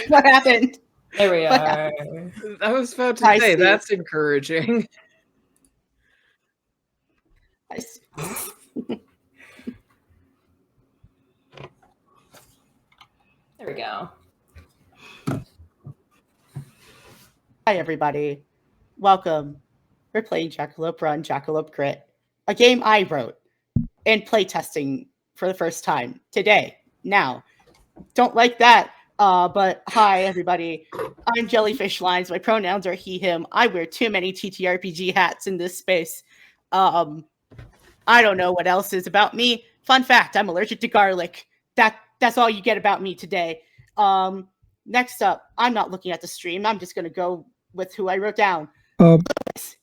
What happened? There we What are. I was about to Hi, say, Steve. that's encouraging. Nice. There we go. Hi, everybody. Welcome. We're playing Jackalope Run, Jackalope Grit, a game I wrote and playtesting for the first time today. Now, don't like that, but hi, everybody. I'm Jellyfish Lines. My pronouns are he, him. I wear too many TTRPG hats in this space. I don't know what else is about me. Fun fact, I'm allergic to garlic. That's all you get about me today. Next up, I'm not looking at the stream. I'm just going to go with who I wrote down.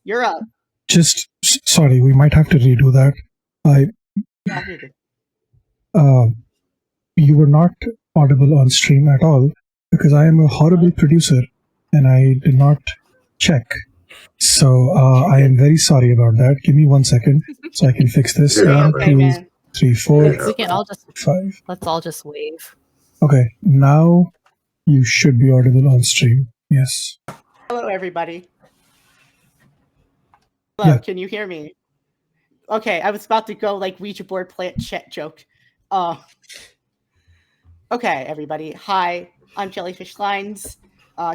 You're up. Just sorry, we might have to redo that. You were not audible on stream at all because I am a horrible producer and I did not check. So I am very sorry about that. Give me 1 second so I can fix this. Yeah, 1, 2, 3, 4. We can all just 5. Let's all just wave. Okay, now you should be audible on stream. Yes. Hello, everybody. Hello, Yeah. Can you hear me? Okay, I was about to go like Ouija board plant chat joke. Okay, everybody. Hi, I'm Jellyfish Lines.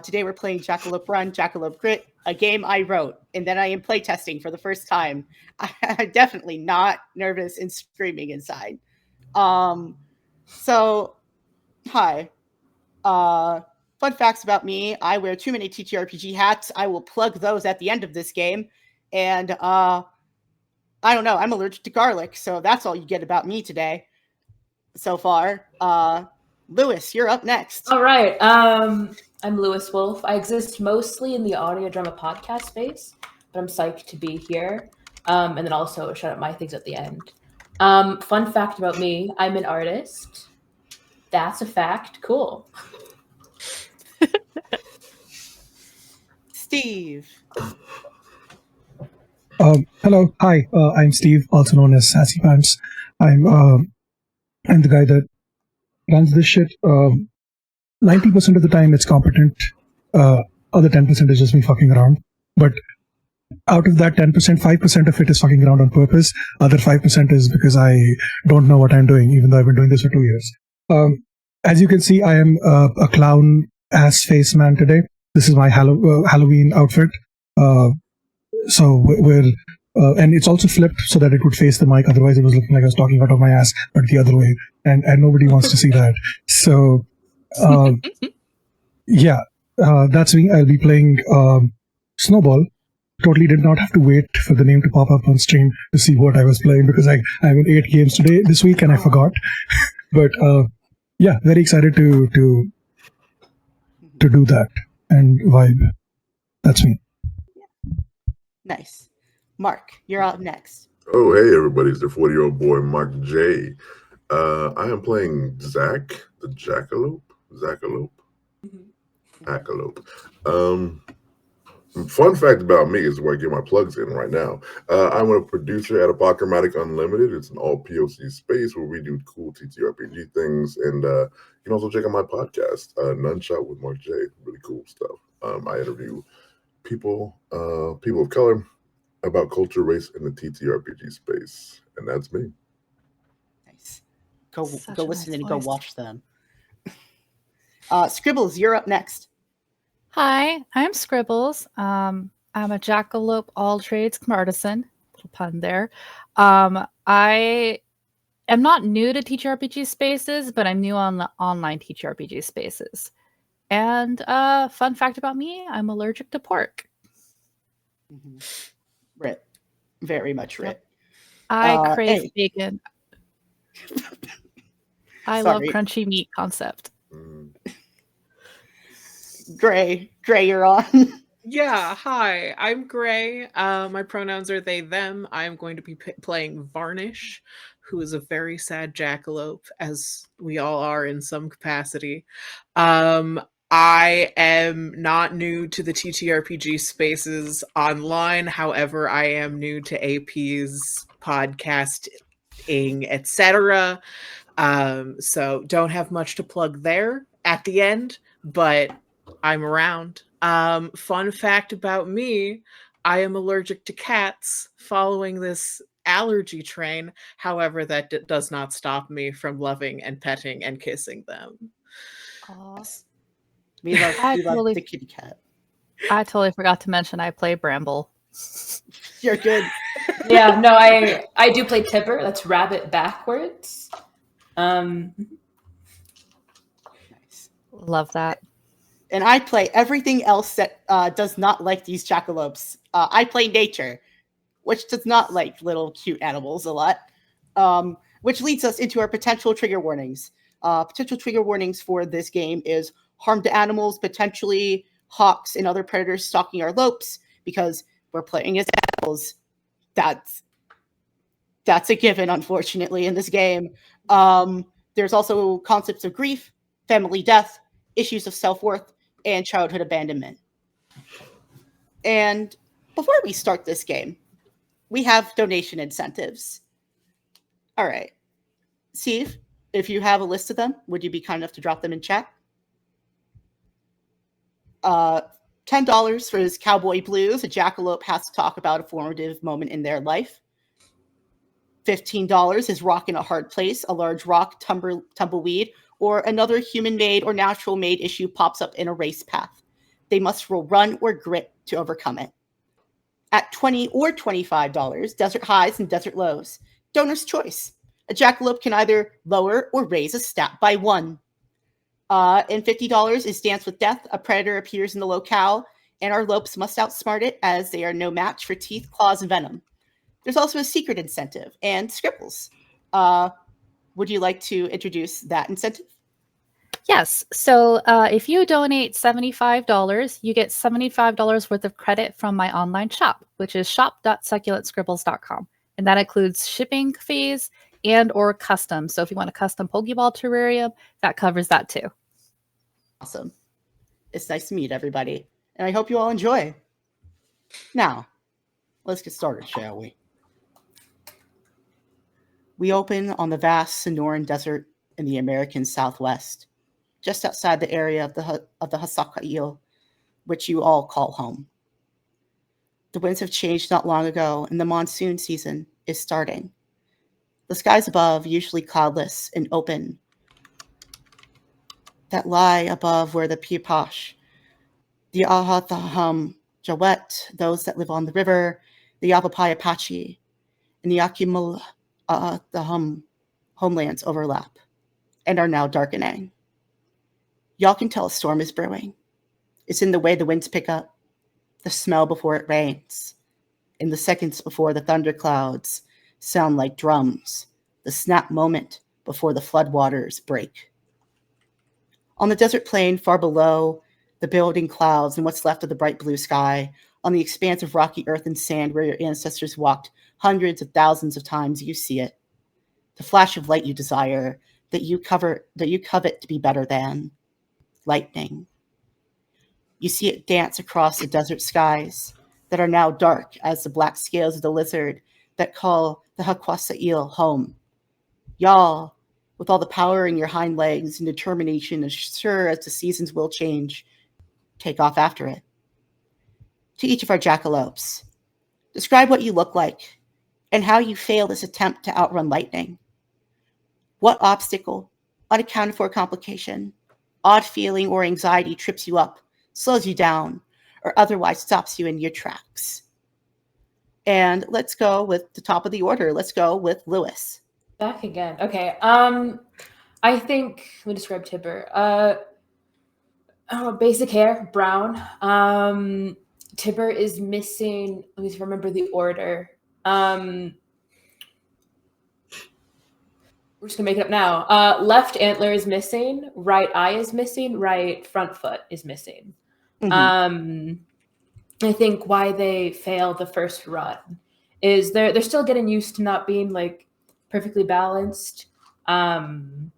Today we're playing Jackalope Run, Jackalope Grit, a game I wrote, and then I am playtesting for the first time. I'm definitely not nervous and screaming inside. So, hi. Fun facts about me. I wear too many TTRPG hats. I will plug those at the end of this game. And, I don't know. I'm allergic to garlic, so that's all you get about me today so far. Lewis, you're up next. All right. I'm Lewis Wolf. I exist mostly in the audio drama podcast space, but I'm psyched to be here. And then also shout out my things at the end. Fun fact about me, I'm an artist. That's a fact. Cool. Steve. Hello, hi. I'm Steve, also known as Sassy Pants. I'm the guy that runs this shit. 90% of the time it's competent. Other 10% is just me fucking around. But out of that 10%, 5% of it is fucking around on purpose. Other 5% is because I don't know what I'm doing, even though I've been doing this for 2 years. As you can see, I am a clown ass face man today. This is my Halloween outfit. So and it's also flipped so that it would face the mic. Otherwise, it was looking like I was talking out of my ass, but the other way. And nobody wants to see that. So, yeah, that's me. I'll be playing Snowball. Totally did not have to wait for the name to pop up on stream to see what I was playing because I have 8 games this week and I forgot. But yeah, very excited to do that and vibe. That's me. Nice. Mark, you're up next. Oh, hey, everybody. It's the 40-year-old boy, Mark J. I am playing Zach, the Jackalope. Jackalope. Fun fact about me is where I get my plugs in right now. I'm a producer at Apocalyptic Unlimited. It's an all POC space where we do cool TTRPG things. And you can also check out my podcast, Nunshot with Mark J. Really cool stuff. I interview people of color about culture, race, in the TTRPG space. And that's me. Nice. Go listen and go watch them. Scribbles, you're up next. Hi, I'm Scribbles. I'm a Jackalope all trades artisan. Little pun there. I am not new to TTRPG spaces, but I'm new on the online TTRPG spaces. And fun fact about me, I'm allergic to pork. Mm-hmm. Rit. Very much Rit. I crave bacon. I love Sorry. crunchy meat concept. Gray, you're on. Yeah, hi, I'm Gray. My pronouns are they, them. I'm going to be playing Varnish, who is a very sad jackalope, as we all are in some capacity. I am not new to the TTRPG spaces online. However, I am new to AP's podcasting, etc. So don't have much to plug there at the end. but I'm around. Fun fact about me, I am allergic to cats following this allergy train. However, that does not stop me from loving and petting and kissing them. Aw. We love I the kitty cat. I totally forgot to mention I play Bramble. You're good. Yeah, no, I do play Tipper. That's rabbit backwards. Nice. Love that. And I play everything else that does not like these jackalopes. I play nature, which does not like little cute animals a lot, which leads us into our potential trigger warnings. Potential trigger warnings for this game is harm to animals, potentially hawks and other predators stalking our lopes, because we're playing as animals. That's a given, unfortunately, in this game. There's also concepts of grief, family death, issues of self-worth, and childhood abandonment. And before we start this game, we have donation incentives. All right. Steve, if you have a list of them, would you be kind enough to drop them in chat? $10 for his Cowboy Blues. A jackalope has to talk about a formative moment in their life. $15 is Rock in a Hard Place. A large rock, tumbleweed, or another human-made or natural-made issue pops up in a race path. They must roll run or grit to overcome it. At $20 or $25, Desert Highs and Desert Lows. Donor's choice. A jackalope can either lower or raise a stat by 1. And $50 is Dance with Death. A predator appears in the locale, and our lopes must outsmart it as they are no match for teeth, claws, and venom. There's also a secret incentive and scribbles. Would you like to introduce that incentive? Yes. So if you donate $75, you get $75 worth of credit from my online shop, which is shop.succulentscribbles.com. And that includes shipping fees and or custom. So if you want a custom Pokeball terrarium, that covers that too. Awesome. It's nice to meet everybody. And I hope you all enjoy. Now, let's get started, shall we? We open on the vast Sonoran Desert in the American Southwest, just outside the area of the Hasaka-il, which you all call home. The winds have changed not long ago, and the monsoon season is starting. The skies above, usually cloudless and open, that lie above where the Pipash, the Ahathaham Jawet, those that live on the river, the Yavapai Apache, and the Akimal the homelands overlap and are now darkening. Y'all can tell a storm is brewing. It's in the way the winds pick up, the smell before it rains, in the seconds before the thunderclouds sound like drums, the snap moment before the floodwaters break. On the desert plain far below, the building clouds and what's left of the bright blue sky, on the expanse of rocky earth and sand where your ancestors walked hundreds of thousands of times, you see it. The flash of light you desire, that you covet to be better than. Lightning. You see it dance across the desert skies that are now dark as the black scales of the lizard that call the Hakwasa-il home. Y'all, with all the power in your hind legs and determination as sure as the seasons will change, take off after it. To each of our jackalopes, describe what you look like and how you fail this attempt to outrun lightning. What obstacle, unaccounted for complication, odd feeling or anxiety trips you up, slows you down, or otherwise stops you in your tracks? And let's go with the top of the order. Let's go with Lewis. Back again. Okay. I think let me describe Tipper. Basic hair, brown. Tipper is missing. Let me remember the order. We're just gonna make it up now. Left antler is missing. Right eye is missing. Right front foot is missing. I think why they fail the first run is they're still getting used to not being like perfectly balanced. And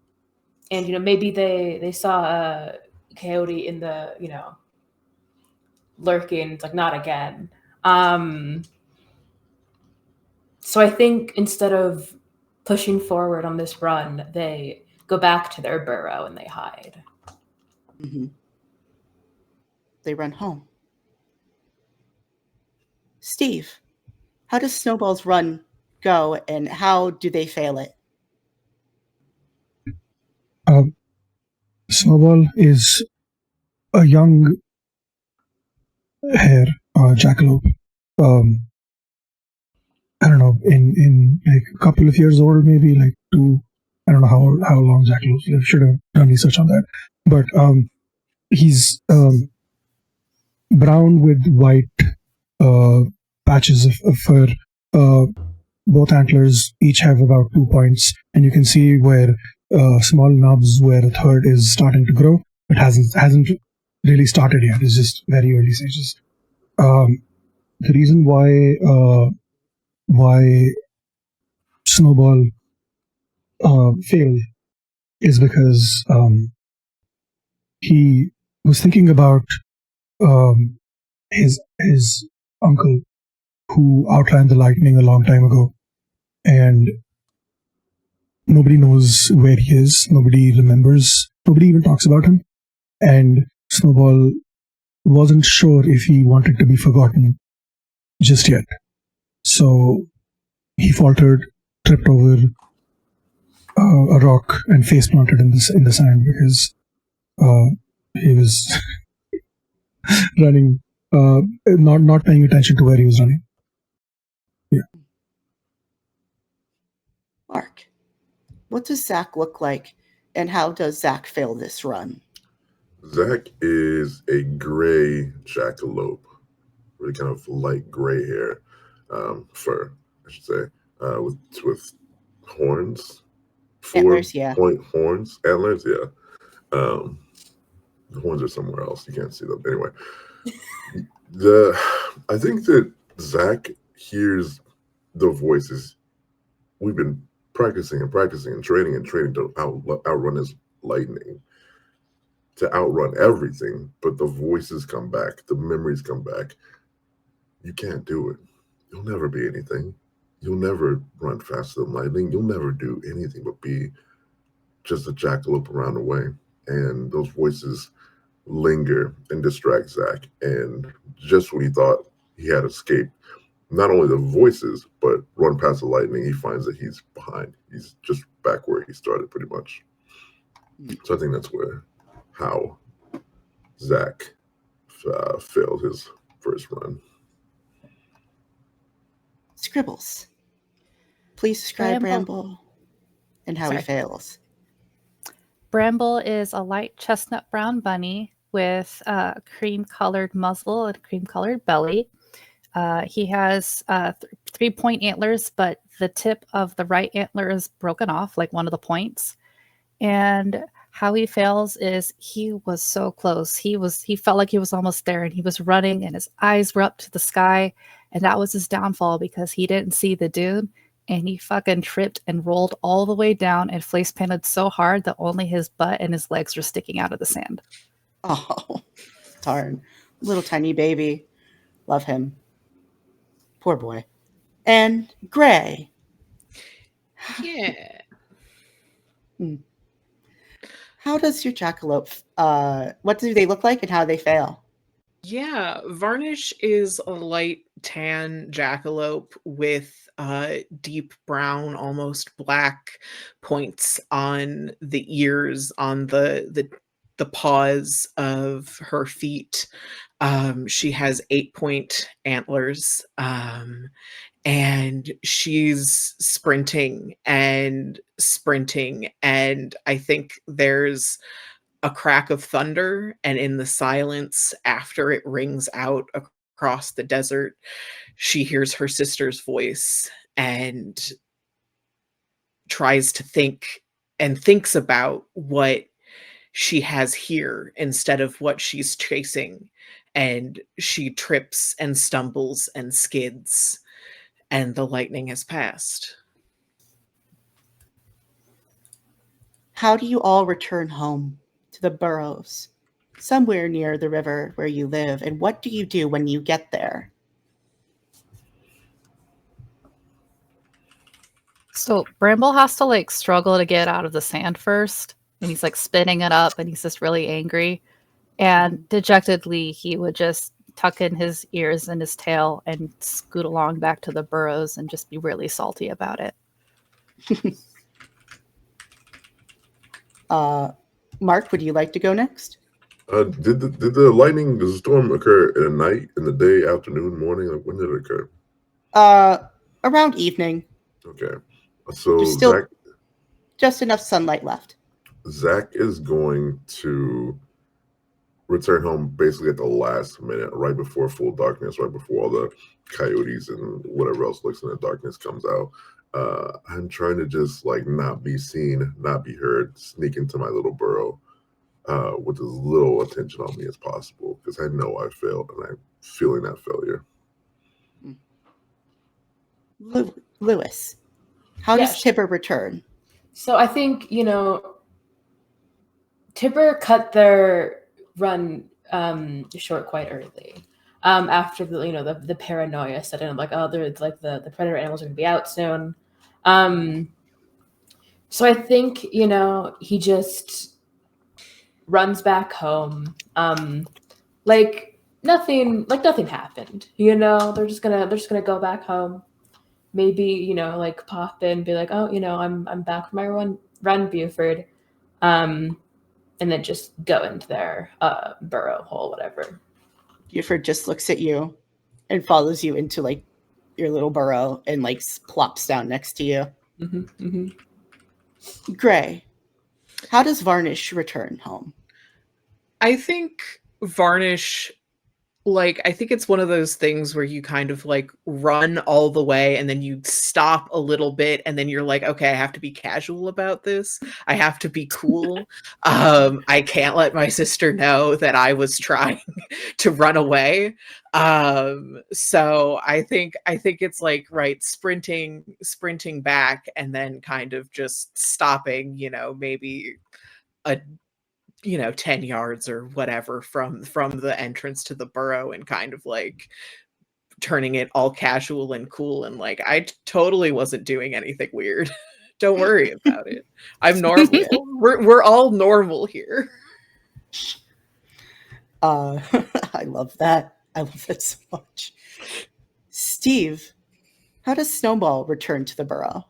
maybe they saw a coyote in the lurking. It's like not again. So I think instead of pushing forward on this run, they go back to their burrow and they hide. Mm-hmm. they run home. Steve, how does Snowball's run go, and how do they fail it? Snowball is a young hare, jackalope. I don't know, in like a couple of years old, maybe like 2. I don't know how long jackalopes live. Should have done research on that. But he's brown with white patches of fur. Both antlers each have about 2 points, and you can see where small knobs where a third is starting to grow. It hasn't really started yet. It's just very early stages. The reason why Snowball failed is because he was thinking about his uncle who outlined the lightning a long time ago, and nobody knows where he is. Nobody remembers. Nobody even talks about him. And Snowball wasn't sure if he wanted to be forgotten just yet. So he faltered, tripped over a rock, and face planted in the sand because he was running, not paying attention to where he was running. Yeah. Mark, what does Zach look like, and how does Zach fail this run? Zach is a gray jackalope, really kind of light gray hair, fur, I should say, with horns, 4 Antlers, yeah. point horns, antlers, yeah. The horns are somewhere else. You can't see them anyway. I think that Zach hears the voices. We've been practicing and training to outrun his lightning, to outrun everything, but the voices come back, the memories come back. You can't do it. You'll never be anything. You'll never run faster than lightning. You'll never do anything but be just a jackalope around the way. And those voices linger and distract Zach. And just when he thought he had escaped, not only the voices, but run past the lightning, he finds that he's behind. He's just back where he started, pretty much. So I think that's how Zach failed his first run. Scribbles, please describe Bramble and how he fails. Bramble is a light chestnut brown bunny with a cream-colored muzzle and a cream-colored belly. He has 3-point antlers, but the tip of the right antler is broken off, like one of the points. And how he fails is he was so close. He felt like he was almost there, and he was running, and his eyes were up to the sky, and that was his downfall because he didn't see the dude, and he fucking tripped and rolled all the way down and face planted so hard that only his butt and his legs were sticking out of the sand. Oh, darn. Little tiny baby. Love him. Poor boy. And Gray. Yeah. How does your jackalope, what do they look like and how they fail? Yeah, Varnish is a light tan jackalope with deep brown, almost black points on the ears, on the paws of her feet. She has 8-point antlers, and she's sprinting, and I think there's a crack of thunder, and in the silence after it rings out across the desert, she hears her sister's voice and tries to think and thinks about what she has here instead of what she's chasing, and she trips and stumbles and skids, and the lightning has passed. How do you all return home to the burrows, somewhere near the river where you live, and what do you do when you get there? So Bramble has to struggle to get out of the sand first, and he's spinning it up, and he's just really angry. And dejectedly, he would just tuck in his ears and his tail and scoot along back to the burrows and just be really salty about it. Mark, would you like to go next? Did the lightning, does the storm occur at a night, in the day, afternoon, morning? Like, when did it occur? Around evening. Okay. So There's still just enough sunlight left. Zach is going to return home basically at the last minute, right before full darkness, right before all the coyotes and whatever else looks in the darkness comes out. I'm trying to just like not be seen, not be heard, sneak into my little burrow with as little attention on me as possible, because I know I failed and I'm feeling that failure. Lewis, how does Tipper return? So I think, Tipper cut their run short quite early. After the paranoia set in, like, oh, there's like the predator animals are gonna be out soon. So I think, he just runs back home. Like nothing happened. They're just gonna go back home. Maybe, like pop in, be like, oh, I'm back from my run, Buford. And then just go into their burrow hole, whatever. Buford just looks at you and follows you into like your little burrow and like plops down next to you. Mm-hmm, mm-hmm. Gray, how does Varnish return home? I think Varnish, I think it's one of those things where you kind of like run all the way and then you stop a little bit and then you're like, okay, I have to be casual about this. I have to be cool. I can't let my sister know that I was trying to run away. So I think it's like, right, sprinting back and then kind of just stopping, maybe 10 yards or whatever from the entrance to the burrow, and kind of like turning it all casual and cool and like, I totally wasn't doing anything weird. Don't worry about it. I'm normal. We're all normal here. I love that. I love it so much. Steve, how does Snowball return to the burrow?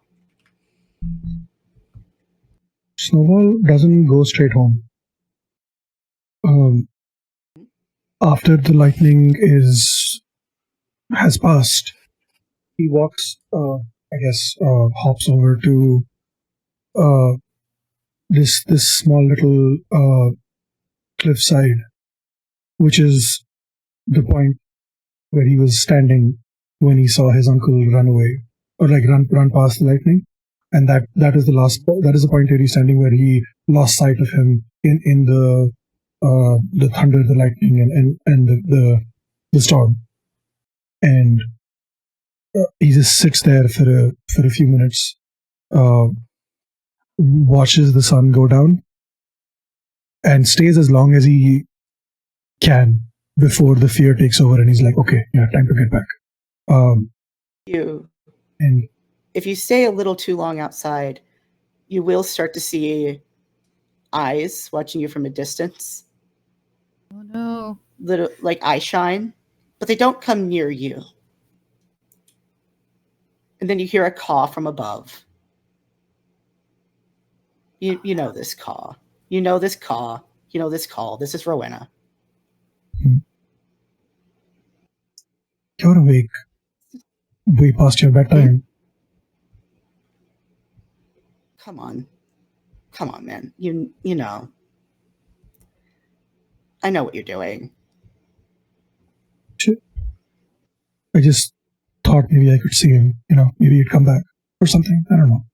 Snowball doesn't go straight home. After the lightning has passed, he walks, hops over to this small little cliffside, which is the point where he was standing when he saw his uncle run away, or like run past the lightning, and that is the point where he's standing, where he lost sight of him in the thunder, the lightning, and the storm, and he just sits there for a few minutes, watches the sun go down, and stays as long as he can before the fear takes over, and he's like, okay, yeah, time to get back. If you stay a little too long outside, you will start to see eyes watching you from a distance. Oh no. Little like eye shine, but they don't come near you. And then you hear a caw from above. You know this caw. You know this caw. You know this call. This is Rowena. You're awake. Way past your bedtime. Come on, man. You know. I know what you're doing. Shit. I just thought maybe I could see him. Maybe he'd come back or something. I don't know.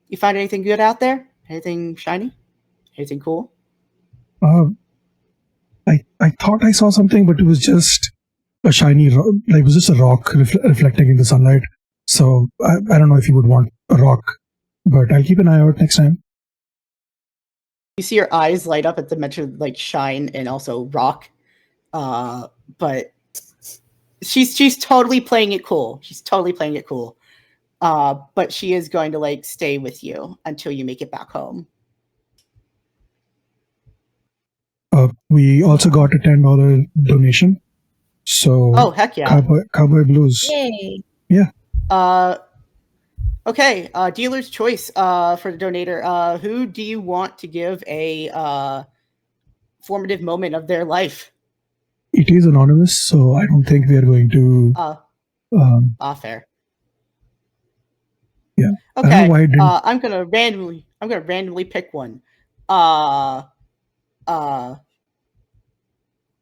You find anything good out there? Anything shiny? Anything cool? I thought I saw something, but it was just a shiny rock. Like, it was just a rock reflecting in the sunlight. So I don't know if you would want a rock, but I'll keep an eye out next time. You see her eyes light up at the mention of like shine and also rock. But she's totally playing it cool. She's totally playing it cool. But she is going to like stay with you until you make it back home. we also got a $10 donation. So, Oh, heck yeah. Cowboy Blues. Yay! Okay, dealer's choice for the donator. Who do you want to give a formative moment of their life? It is anonymous, so I don't think we are going to. Fair. Yeah. Okay. I don't know why it didn't. I'm gonna randomly pick one.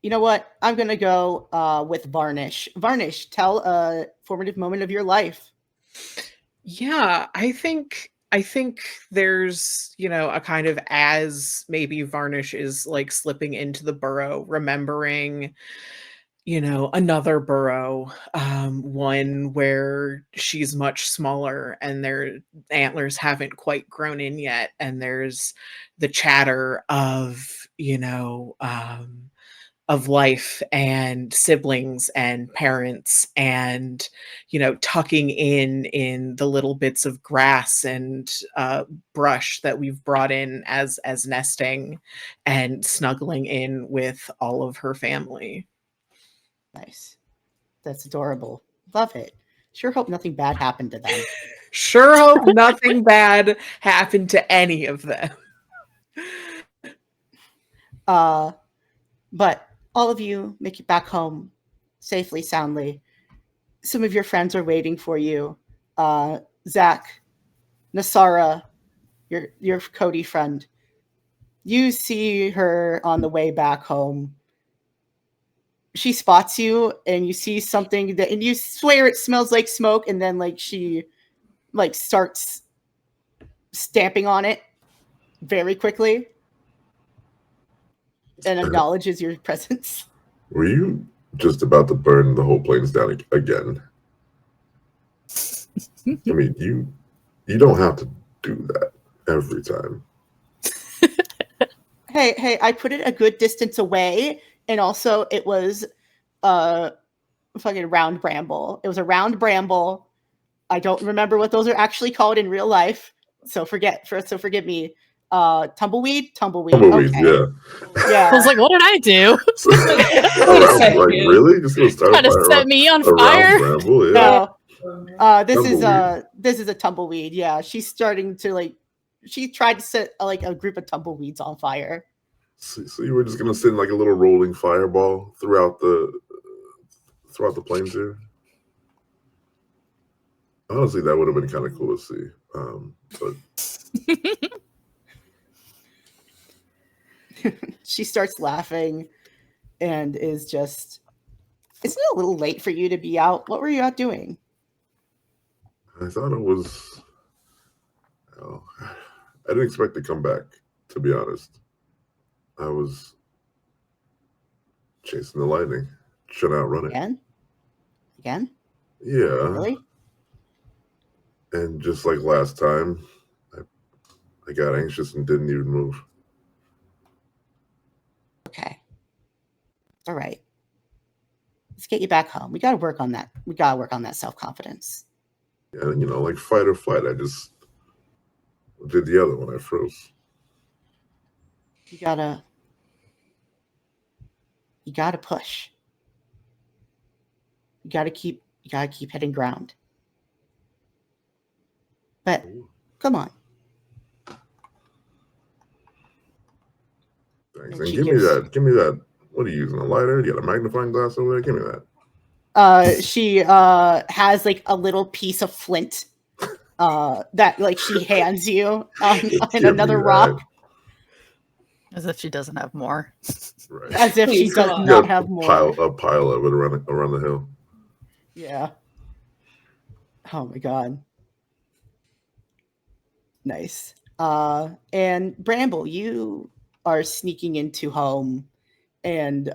You know what? I'm gonna go with Varnish. Varnish, tell a formative moment of your life. Yeah, I think there's, a kind of, as maybe Varnish is like slipping into the burrow, remembering, another burrow, one where she's much smaller and their antlers haven't quite grown in yet, and there's the chatter of life and siblings and parents and tucking in the little bits of grass and brush that we've brought in as nesting, and snuggling in with all of her family. Nice. That's adorable. Love it. Sure hope nothing bad happened to them. Sure hope nothing bad happened to any of them. But all of you make it back home safely, soundly. Some of your friends are waiting for you. Zach, Nasara, your Cody friend. You see her on the way back home. She spots you, and you see something and you swear it smells like smoke, and then she starts stamping on it very quickly and acknowledges your presence. Were you just about to burn the whole plains down again? I mean, you don't have to do that every time. Hey, I put it a good distance away, and also it was a fucking round bramble. It was a round bramble. I don't remember what those are actually called in real life, so forgive me. Tumbleweed. Tumbleweeds, okay. I was like, what did I do? Really? Just gonna start Trying to set me on fire? Bramble, yeah. No. This is a tumbleweed. Yeah, she's starting to she tried to set a group of tumbleweeds on fire. So you were just gonna send a little rolling fireball throughout the plains here? Honestly, that would have been kind of cool to see. But she starts laughing and is just, isn't it a little late for you to be out? What were you out doing? I thought it was, I didn't expect to come back, to be honest. I was chasing the lightning, trying to outrun it. Again? Yeah. Really? And just like last time, I got anxious and didn't even move. Okay. All right. Let's get you back home. We got to work on that. We got to work on that self-confidence. Yeah, like fight or flight. I just did the other one. I froze. You gotta push. You gotta keep hitting ground. But come on. Thanks. And give me that. What are you using? A lighter? You got a magnifying glass over there? Give me that. She has a little piece of flint that she hands you on another rock. As if she doesn't have more. Right. As if she does not have more. A pile of it around the hill. Yeah. Oh my god. Nice. And Bramble, you are sneaking into home, and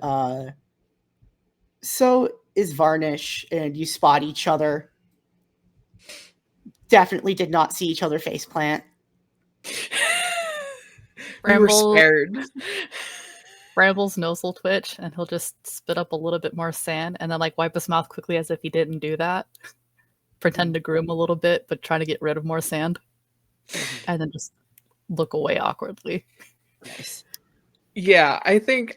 so is Varnish, and you spot each other. Definitely did not see each other faceplant. We were scared. Bramble's nose will twitch, and he'll just spit up a little bit more sand, and then wipe his mouth quickly as if he didn't do that. Pretend to groom a little bit, but trying to get rid of more sand. And then just look away awkwardly. Nice. Yeah, I think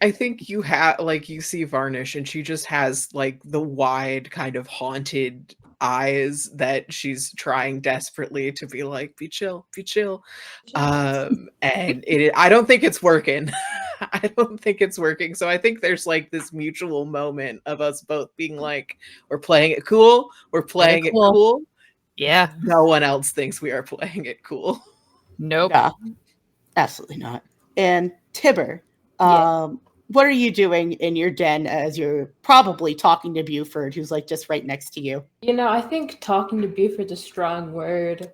you have like you see Varnish and she just has like the wide kind of haunted eyes that she's trying desperately to be like, be chill, be chill. And I don't think it's working. I don't think it's working. So I think there's like this mutual moment of us both being like, we're playing it cool, we're playing it cool. cool. Yeah. No one else thinks we are playing it cool. Nope. No, absolutely not. And Tibber, Yeah. what are you doing in your den as you're probably talking to Buford, who's like just right next to you? You know, I think talking to Buford's a strong word.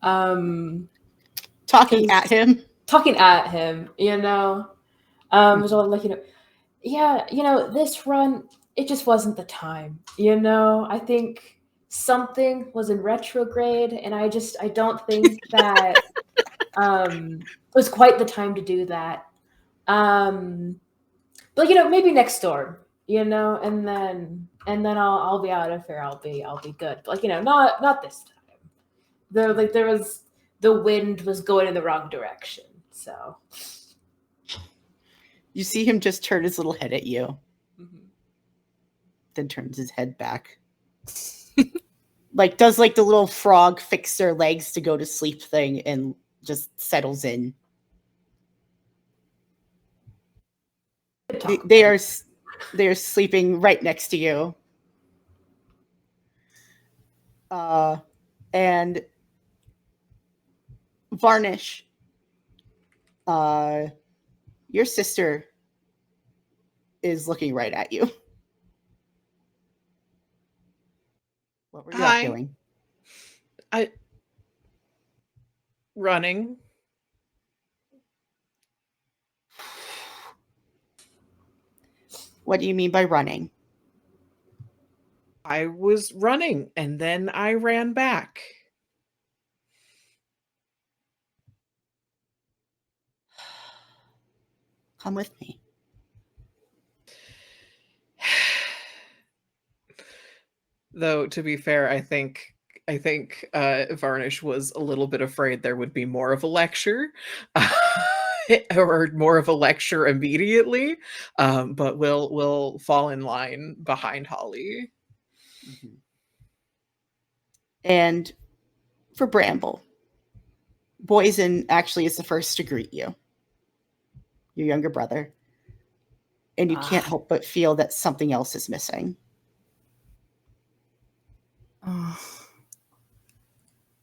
Talking at him? Talking at him, you know. There's all like, yeah, this run, it just wasn't the time, I think something was in retrograde, and I don't think that it was quite the time to do that. But maybe next storm, and then I'll be out of here. I'll be good. But not this time. There was the wind was going in the wrong direction. So You see him just turn his little head at you, then turns his head back. Like does like the little frog fix their legs to go to sleep thing and just settles in. They are sleeping right next to you. And Varnish, your sister is looking right at you. What were you Hi. doing? Running. What do you mean by running? I was running and then I ran back. Come with me. Though, to be fair, I think Varnish was a little bit afraid there would be more of a lecture. Or more of a lecture immediately, but we'll fall in line behind Holly. Mm-hmm. And for Bramble, Boysen actually is the first to greet you, your younger brother, and you can't help but feel that something else is missing.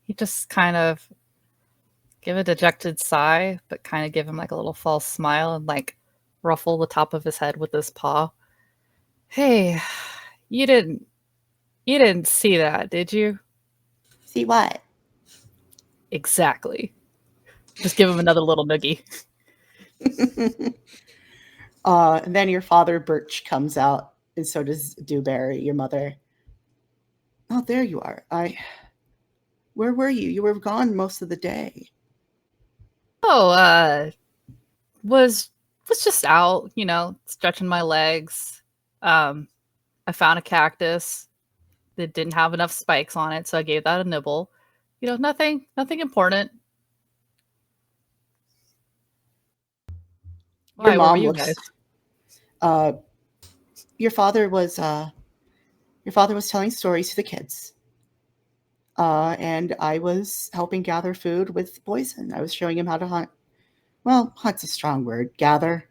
You just kind of give a dejected sigh, but kind of give him like a little false smile and like ruffle the top of his head with his paw. Hey, you didn't see that, did you? See what? Exactly. Just give him another little noogie. And then your father, Birch, comes out, and so does Dewberry, your mother. Oh, there you are. Where were you? You were gone most of the day. Oh, was just out, stretching my legs. I found a cactus that didn't have enough spikes on it, so I gave that a nibble. Nothing important. Your Why, where were mom you looks. guys? Your father was telling stories to the kids. And I was helping gather food with Boysen. I was showing him how to hunt. Well, hunt's a strong word. Gather.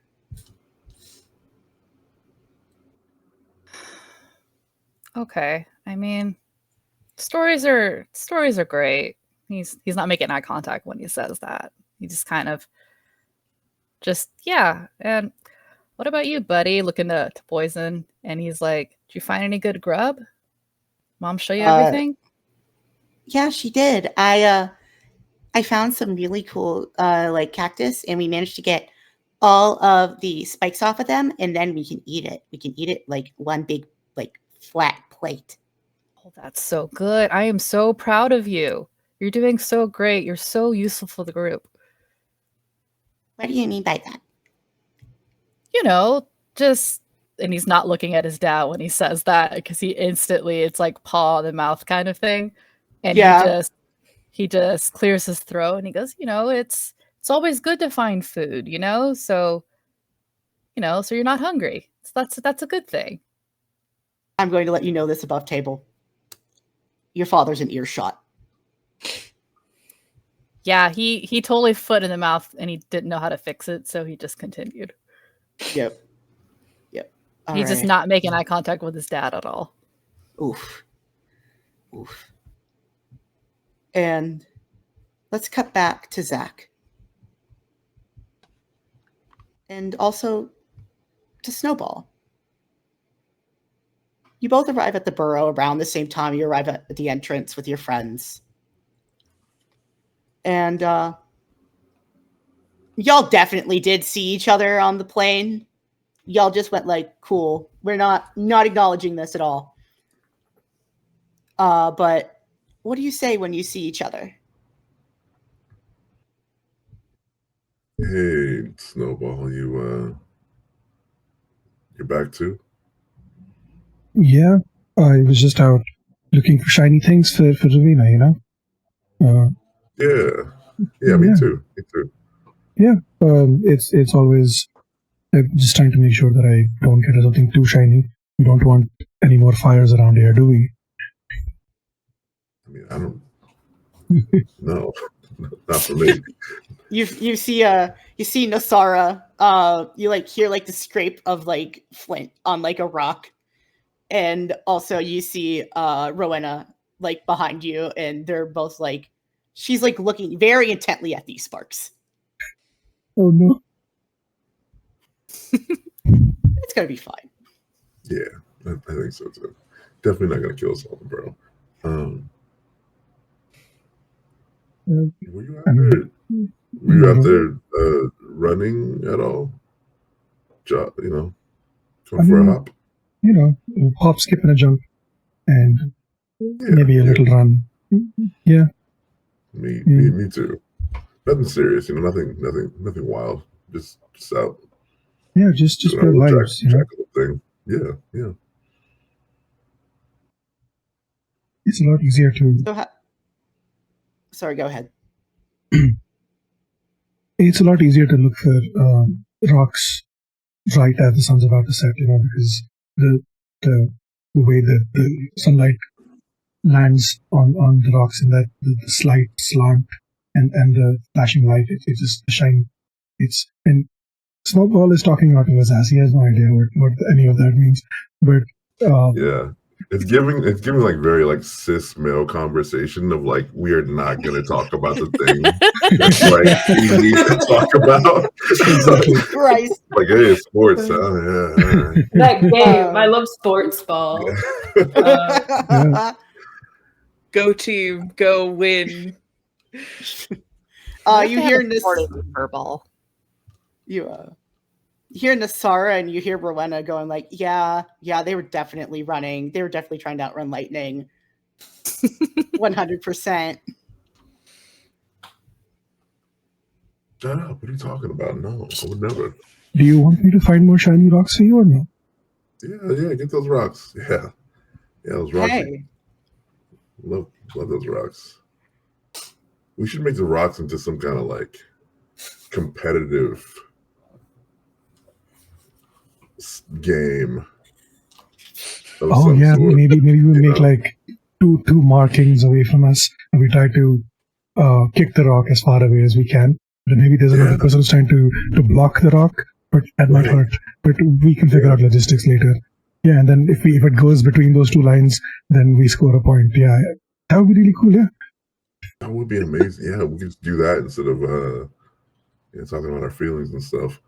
Okay. I mean, stories are great. He's not making eye contact when he says that. He just kind of yeah. And what about you, buddy? Looking to Boysen, and he's like, "Did you find any good grub? Mom show you everything?" Yeah, she did. I found some really cool like cactus, and we managed to get all of the spikes off of them, and then we can eat it. We can eat it like one big like flat plate. Oh, that's so good. I am so proud of you. You're doing so great. You're so useful for the group. What do you mean by that? And he's not looking at his dad when he says that because he instantly, it's like paw in the mouth kind of thing. And Yeah. he just clears his throat and he goes, it's always good to find food, so so you're not hungry. So that's a good thing. I'm going to let you know this above table. Your father's an earshot. Yeah, he totally foot in the mouth and he didn't know how to fix it, so he just continued. Yep. All He's just right. not making eye contact with his dad at all. Oof. And let's cut back to Zach. And also to Snowball. You both arrive at the burrow around the same time you arrive at the entrance with your friends. And y'all definitely did see each other on the plane. Y'all just went like, cool. We're not acknowledging this at all. But what do you say when you see each other? Hey, Snowball, you're back too? Yeah, I was just out looking for shiny things for Ravina, Yeah, me too. Yeah, it's always just trying to make sure that I don't get something too shiny. We don't want any more fires around here, do we? I mean, I don't. No, not for me. You see Nosara. You hear the scrape of flint on a rock, and also you see Rowena behind you, and they're both she's looking very intently at these sparks. Oh no! It's gonna be fine. Yeah, I think so too. Definitely not gonna kill someone, bro. Were you out there? Were you out there running at all? Going for a hop? Hop, skip, and a jump, and maybe a little run. Yeah. Me too. Nothing serious, nothing wild. Just out. Yeah, just for vibes, Jackalope thing. Yeah. It's a lot easier to. Sorry, go ahead. It's a lot easier to look for rocks right as the sun's about to set, because the way that the sunlight lands on the rocks and that the slight slant and the flashing light, it's just the shine. And Snowball is talking out of his ass. He has no idea what any of that means. But yeah. It's giving very cis male conversation of we are not going to talk about the thing that's we need to talk about. Christ. Hey, sports. Yeah. That game. I love sports ball. Go team, go win. You hear this ball. You hear Nosara and you hear Rowena going yeah, they were definitely running. They were definitely trying to outrun lightning. 100%. Shut up. What are you talking about? No, I would never. Do you want me to find more shiny rocks for you or no? Yeah, get those rocks. Yeah, those rocks. Hey. Love those rocks. We should make the rocks into some kind of competitive game. Oh yeah, sort. maybe we make two markings away from us, and we try to kick the rock as far away as we can. But maybe there's another person who's trying to block the rock, but that might hurt. But we can figure out logistics later. Yeah, and then if it goes between those two lines, then we score a point. Yeah, that would be really cool. Yeah, that would be amazing. Yeah, we could just do that instead of talking about our feelings and stuff.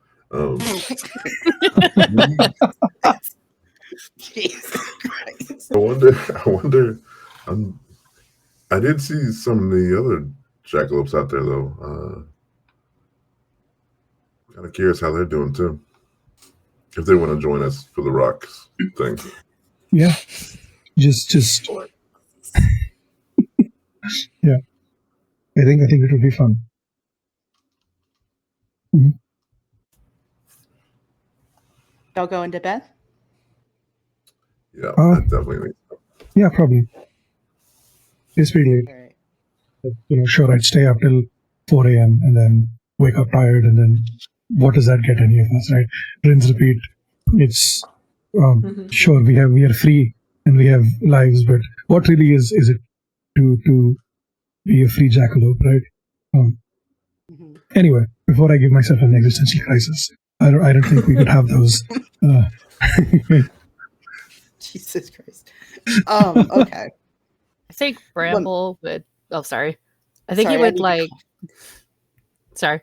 Jesus Christ. I wonder. I did see some of the other jackalopes out there though. Kind of curious how they're doing too. If they want to join us for the rocks thing. Yeah, just. Yeah, I think it would be fun. Mm-hmm. Y'all going to bed? Yeah, I definitely think so. Yeah, probably. It's pretty late. All right. Sure, I'd stay up till 4 a.m. and then wake up tired and then what does that get any of us, right? Rinse, repeat. It's sure we are free and we have lives, but what really is it to be a free jackalope, right? Anyway, before I give myself an existential crisis, I don't think we could have those. Jesus Christ. Okay. I think Bramble would. Oh, sorry. I think Sorry, he I would need to like. Sorry.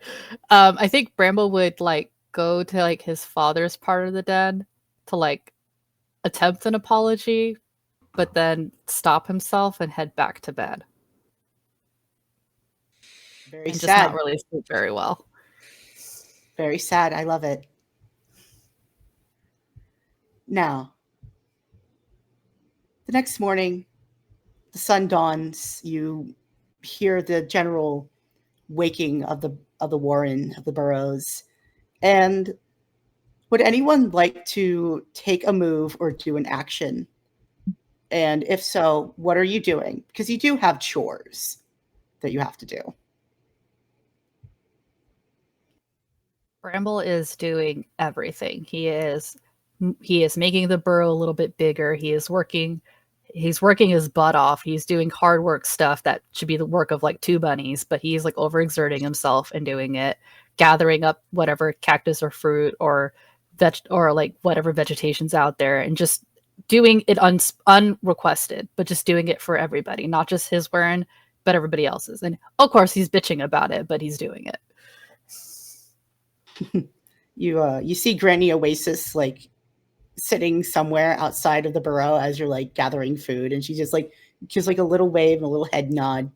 I think Bramble would like go to like his father's part of the den to like attempt an apology, but then stop himself and head back to bed. Very And sad. just not really sleep very well. Very sad. I love it. Now, the next morning, the sun dawns. You hear the general waking of the warren of the burrows. And would anyone like to take a move or do an action? And if so, what are you doing? Because you do have chores that you have to do. Bramble is doing everything. He is making the burrow a little bit bigger. He's working his butt off. He's doing hard work stuff that should be the work of like 2 bunnies, but he's like overexerting himself and doing it, gathering up whatever cactus or fruit or like whatever vegetation's out there and just doing it unrequested, but just doing it for everybody, not just his wearing, but everybody else's. And of course he's bitching about it, but he's doing it. You see Granny Oasis like sitting somewhere outside of the burrow as you're like gathering food, and she just like gives like a little wave and a little head nod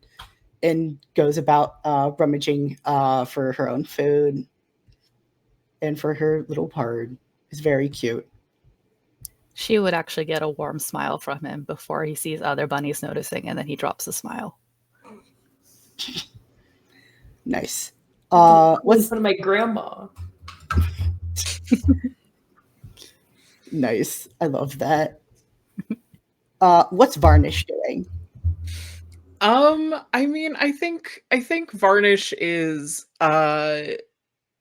and goes about rummaging for her own food and for her little pard. It's very cute. She would actually get a warm smile from him before he sees other bunnies noticing, and then he drops a smile. Nice. What's in front of my grandma? Nice. I love that. What's Varnish doing? I mean, I think Varnish is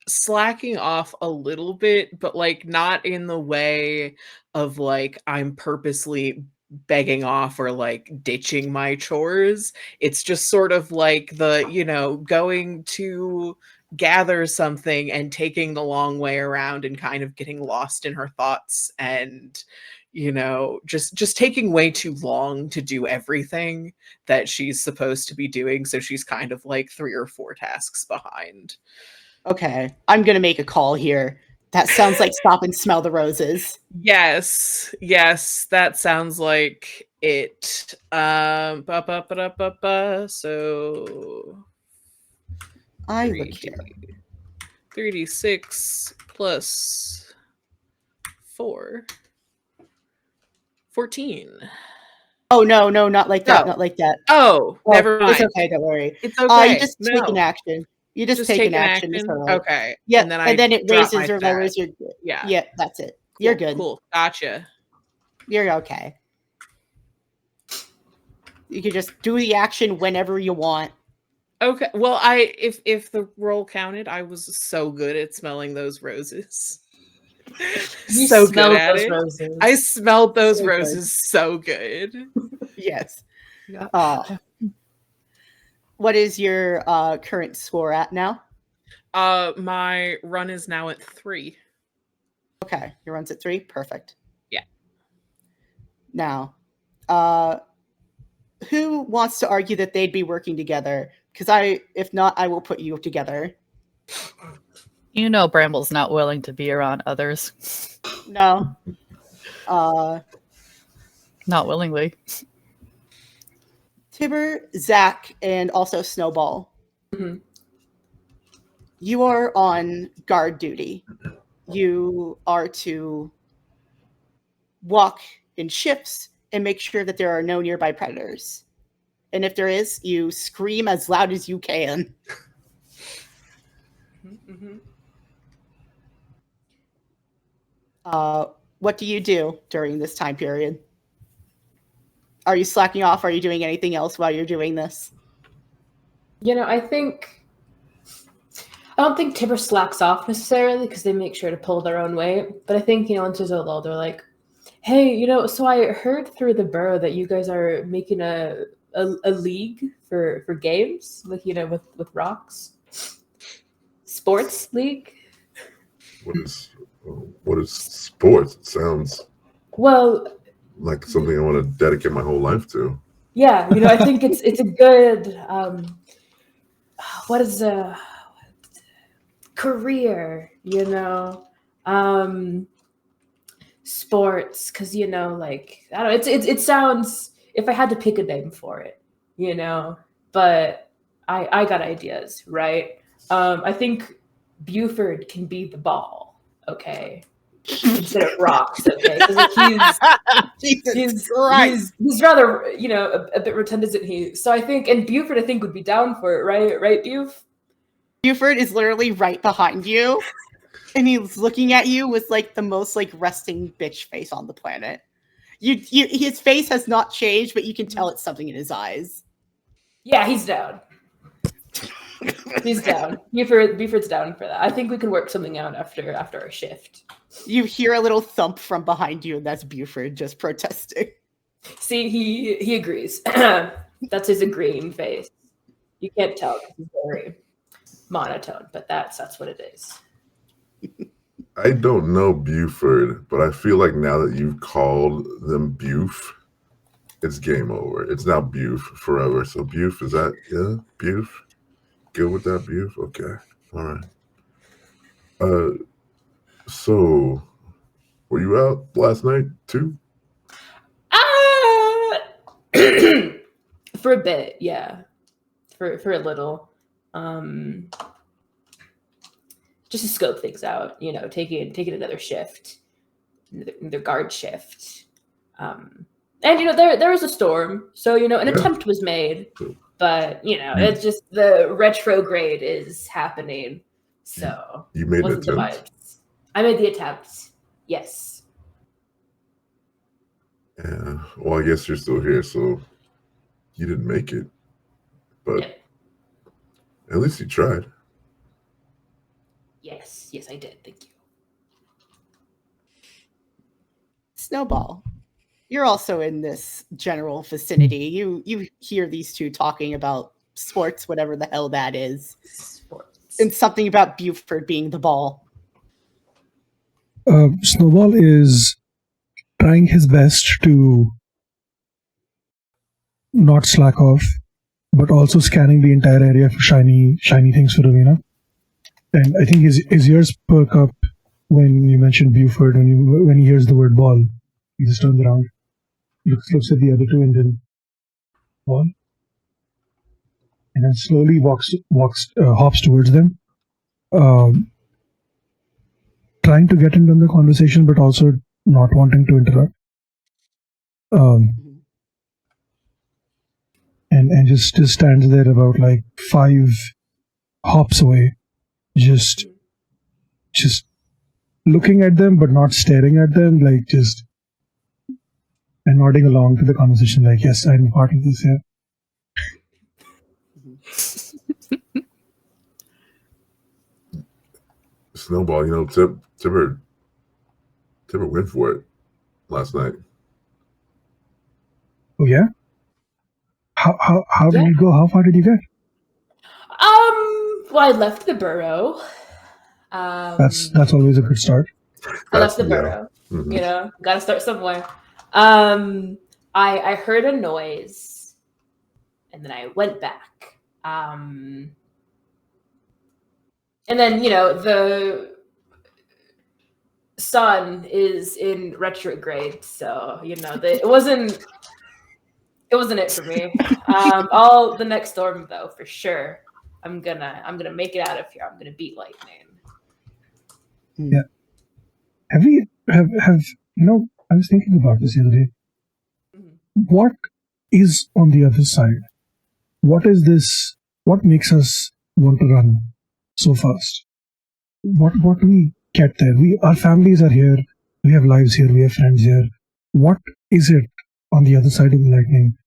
slacking off a little bit, but like not in the way of like I'm purposely begging off or like ditching my chores. It's just sort of like the, going to gather something and taking the long way around and kind of getting lost in her thoughts and just taking way too long to do everything that she's supposed to be doing, so she's kind of like 3 or 4 tasks behind. Okay, I'm gonna make a call here. That sounds like Stop and Smell the Roses. Yes, that sounds like it. So I look here. 3d6 plus 4. 14. Oh no, not like that, No. not like that. Oh, never mind. It's okay, don't worry. It's okay. You just take an action. You just take an action. Okay. Yeah, and then it raises or stat. lowers your. Yeah. Yeah, that's it. You're good. Cool. Gotcha. You're okay. You can just do the action whenever you want. Okay. Well, if the roll counted, I was so good at smelling those roses. You so smelled good at those it. roses. I smelled those So roses so good. Yes. Yeah. What is your current score at now? My run is now at 3. Okay, your run's at 3. Perfect. Yeah. Now, who wants to argue that they'd be working together? Because if not, I will put you together. Bramble's not willing to be around others. No. Not willingly. Tibber, Zach, and also Snowball. Mm-hmm. You are on guard duty. You are to walk in shifts and make sure that there are no nearby predators. And if there is, you scream as loud as you can. Mm-hmm. What do you do during this time period? Are you slacking off? Are you doing anything else while you're doing this? I think I don't think Tibber slacks off necessarily because they make sure to pull their own weight. But I think, once there's a lull, they're like, hey, so I heard through the borough that you guys are making a league for games, like, with rocks. Sports league? What is sports? It sounds like something I want to dedicate my whole life to. Yeah, I think it's a good what is a career, sports, because I don't know, it sounds, if I had to pick a name for it, but I got ideas, right? I think Buford can be the ball, okay, instead of rocks, okay, because he's rather a bit rotund, isn't he? So I think, and Buford I think would be down for it, right Buf? Buford is literally right behind you, and he's looking at you with the most resting bitch face on the planet. His face has not changed, but you can tell it's something in his eyes. Yeah, he's down. He's down. Buford's down for that. I think we can work something out after our shift. You hear a little thump from behind you, and that's Buford just protesting. See, he agrees. That's his agreeing face. You can't tell because he's very monotone, but that's what it is. I don't know Buford, but I feel like now that you've called them Buf, it's game over. It's now Buf forever. So Buf, is that, yeah, Buf? Good with that, Buf? Okay. All right. So were you out last night too? For a bit, yeah. For a little. Just to scope things out, taking another shift, another guard shift. And there was a storm, so an attempt was made, but it's just the retrograde is happening. So you made an attempt. I made the attempt. Yes. Yeah. Well, I guess you're still here, so you didn't make it, but at least you tried. Yes, I did. Thank you. Snowball, you're also in this general vicinity. You hear these two talking about sports, whatever the hell that is. Sports. And something about Buford being the ball. Snowball is trying his best to not slack off, but also scanning the entire area for shiny things for Ravina. And I think his ears perk up when you mentioned Buford. When he hears the word ball, he just turns around, looks at the other two, and then ball, and then slowly hops towards them, trying to get into the conversation, but also not wanting to interrupt. And just stands there about 5 hops away, just looking at them, but not staring at them, and nodding along to the conversation, yes, I'm part of this here. Snowball, Tibber went for it last night. Oh yeah? How did you go? How far did you get? Well, I left the borough. That's always a good start. I left the borough. Mm-hmm. Gotta start somewhere. I heard a noise, and then I went back. And then the sun is in retrograde, so it wasn't it for me. All the next storm though, for sure. I'm gonna make it out of here. I'm gonna beat lightning. Yeah. Have I was thinking about this the other day. Mm-hmm. What is on the other side? What is this? What makes us want to run so fast? What do we get there? Our families are here. We have lives here. We have friends here. What is it on the other side of the lightning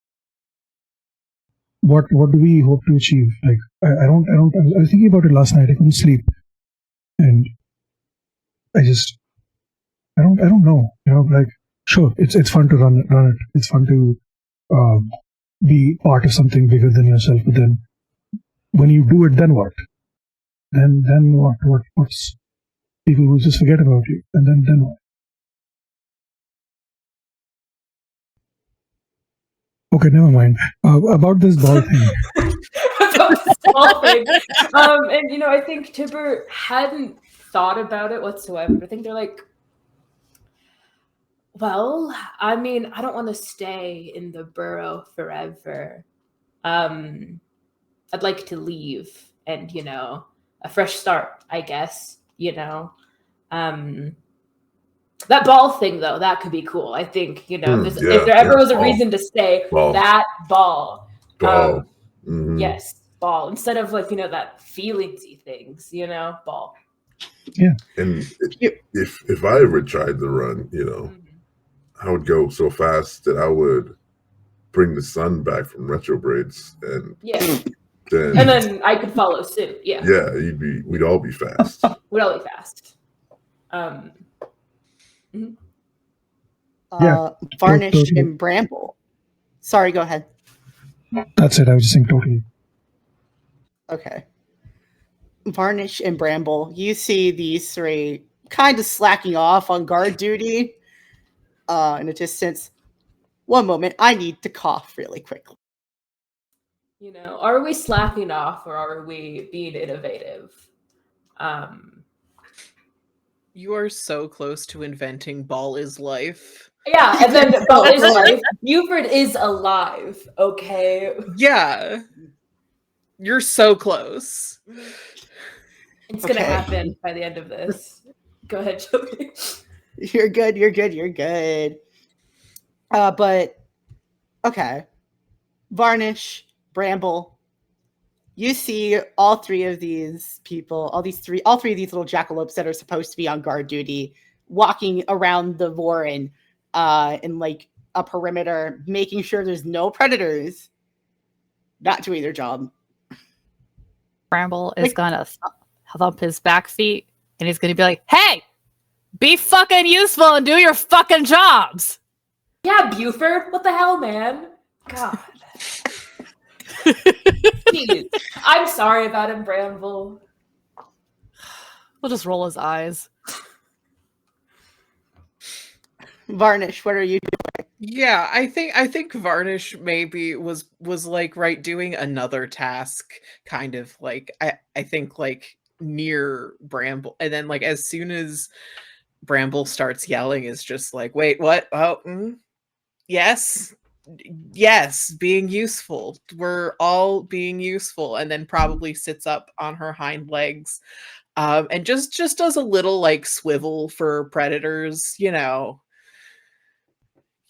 what do we hope to achieve? Like, I was thinking about it last night. I couldn't sleep, and I don't know. Like, sure, it's fun to run it. It's fun to be part of something bigger than yourself. But then, when you do it, then what? Then what? What's people will just forget about you, and then what? Okay, never mind. About this ball thing. About this ball thing. And I think Tibber hadn't thought about it whatsoever. I think they're like, well, I mean, I don't want to stay in the burrow forever. I'd like to leave and, a fresh start, I guess, that ball thing, though, that could be cool. I think, if there ever was a reason to stay, that ball. Yes, ball. Instead of, that feelingsy things, ball. Yeah. And if I ever tried to run, I would go so fast that I would bring the sun back from retrogrades, and then I could follow suit. Yeah. Yeah, we'd all be fast. We'd all be fast. Varnish and Bramble. Sorry, go ahead. That's it. I was just saying totally. Okay. Varnish and Bramble, you see these three kind of slacking off on guard duty in a distance. One moment, I need to cough really quickly. Are we slacking off or are we being innovative? You are so close to inventing ball is life. Yeah, and then ball is life. Buford is alive, okay? Yeah. You're so close. It's going to happen by the end of this. Go ahead, Joey. You're good. But, okay. Varnish, Bramble, you see all three of these people, all three of these little jackalopes that are supposed to be on guard duty, walking around the Warren in like a perimeter, making sure there's no predators not doing their job. Bramble is gonna thump his back feet and he's gonna be like, hey, be fucking useful and do your fucking jobs. Yeah, Buford, what the hell, man? God. Jeez. I'm sorry about him, Bramble. We'll just roll his eyes. Varnish, what are you doing? Yeah, I think Varnish maybe was like doing another task, kind of like I think like near Bramble, and then like as soon as Bramble starts yelling, is just like, wait, what? Oh, yes, being useful. We're all being useful, and then probably sits up on her hind legs, and just does a little like swivel for predators,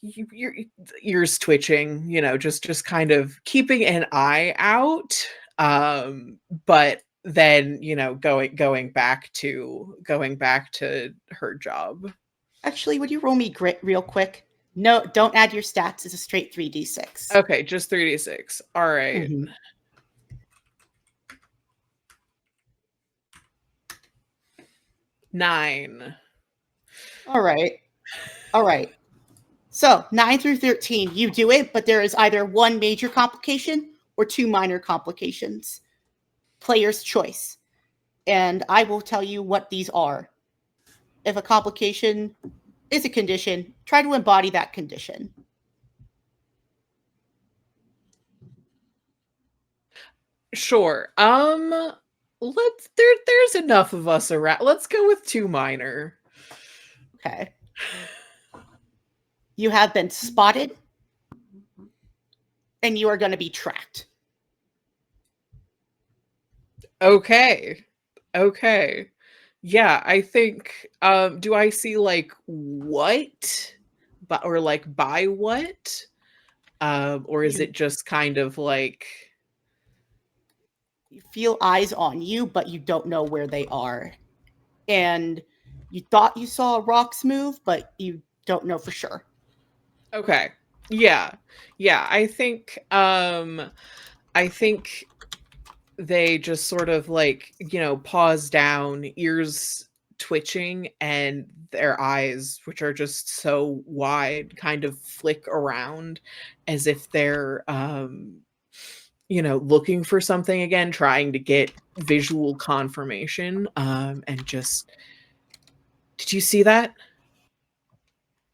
your ears twitching, just kind of keeping an eye out, but then going back to her job. Actually, would you roll me grit real quick? No, don't add your stats. It's a straight 3d6. Okay, just 3d6. All right. Mm-hmm. 9. All right. So 9 through 13, you do it, but there is either one major complication or two minor complications. Player's choice. And I will tell you what these are. If a complication is a condition, try to embody that condition. Sure. There's enough of us around. Let's go with 2 minor. Okay. You have been spotted, and you are going to be tracked. Okay. Yeah, I think, do I see like what? Or like by what? Or is it just kind of like... You feel eyes on you, but you don't know where they are. And you thought you saw rocks move, but you don't know for sure. Okay. Yeah. I think I think they just sort of like, pause down, ears twitching, and their eyes, which are just so wide, kind of flick around as if they're looking for something again, trying to get visual confirmation. And just, did you see that?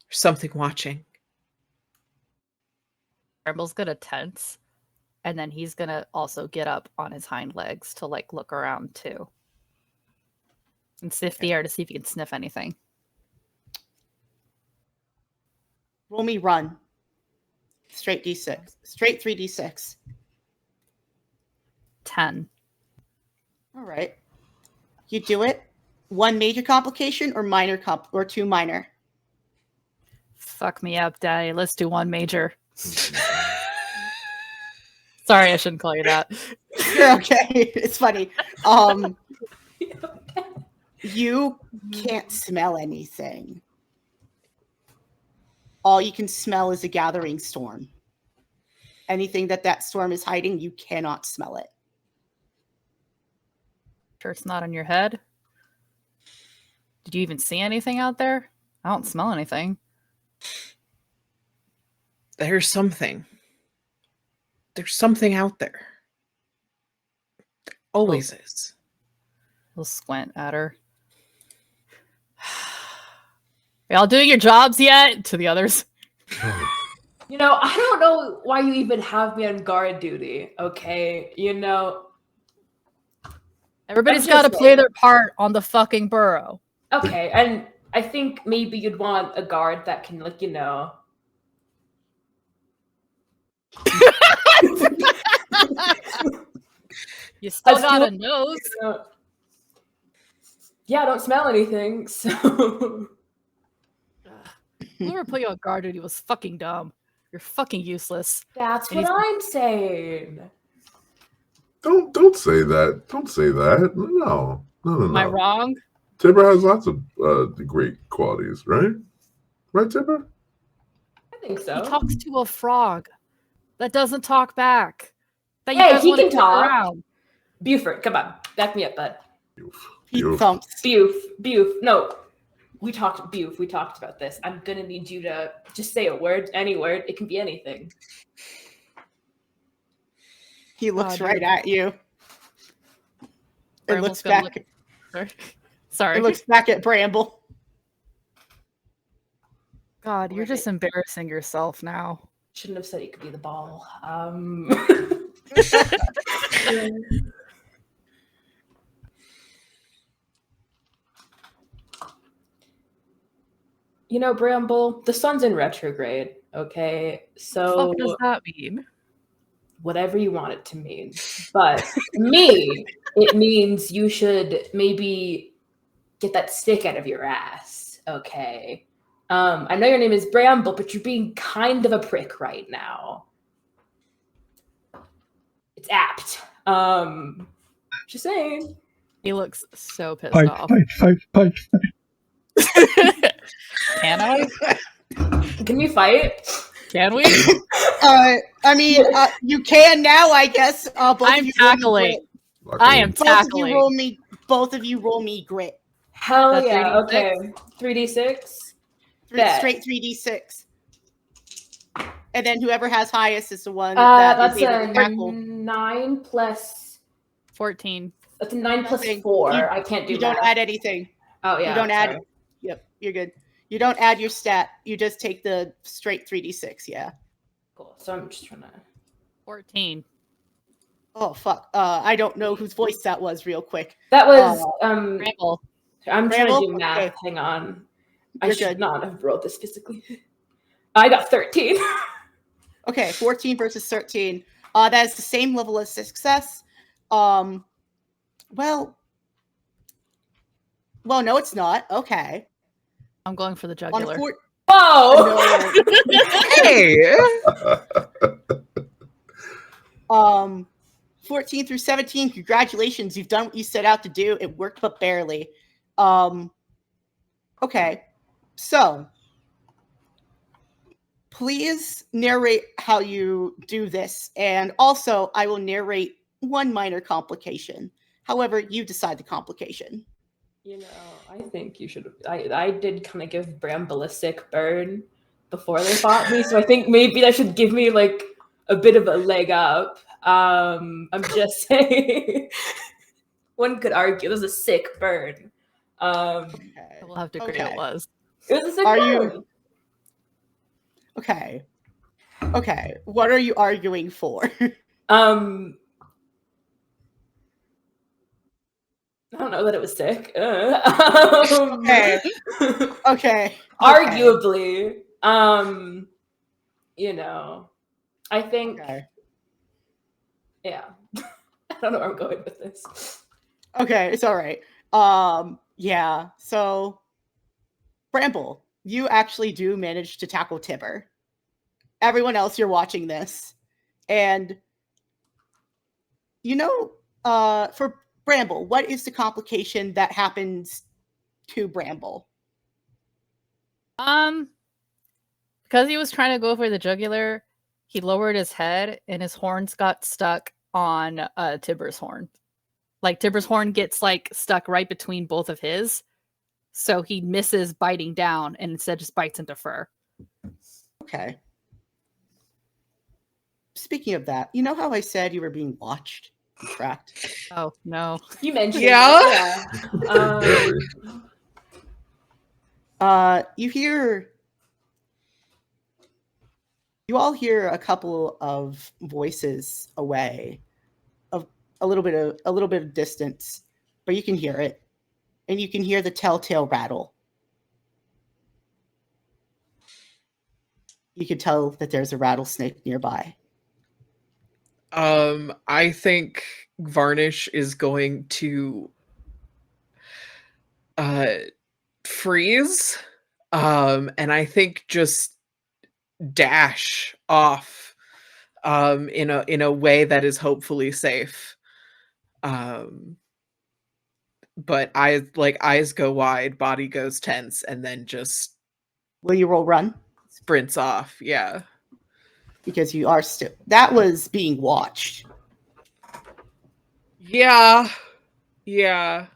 There's something watching. Bramble's gonna tense, and then he's gonna also get up on his hind legs to like look around too. And sniff the air to see if he can sniff anything. Roll me run. Straight D6. Straight 3D6. 10. All right. You do it. One major complication or minor or two minor? Fuck me up, Daddy. Let's do one major. Sorry, I shouldn't call you that. You're okay. It's funny. You can't smell anything. All you can smell is a gathering storm. Anything that storm is hiding, you cannot smell it. Sure it's not in your head? Did you even see anything out there? I don't smell anything. There's something. There's something out there. There always is. He'll squint at her. Y'all doing your jobs yet? To the others. I don't know why you even have me on guard duty, okay? Everybody's got to play their part on the fucking burrow. Okay, and I think maybe you'd want a guard that can, You still got a nose. Yeah, I don't smell anything, so... Whoever put you on guard duty was fucking dumb. You're fucking useless. That's what I'm saying. Don't say that. Don't say that. No. Am I wrong? Tipper has lots of great qualities, right? Right, Tipper? I think so. He talks to a frog that doesn't talk back. That Hey, guys he wanna can kick talk. around. Buford, come on. Back me up, bud. He thumps. Buf. No. We talked about this. I'm going to need you to just say a word, any word. It can be anything. He looks right at you. It Bramble's looks gonna back. Sorry. It looks back at Bramble. God, you're just embarrassing yourself now. Shouldn't have said he could be the ball. Bramble, the sun's in retrograde, okay? So What does that mean? Whatever you want it to mean. But to me, it means you should maybe get that stick out of your ass, okay? I know your name is Bramble, but you're being kind of a prick right now. It's apt. Just saying. He looks so pissed Fight, off. fight. Can I? Can we fight? Can we? You can now, I guess. I'm tackling. I am tackling. Both of you roll me grit. Hell That's yeah. 3d6? Okay. 3d6. Straight 3d6. And then whoever has highest is the one That's is able a to tackle. 9 plus 14. That's a 9 plus Nothing. 4. I can't do You that. don't add anything. Oh yeah. You don't sorry. add. Yep, you're good. You don't add your stat. You just take the straight 3d6. Yeah. Cool. So I'm just trying to. 14. Oh fuck. I don't know whose voice that was. Real quick. That was Bramble. I'm trying to do math. Okay. Hang on. I You're should good. not have rolled this physically. I got 13. Okay, 14 versus 13. That is the same level of success. Well, no, it's not. Okay. I'm going for the jugular. Whoa! Hey! 14 through 17, congratulations. You've done what you set out to do. It worked, but barely. Okay. So, please narrate how you do this, and also I will narrate one minor complication. However, you decide the complication. You know, I think you should. I did kind of give Bramble a sick burn before they fought me, so I think maybe that should give me like a bit of a leg up. I'm just saying. One could argue it was a sick burn. Okay. We'll have to agree it was. It was a sick Are burn. you okay? Okay. What are you arguing for? I don't know that it was sick. Okay. Okay. Arguably, you know, I think, Okay. yeah, I don't know where I'm going with this. Okay, it's all right. Yeah. So, Bramble, you actually do manage to tackle Tibber. Everyone else, you're watching this, and you know, for Bramble, what is the complication that happens to Bramble? Because he was trying to go for the jugular, he lowered his head and his horns got stuck on Tibber's horn. Like Tibber's horn gets like stuck right between both of his, so he misses biting down and instead just bites into fur. Okay. Speaking of that, you know how I said you were being watched, and tracked? Oh no! You mentioned Yeah. that, You all hear a couple of voices away, of a little bit of distance, but you can hear it, and you can hear the telltale rattle. You can tell that there's a rattlesnake nearby. I think Varnish is going to freeze. And I think just dash off in a way that is hopefully safe. But eyes go wide, body goes tense, and then just Will you roll run? sprints off. Yeah. Because you are still. That was being watched. Yeah. Yeah.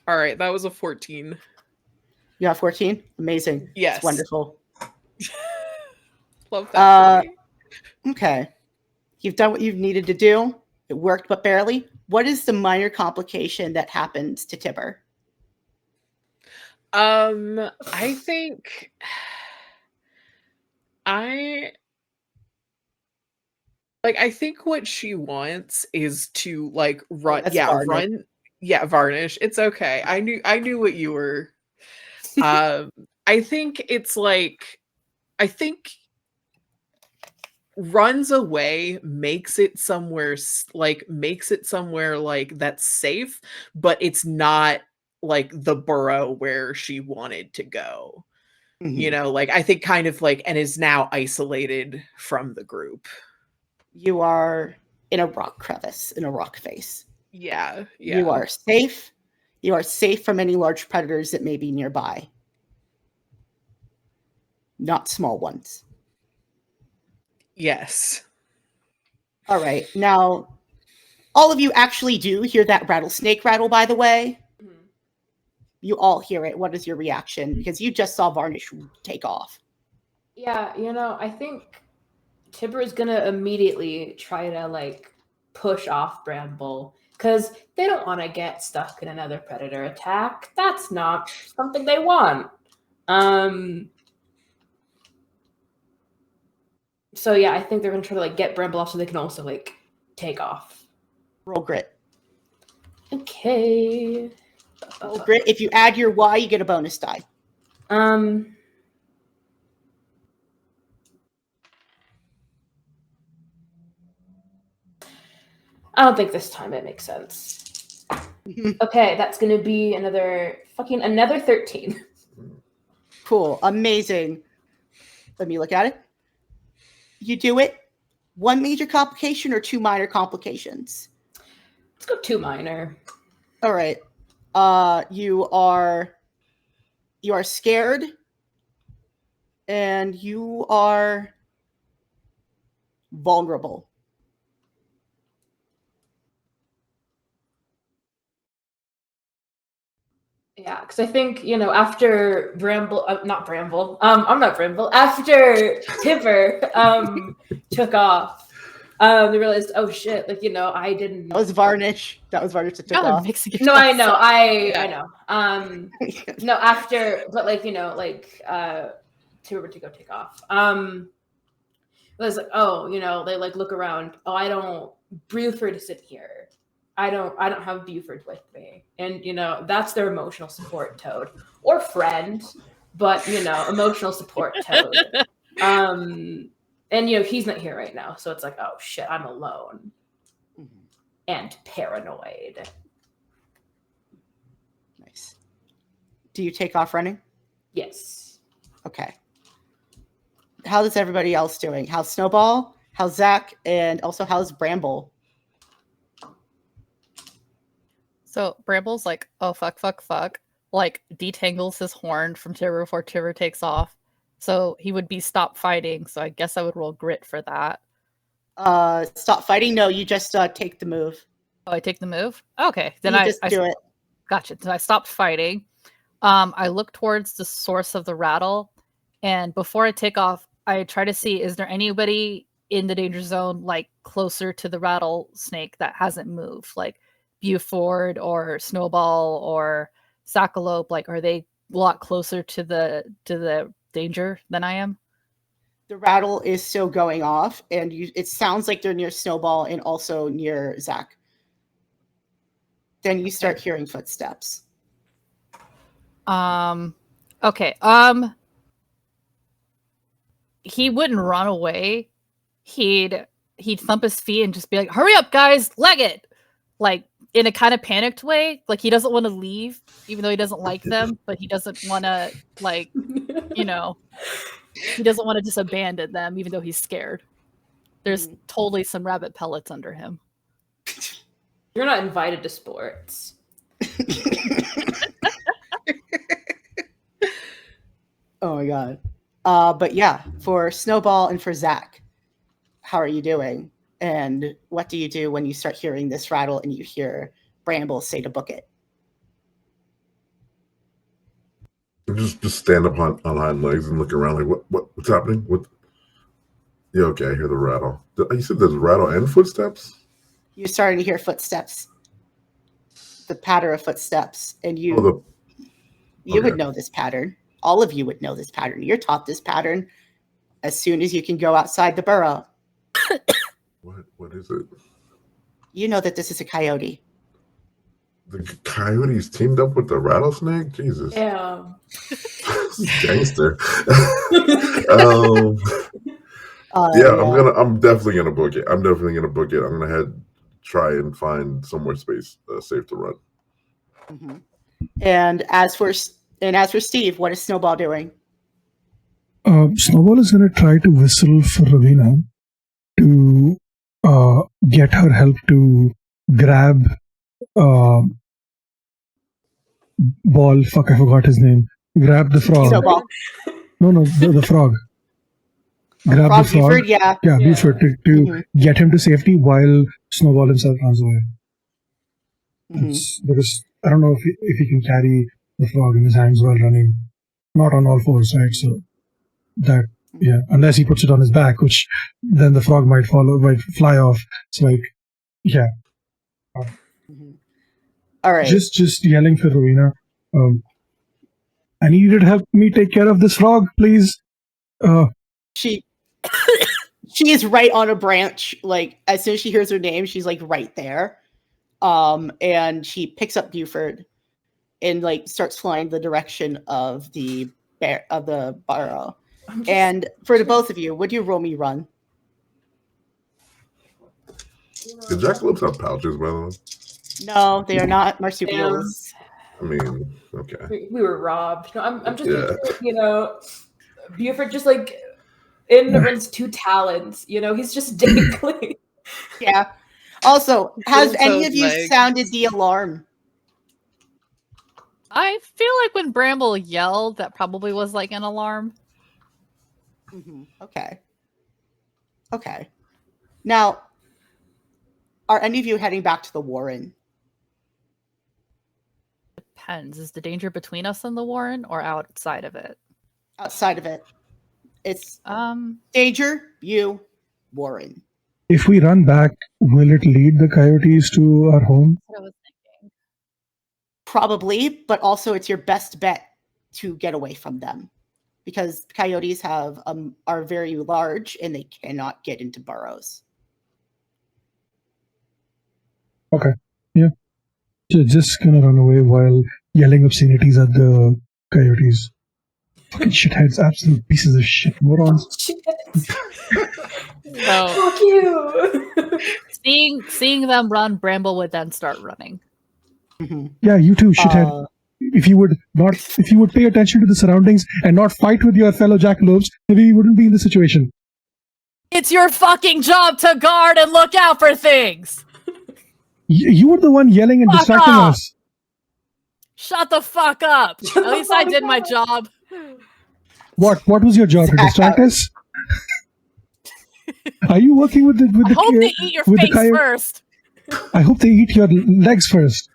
All right, that was a 14. You have 14? Amazing. Yes. It's wonderful. Love that. Okay. You've done what you've needed to do. It worked, but barely. What is the minor complication that happens to Tibber? I think I think what she wants is to like run. That's Yeah, Varnish. run. Yeah, Varnish. It's okay. I knew what you were. I think it's like, I think runs away, makes it somewhere like that's safe, but it's not like the burrow where she wanted to go. Mhm. You know, like I think kind of like, and is now isolated from the group. You are in a rock crevice, in a rock face. Yeah. You are safe. You are safe from any large predators that may be nearby. Not small ones. Yes. All right. Now, all of you actually do hear that rattlesnake rattle, by the way. Mhm. You all hear it. What is your reaction? Because you just saw Varnish take off. Yeah, you know, I think Tibber is gonna immediately try to like push off Bramble because they don't want to get stuck in another predator attack. That's not something they want. So yeah, I think they're gonna try to like get Bramble off so they can also like take off. Roll grit. Okay. Roll grit. If you add your Y, you get a bonus die. I don't think this time it makes sense. Okay, that's gonna be another 13. Cool. Amazing. Let me look at it. You do it. One major complication or two minor complications? Let's go 2 minor. All right. You are scared and you are vulnerable. Yeah, because I think, after Bramble, not Bramble, I'm not Bramble, after Tipper took off, they realized, oh shit, I didn't. That was Varnish. That took God, off. mixing No, I know, Yeah. I know. No, after, but Tipper went to go take off. It was like, they look around. Oh, I don't, Buford sit here. I don't have Buford with me. And, that's their emotional support toad or friend, but, emotional support toad. And, he's not here right now. So it's like, oh shit, I'm alone and paranoid. Nice. Do you take off running? Yes. Okay. How is everybody else doing? How's Snowball? How's Zach? And also, how's Bramble? So Bramble's like, oh, fuck. Like, detangles his horn from Terror before Terror takes off. So he would be stop fighting. So I guess I would roll grit for that. Stop fighting? No, you just take the move. Oh, I take the move? Okay. Then you I just do it. Gotcha. Then I stopped fighting. I look towards the source of the rattle. And before I take off, I try to see, is there anybody in the danger zone, like closer to the rattlesnake that hasn't moved? Like Buford or Snowball or Jackalope, like are they a lot closer to the danger than I am? The rattle is still going off, and it sounds like they're near Snowball and also near Zach. Then you start hearing footsteps. Okay. He wouldn't run away. He'd thump his feet and just be like, "Hurry up, guys, leg it!" Like in a kind of panicked way. Like he doesn't want to leave, even though he doesn't like them, but he doesn't want to he doesn't want to just abandon them, even though he's scared. There's totally some rabbit pellets under him. You're not invited to sports. Oh my god. But yeah, for Snowball and for Zach, how are you doing? And what do you do when you start hearing this rattle and you hear Bramble say to book it? Just stand up on hind legs and look around like what's happening? What? Yeah, okay, I hear the rattle. You said there's rattle and footsteps? You're starting to hear footsteps. The patter of footsteps. And you would know this pattern. All of you would know this pattern. You're taught this pattern as soon as you can go outside the burrow. What is it? You know that this is a coyote. The coyotes teamed up with the rattlesnake? Jesus. Yeah. Gangster. I'm definitely gonna book it. I'm gonna try and find somewhere safe to run. Mm-hmm. And as for Steve, what is Snowball doing? Snowball is gonna try to whistle for Ravina to get her help to grab Ball. Fuck, I forgot his name. Grab the frog. Snowball. No, the frog. Grab frog, the frog. Buford, yeah. Buford to get him to safety while Snowball himself runs away. Because I don't know if he can carry the frog in his hands while running. Not on all fours, right? So that, unless he puts it on his back, which then the frog might fly off. It's like, yeah. All right. Just yelling for Rowena. I need you to help me take care of this frog, please. She is right on a branch. Like as soon as she hears her name, she's like right there. And she picks up Buford and like starts flying the direction of the burrow. And for the both of you, would you roll me run? Do jackalopes have pouches, by the way? No, they are not marsupials. I mean, okay. We were robbed. No, I'm just Buford just like in runs 2 talons. He's just dangling. Yeah. Also, has any of you sounded the alarm? I feel like when Bramble yelled, that probably was like an alarm. Okay. Okay. Now, are any of you heading back to the Warren? Depends. Is the danger between us and the Warren or outside of it? Outside of it, it's danger, you, Warren. If we run back, will it lead the coyotes to our home? That's what I was thinking. Probably, but also it's your best bet to get away from them because coyotes are very large and they cannot get into burrows. Okay. Yeah. Just gonna run away while yelling obscenities at the coyotes. Fucking shitheads, absolute pieces of shit, morons. Shit. So Fuck you. seeing them run, Bramble would then start running. Yeah, you too, shithead. If you would pay attention to the surroundings and not fight with your fellow jackalopes, maybe you wouldn't be in this situation. It's your fucking job to guard and look out for things. You were the one yelling and Fuck distracting off. us. Shut the fuck up. At least I did my job. What was your job? To distract us? Are you working with the I hope they eat your face first. I hope they eat your legs first.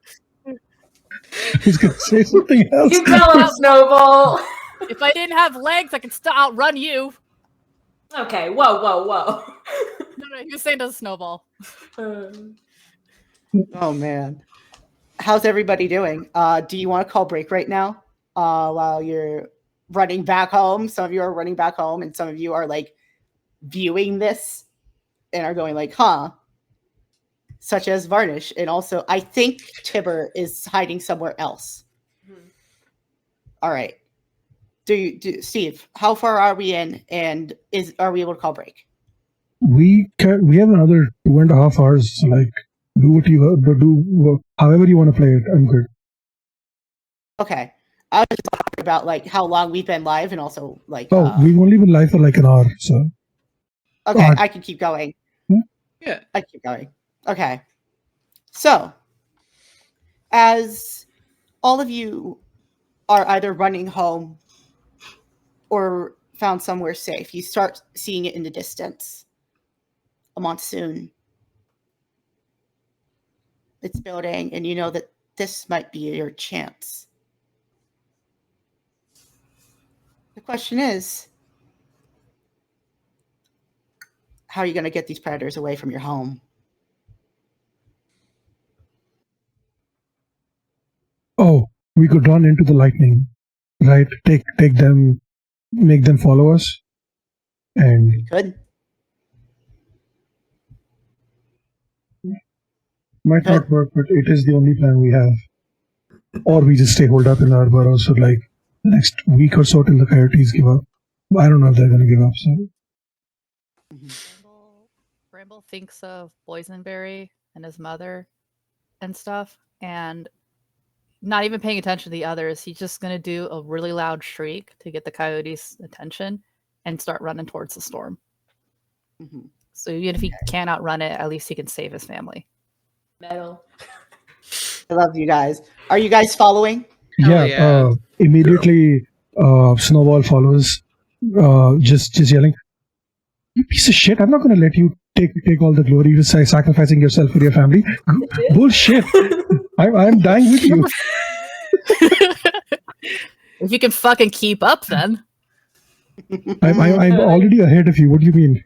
I was gonna say something else. You tell him, Snowball. If I didn't have legs, I could still outrun you. Okay, whoa. No, he was saying to Snowball. Oh man, how's everybody doing? Do you want to call break right now while you're running back home? Some of you are running back home, and some of you are like viewing this and are going like, "Huh." Such as Varnish, and also I think Tibber is hiding somewhere else. All right. Steve, how far are we in, and are we able to call break? We have another 2.5 hours. So like, do what you do, however you want to play it. I'm good. Okay. I was just talking about like how long we've been live, and also like. We've only been live for like an hour, so. Okay, I can keep going. Yeah. I can keep going. Okay. So, as all of you are either running home or found somewhere safe, you start seeing it in the distance. A monsoon. It's building, and you know that this might be your chance. The question is, how are you going to get these predators away from your home? Oh, we could run into the lightning, right? Take them, make them follow us, and Good. might not work, but it is the only plan we have. Or we just stay holed up in our burrows for like the next week or so till the coyotes give up. I don't know if they're going to give up. So. Bramble thinks of Boysenberry and his mother and stuff, and not even paying attention to the others. He's just going to do a really loud shriek to get the coyotes' attention and start running towards the storm. So even if he can't outrun it, at least he can save his family. Metal. I love you guys. Are you guys following? Yeah. Immediately, Snowball follows, just yelling, "You piece of shit! I'm not going to let you take all the glory. You're sacrificing yourself for your family. Bullshit! I'm dying with you." If you can fucking keep up, then. I'm already ahead of you. What do you mean?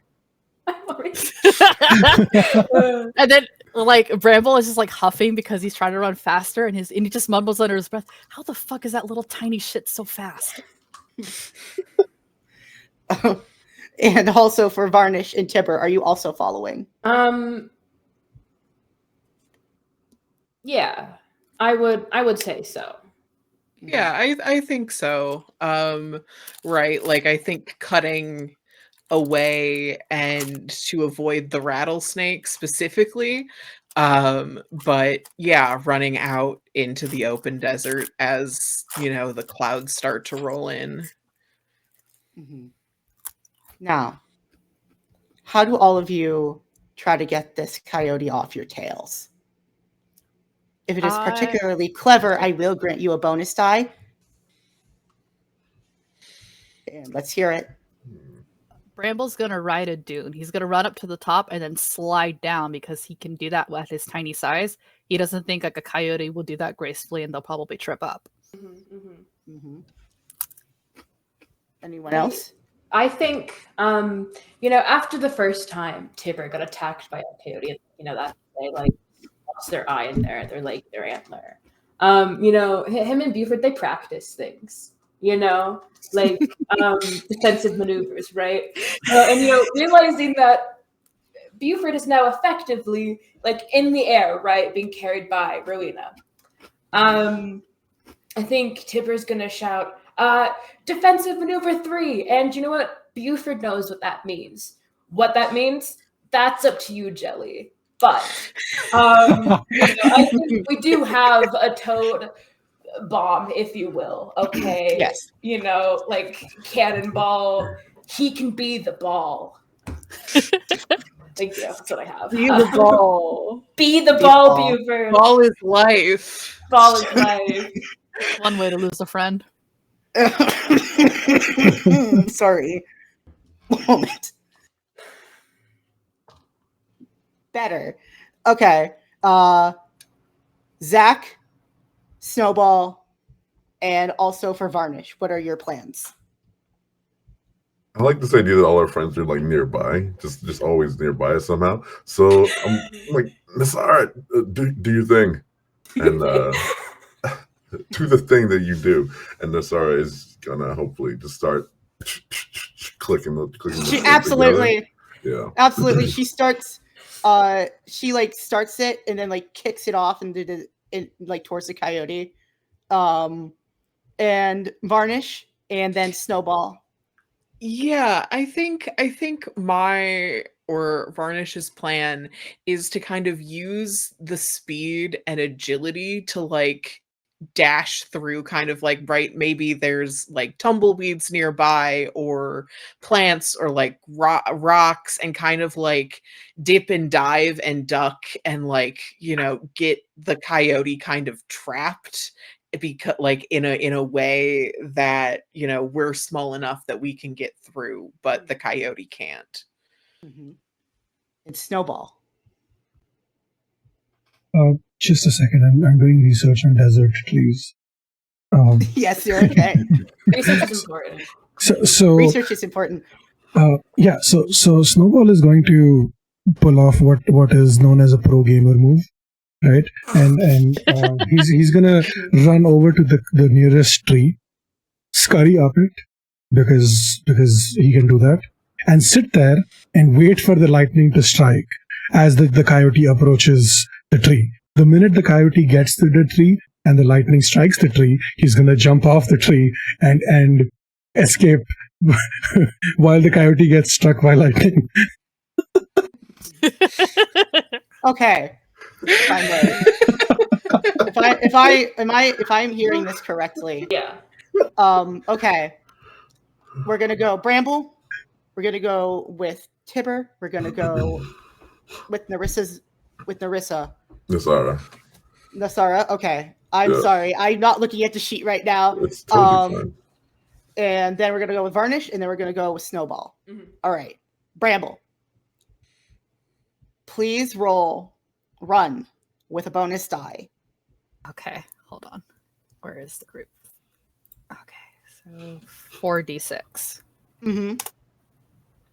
And then, like, Bramble is just like huffing because he's trying to run faster, and he just mumbles under his breath, "How the fuck is that little tiny shit so fast?" And also for Varnish and Tibber, are you also following? Yeah, I would say so. Yeah, I think so. Right, like I think cutting away and to avoid the rattlesnake specifically. But yeah, running out into the open desert as, the clouds start to roll in. Now, how do all of you try to get this coyote off your tails? If it is particularly clever, I will grant you a bonus die. And let's hear it. Bramble's gonna ride a dune. He's gonna run up to the top and then slide down because he can do that with his tiny size. He doesn't think like a coyote will do that gracefully, and they'll probably trip up. Anyone else? I think, after the first time Tibber got attacked by a coyote, that they like lost their eye in their antler. Him and Buford, they practice things, defensive maneuvers, right? And realizing that Buford is now effectively like in the air, right, being carried by Rowena. I think Tibber's gonna shout, defensive maneuver 3. And you know what? Buford knows what that means. What that means, that's up to you, Jelly. But I think we do have a toad bomb, if you will. Okay. Yes. Like cannonball. He can be the ball. Thank you. That's what I have. Be the ball. Be the ball, Buford. Ball is life. Ball is life. One way to lose a friend. Sorry. Moment. Better. Okay. Zach, Snowball, and also for Varnish. What are your plans? I like this idea that all our friends are like nearby, just always nearby somehow. So I'm like, Miss Art, do your thing, and do the thing that you do. And Nasara is gonna hopefully just start clicking the. She absolutely, together. Yeah, absolutely. She starts. She like starts it and then like kicks it off and like towards the coyote, and Varnish, and then Snowball. Yeah, I think my or Varnish's plan is to kind of use the speed and agility to like dash through kind of like maybe there's like tumbleweeds nearby or plants or like rocks, and kind of like dip and dive and duck and like get the coyote kind of trapped, because like in a way that we're small enough that we can get through but the coyote can't. It's Snowball. Just a second. I'm doing research on desert trees. Yes, you're okay. Research is important. So Research is important. Yeah. So Snowball is going to pull off what is known as a pro gamer move, right? And he's gonna run over to the nearest tree, scurry up it because he can do that, and sit there and wait for the lightning to strike as the coyote approaches the tree. The minute the coyote gets to the tree and the lightning strikes the tree, he's gonna jump off the tree and escape while the coyote gets struck by lightning. Okay. Finally. If I'm hearing this correctly. Yeah. Okay. We're gonna go Bramble. We're gonna go with Tibber. We're gonna go with Narissa. Nasara. Okay. I'm sorry. I'm not looking at the sheet right now. It's totally fine. And then we're gonna go with Varnish, and then we're gonna go with Snowball. All right. Bramble. Please roll run with a bonus die. Okay, hold on. Where is the group? Okay, so 4d6.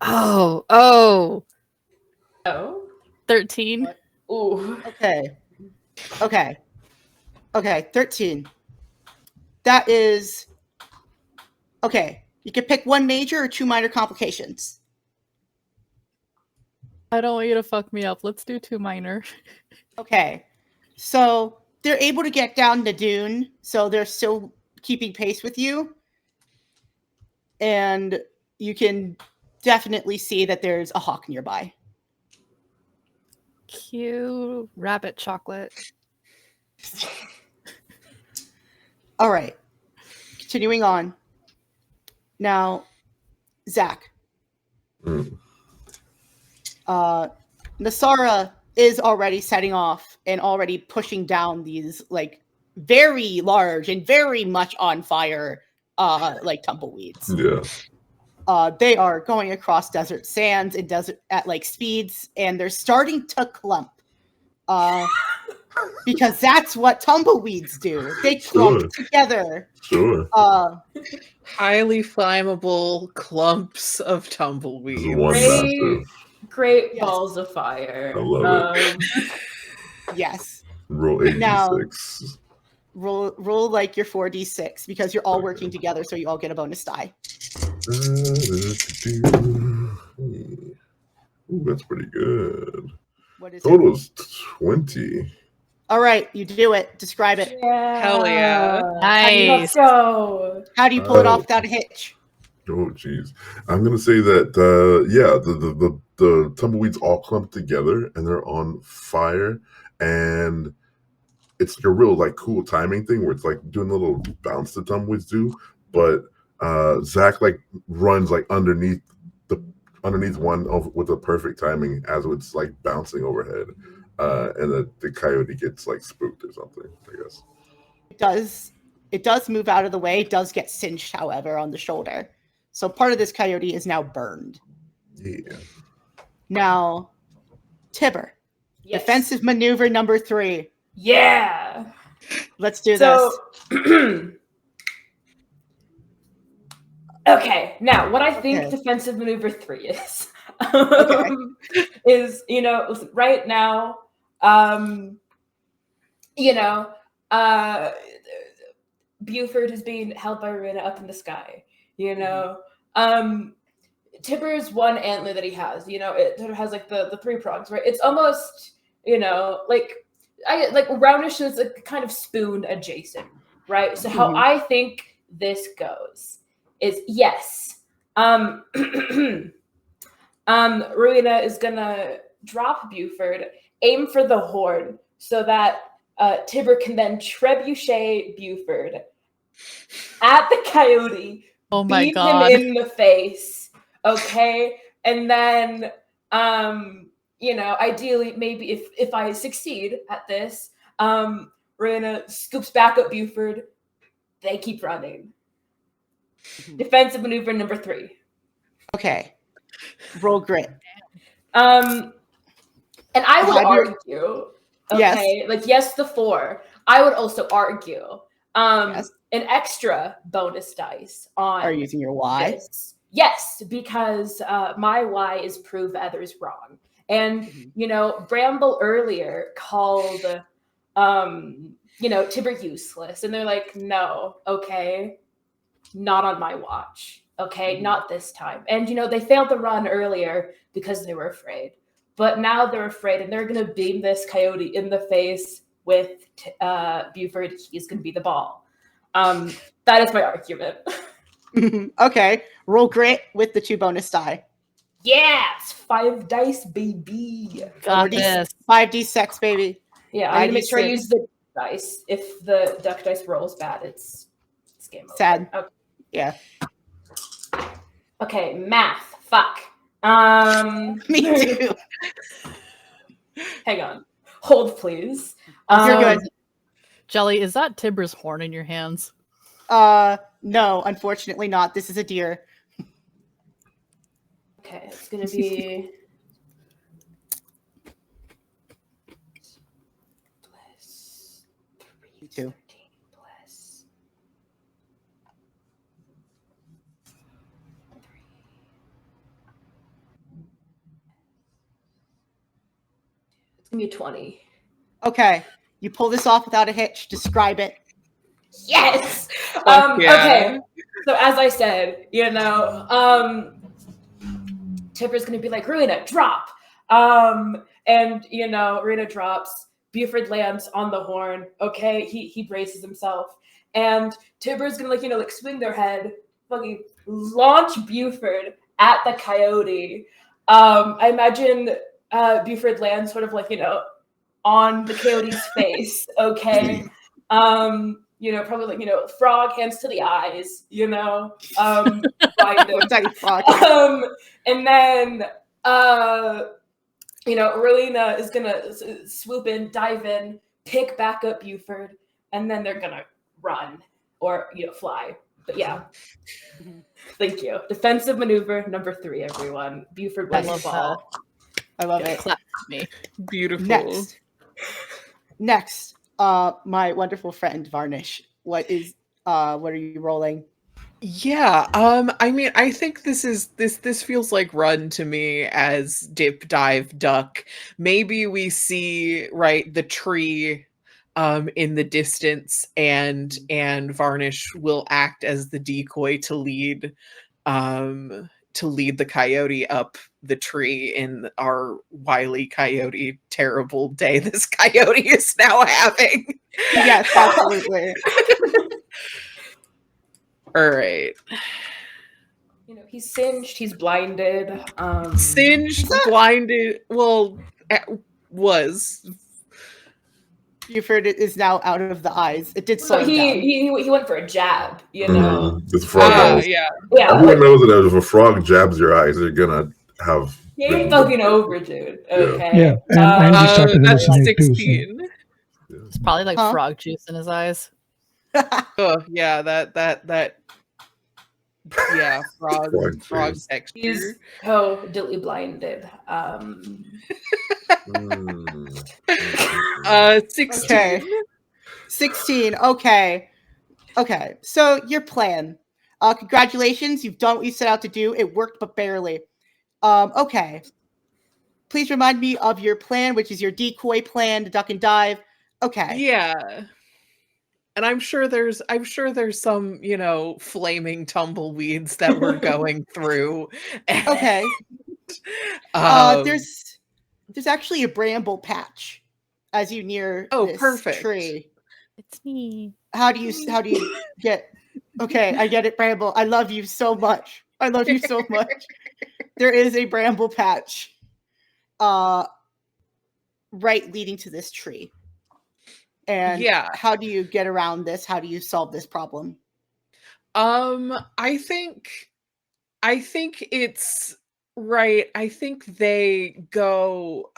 Oh. 13. Ooh. Okay. 13. That is okay. You can pick one major or two minor complications. I don't want you to fuck me up. Let's do 2 minor. Okay. So they're able to get down the dune, so they're still keeping pace with you. And you can definitely see that there's a hawk nearby. Cute rabbit chocolate. All right. Continuing on. Now, Zach. Nasara is already setting off and already pushing down these like very large and very much on fire like tumbleweeds. Yeah. They are going across desert sands and desert at like speeds, and they're starting to clump. Because that's what tumbleweeds do. They clump together. Sure. Highly flammable clumps of tumbleweeds. This is one massive. Great Yes. balls of fire. I love it. Yes. Roll 8d6. Roll like your 4d6 because you're all working together, so you all get a bonus die. Ooh, that's pretty good. What is Total it? is 20. All right, you do it. Describe it. Yeah. Hell yeah. Nice. Let's go. How do you pull it off without a hitch? Oh, geez. I'm gonna say that the tumbleweeds all clump together and they're on fire, and it's like a real like cool timing thing where it's like doing a little bounce the tumbleweeds do, but Zach like runs like underneath one with a perfect timing as it's like bouncing overhead, and the coyote gets like spooked or something, I guess. It does move out of the way. It does get singed, however, on the shoulder. So part of this coyote is now burned. Yeah. Now, Tibber, Yes. defensive maneuver number 3. Yeah. Let's do So, okay. Now, what I think Okay. defensive maneuver 3 is, Okay. is, right now, Buford is being held by Rena up in the sky. Tibber's one antler that he has, it sort of has like the 3 prongs, right? It's almost, like roundish, it's like kind of spoon adjacent, right? So how I think this goes is yes. Rowena is gonna drop Buford, aim for the horn so that Tibber can then trebuchet Buford at the coyote. Oh my beat god. him in the face, okay? And then, ideally, maybe if I succeed at this, Rowena scoops back up Buford. They keep running. Defensive maneuver number 3. Okay. Roll grit. And I would Have your- argue, Yes. okay, like yes, the 4. I would also argue, Yes. an extra bonus dice on. Are you using your Y? this. Yes, because my Y is prove others wrong. And, Bramble earlier called, Tibber useless. And they're like, no, okay, not on my watch. Okay, not this time. And, they failed the run earlier because they were afraid. But now they're afraid, and they're going to beam this coyote in the face with Buford. He's going to be the ball. That is my argument. Okay. Roll grit with the 2 bonus die. Yes, 5 dice, baby. Got this. 5d6, baby. Yeah, I need to make sure I 5d6. use the dice. If the duck dice rolls bad, it's game over. Sad. Okay. Yeah. Okay, math. Fuck. Me too. Hang on. Hold, please. You're good. Jelly, is that Tibber's horn in your hands? No, unfortunately not. This is a deer. Okay, it's gonna be plus 3, 13 plus 3. It's gonna be 20. Okay. You pull this off without a hitch. Describe it. Yes. Yeah. Okay. So as I said, Tipper's gonna be like, Rowena, drop. And Rowena drops. Buford lands on the horn. Okay, he braces himself, and Tipper's gonna swing their head, fucking launch Buford at the coyote. I imagine Buford lands sort of on the coyote's face. Okay. Probably frog hands to the eyes, bind him. Tiny frog. And then Rowena is gonna swoop in, dive in, pick back up Buford, and then they're gonna run or fly. But yeah. Thank you. Defensive maneuver number 3, everyone. Buford I wins love the ball. I love it. Clap for me. Beautiful. Next, my wonderful friend Varnish. What are you rolling? Yeah, I mean, I think this feels like run to me as dip, dive, duck. Maybe we see the tree in the distance, and Varnish will act as the decoy to lead the coyote up the tree in our wily coyote terrible day this coyote is now having. Yes, absolutely. All right. He's singed, he's blinded. Singed, blinded. Well, was. Buford is now out of the eyes. It did slow So him down. he went for a jab, you know. It's frog eyes. Yeah. Yeah. Everyone knows that if a frog jabs your eyes, you're gonna have. Game fucking over, dude. Okay. Yeah, and he started That's hallucinating too. So. 16. It's probably like Huh? frog juice in his eyes. Oh, yeah, that yeah, frog texture. He's totally blinded. 16. Okay. 16. Okay. So your plan. Congratulations. You've done what you set out to do. It worked, but barely. Okay. Please remind me of your plan, which is your decoy plan, the duck and dive. Okay. Yeah. And I'm sure there's some, flaming tumbleweeds that we're going through. Okay. There's actually a bramble patch as you near this perfect. tree. It's me. How do you get? Okay, I get it, Bramble. I love you so much. There is a bramble patch, right leading to this tree. And how do you get around this? How do you solve this problem? I think it's right. I think they go.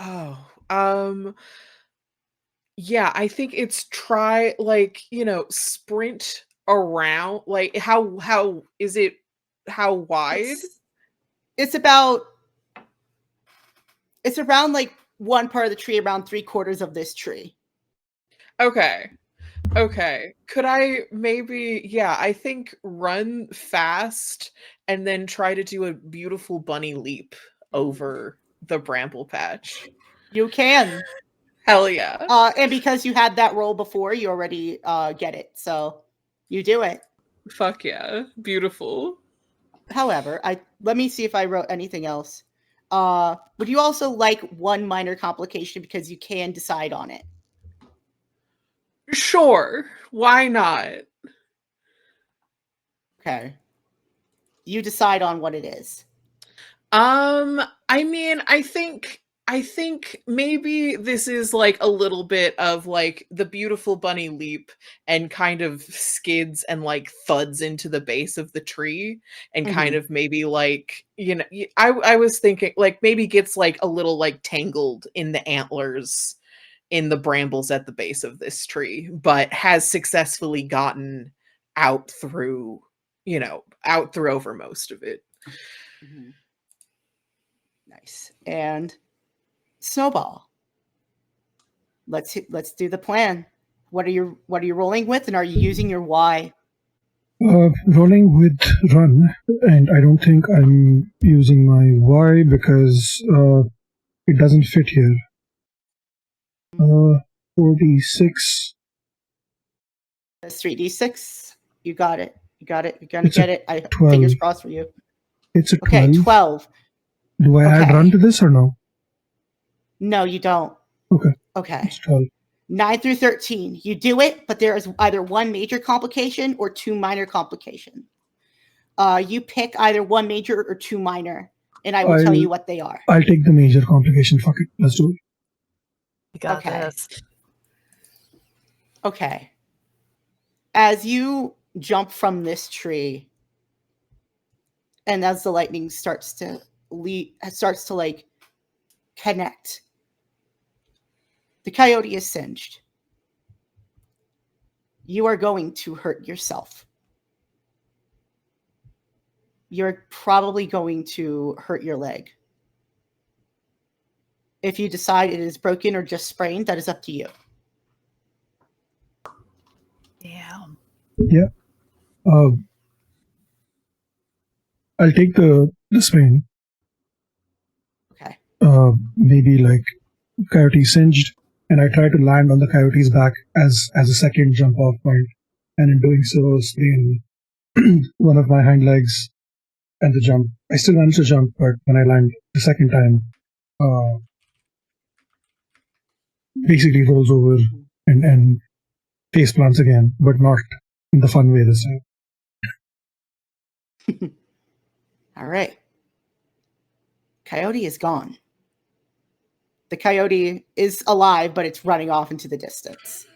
Yeah, I think it's try sprint around. Like how is it? How wide? It's around like one part of the tree, around 3/4 of this tree. Okay. Could I maybe, I think run fast and then try to do a beautiful bunny leap over the bramble patch. You can. Hell yeah. And because you had that roll before, you already get it. So you do it. Fuck yeah. Beautiful. However, let me see if I wrote anything else. Would you also like one minor complication because you can decide on it? Sure. Why not? Okay. You decide on what it is. I mean, I think maybe this is like a little bit of like the beautiful bunny leap and kind of skids and like thuds into the base of the tree and kind of maybe like, I was thinking like maybe gets like a little like tangled in the antlers in the brambles at the base of this tree, but has successfully gotten out through over most of it. Nice. And Snowball. Let's do the plan. What are you rolling with, and are you using your Y? Rolling with run, and I don't think I'm using my Y because it doesn't fit here. 46. That's 3d6. You got it. You're gonna get it. I 12. fingers crossed for you. It's a 12. Okay, 12. Do I add run to this or no? No, you don't. Okay. It's 12. 9 through 13. You do it, but there is either one major complication or two minor complications. You pick either one major or two minor, and I will tell you what they are. I'll take the major complication. Fuck it. Let's do it. You got this. Okay. As you jump from this tree, and as the lightning starts to like connect, the coyote is singed. You are going to hurt yourself. you're probably going to hurt your leg. If you decide it is broken or just sprained, that is up to you. Damn. Yeah. I'll take the sprain. Okay. Maybe like coyote singed, and I try to land on the coyote's back as a second jump off point, and in doing so, sprain one of my hind legs and the jump. I still manage to jump, but when I land the second time, basically rolls over and face plants again, but not in the fun way this time. All right. Coyote is gone. The coyote is alive, but it's running off into the distance.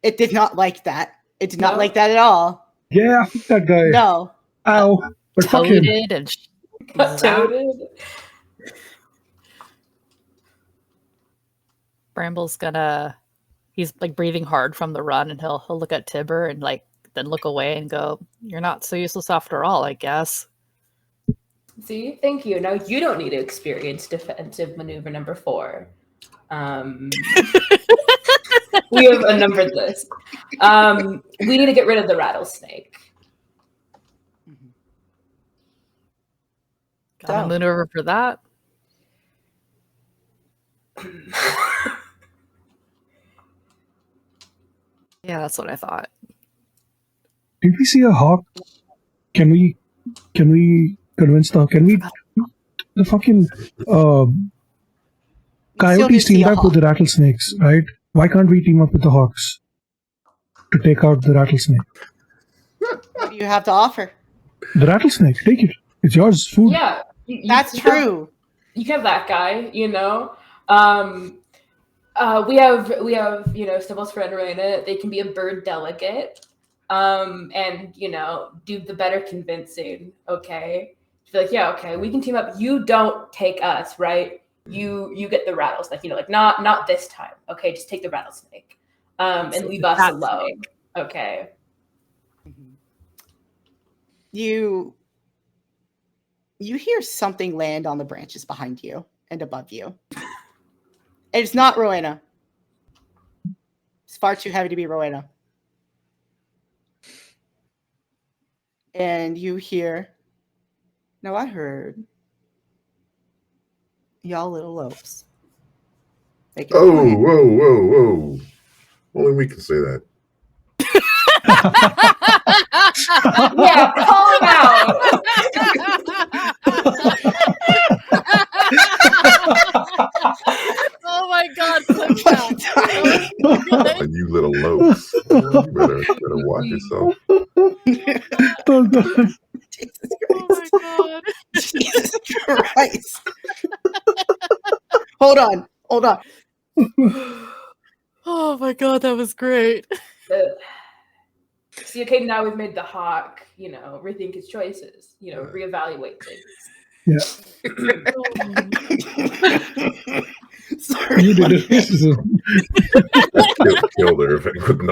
It did not like that. It did not like that at all. Yeah, that guy. No. Ow. But fuck him. Toaded and Toaded. Bramble's gonna, he's like breathing hard from the run, and he'll look at Tibber and like then look away and go, "You're not so useless after all, I guess." See, thank you. Now you don't need to experience defensive maneuver number 4. We have a numbered list. We need to get rid of the rattlesnake. Got a maneuver for that. Yeah, that's what I thought. Did we see a hawk? Can we convince the fucking coyotes teamed up with the rattlesnakes, right? Why can't we team up with the hawks to take out the rattlesnake? What do you have to offer? The rattlesnake, take it. It's yours. Food. Yeah, That's true. You can have that guy, you know. We have Sybil's friend Raina. They can be a bird delegate, and do the better convincing. Okay, be like, yeah, okay, we can team up. You don't take us, right? You get the rattlesnake. Not this time. Okay, just take the rattlesnake, and leave us alone. Okay. You hear something land on the branches behind you and above you. It's not Rowena. It's far too heavy to be Rowena. And you hear, "No, I heard y'all little lopes." Whoa. Only we can say that. Yeah, call him out. Oh my god, clip that. And you little lopes. You better watch yourself. Oh, God. Jesus Oh my god. Jesus Christ. Hold on. Oh my god, that was great. See, okay, now we've made the hawk, rethink his choices, reevaluate things. Yeah. Sorry. You did it. Killed her.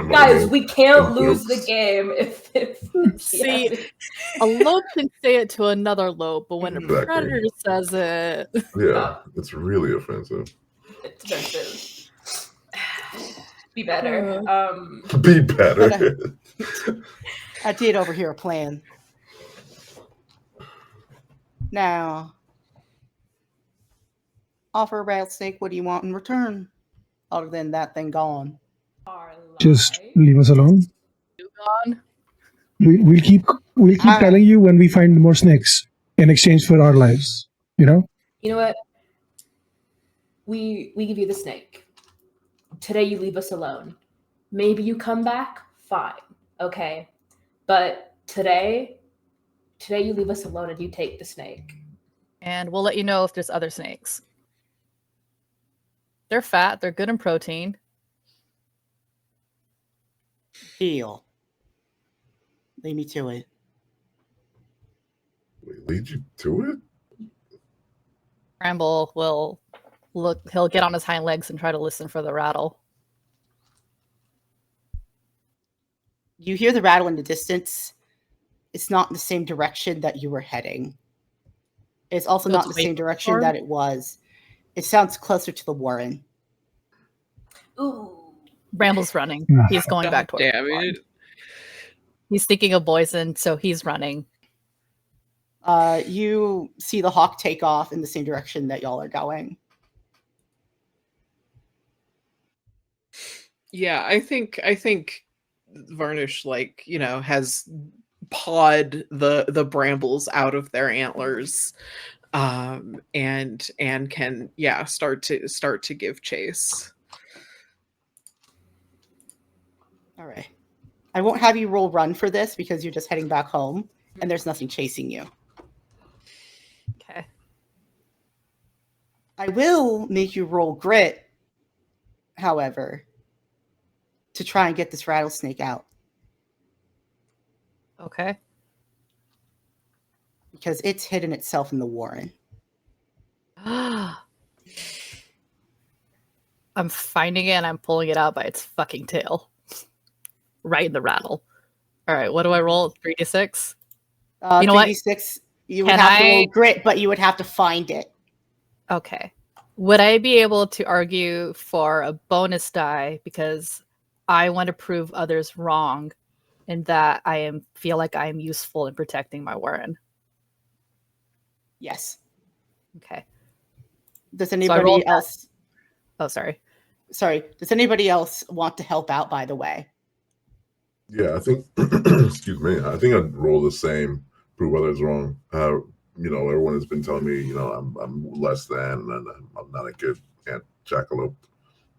Guys, we can't lose the game if See, a lope can say it to another lope, but when a Exactly. predator says it, Yeah, it's really offensive. it's offensive. Be better. Be better. I did overhear a plan. Now, offer a rattlesnake. What do you want in return? Other than that thing gone. Just leave us alone. gone. We'll keep telling you when we find more snakes in exchange for our lives. You know what? We give you the snake. Today you leave us alone. Maybe you come back, fine, okay. But today you leave us alone and you take the snake. And we'll let you know if there's other snakes. They're fat. They're good in protein. Deal. Lead me to it. Lead you to it? Bramble will look. He'll get on his hind legs and try to listen for the rattle. You hear the rattle in the distance, it's not in the same direction that you were heading. It's also So not it's the same away from direction Warren? that it was. It sounds closer to the Warren. Ooh. Bramble's running. Yeah. He's going back towards Damn the it. barn. He's thinking of poison, so he's running. You see the hawk take off in the same direction that y'all are going. Yeah, I think Varnish, like, you know, has pawed the brambles out of their antlers, and can start to give chase. All right. I won't have you roll run for this because you're just heading back home and there's nothing chasing you. Okay. I will make you roll grit, however, to try and get this rattlesnake out Okay. because it's hidden itself in the warren. I'm finding it and I'm pulling it out by its fucking tail. Right in the rattle. All right, what do I roll? 3d6? You know what? 3d6, you would Can have to roll I- grit, but you would have to find it. Okay. Would I be able to argue for a bonus die because I want to prove others wrong and that feel like I am useful in protecting my warren? Yes. Okay. Does I anybody rolled that. else... Oh, sorry. Sorry. Does anybody else want to help out, by the way? Yeah, I think. Excuse me. I think I'd roll the same. Prove others wrong. You know, everyone has been telling me, you know, I'm less than, and I'm not a good jackalope,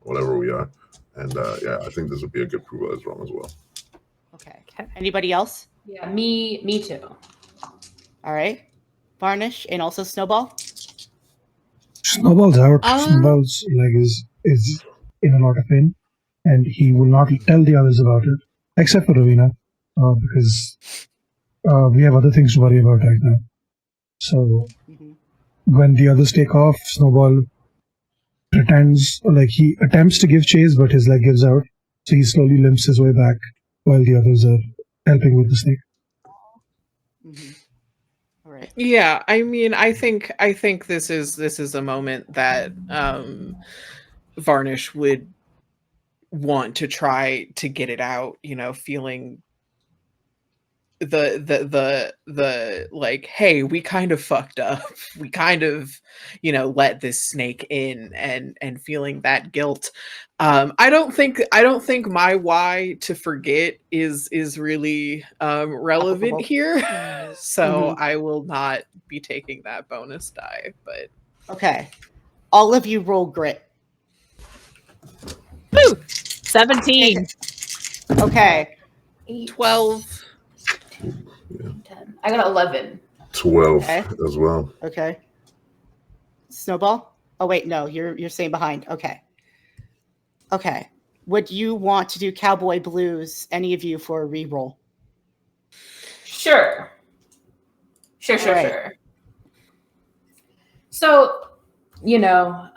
whatever we are. And yeah, I think this would be a good prove others wrong as well. Okay. Anybody else? Yeah, me too. All right. Varnish and also Snowball? Snowball's out. Snowball's leg is in a lot of pain, and he will not tell the others about it, except for Ravina, because we have other things to worry about right now. So when the others take off, Snowball pretends, like he attempts to give chase, but his leg gives out, so he slowly limps his way back while the others are helping with the snake. All right. Yeah, I mean, I think this is a moment that Varnish would want to try to get it out, you know, feeling the like, hey, we kind of fucked up. We kind of, you know, let this snake in, and feeling that guilt. I don't think my why to forget is really relevant here. So I will not be taking that bonus die, but Okay. All of you roll grit. Woo! 17. Okay. 12. 10. I got 11. 12 Okay. as well. Okay. Snowball? Oh wait, no, you're staying behind. Okay. Okay. Would you want to do Cowboy Blues, any of you, for a reroll? Sure. All right. Sure. So, you know,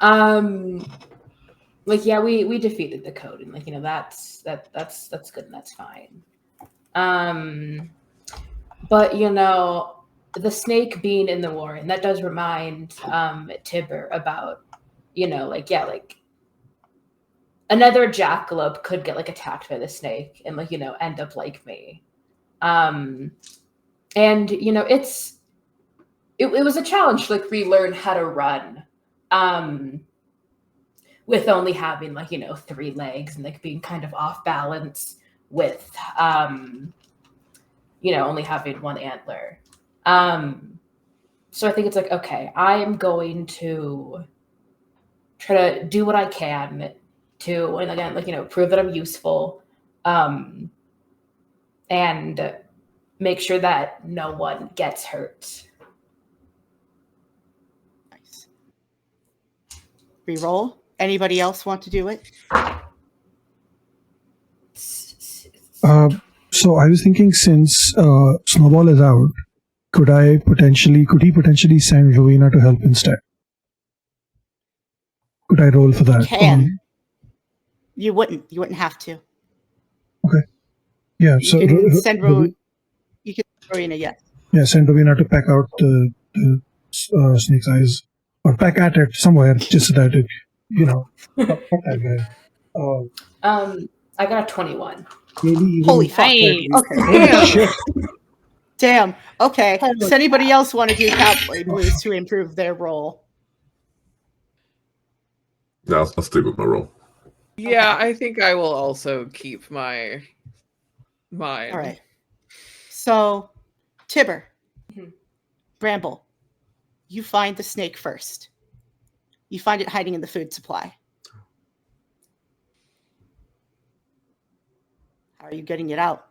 like, yeah, we defeated the code, and like, you know, that's good and that's fine. But you know, the snake being in the warren, that does remind Tibber about, you know, like, yeah, like another jackalope could get like attacked by the snake and like, you know, end up like me. And you know, it was a challenge to like relearn how to run. With only having like, you know, 3 legs and like being kind of off balance with you know, only having 1 antler. So I think it's like, okay, I am going to try to do what I can to, and again, like, you know, prove that I'm useful, and make sure that no one gets hurt. Nice. Reroll. Anybody else want to do it? So I was thinking, since Snowball is out, could he potentially send Rowena to help instead? Could I roll for that? You can. You wouldn't have to. Okay. Yeah. You can send Rowena. You can Rowena, yes. Yeah, send Rowena to peck out the snake's eyes, or peck at it somewhere, just so that it, fuck that guy. I got a 21. Maybe even Holy fuck. Nice. Okay. Holy Damn. shit. Damn. Okay. Holy Does anybody else want to do Cowboy Blues to improve their roll? Yeah, I'll stick with my roll. Yeah, I think I will also keep mine. All right. So, Tibber, Mhm. Bramble, you find the snake first. You find it hiding in the food supply. How are you getting it out?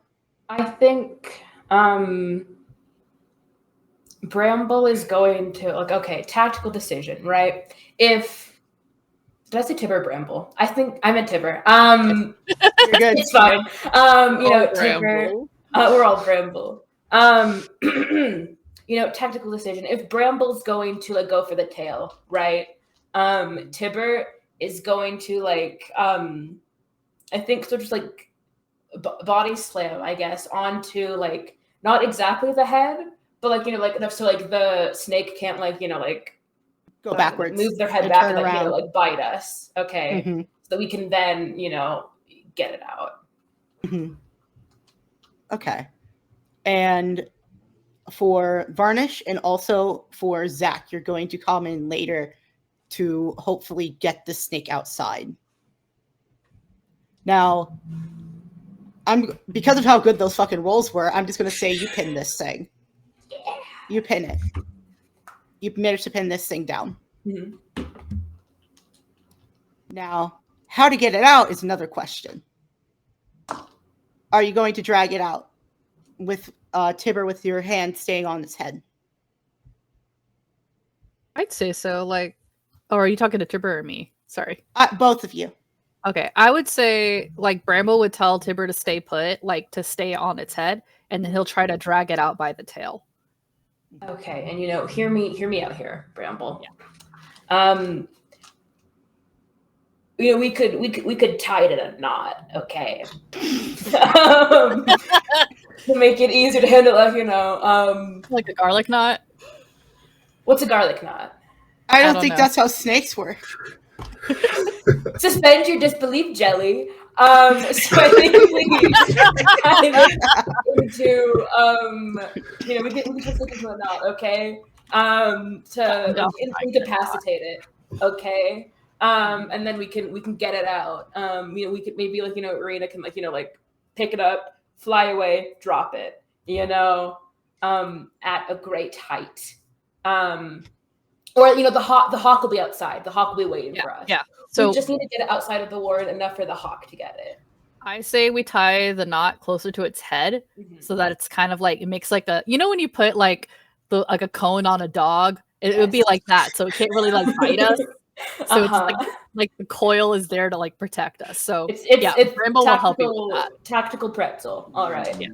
I think Bramble is going to okay, tactical decision, right? If did I say Tibber or Bramble? I think I meant Tibber. You're good. It's fine. Tibber. Bramble. We're all Bramble. Tactical decision. If Bramble's going to go for the tail, right? Tibber is going to I think so, just body slam, I guess, onto not exactly the head, but enough so the snake can't Go backwards. move their head and back turn and around. bite us. Okay, Mhm. so that we can then get it out. Mhm. Okay. And for Varnish and also for Zach, you're going to come in later to hopefully get the snake outside. Now, because of how good those fucking rolls were, I'm just going to say you pin this thing. You pin it. You managed to pin this thing down. Mhm. Now, how to get it out is another question. Are you going to drag it out with Tibber with your hand staying on its head? I'd say so. Oh, are you talking to Tibber or me? Sorry. Both of you. Okay, I would say Bramble would tell Tibber to stay put, to stay on its head, and then he'll try to drag it out by the tail. Okay, and hear me out here, Bramble. Yeah. We could tie it in a knot, okay? To make it easier to handle, Like a garlic knot. What's a garlic knot? I don't don't think know. that's how snakes work. Suspend your disbelief, Jelly. So I think we can just look into a knot, okay? To incapacitate it, okay? And then we can get it out. We could maybe Irina can pick it up, fly away, drop it, at a great height. Or the hawk will be outside. The hawk will be waiting for us. Yeah. So we just need to get it outside of the ward enough for the hawk to get it. I say we tie the knot closer to its head, so that it's kind of it makes a when you put a cone on a dog, it would be like that, so it can't really bite us. So it's the coil is there to protect us. So it's Bramble will help you with that. Tactical pretzel. All right. Yeah.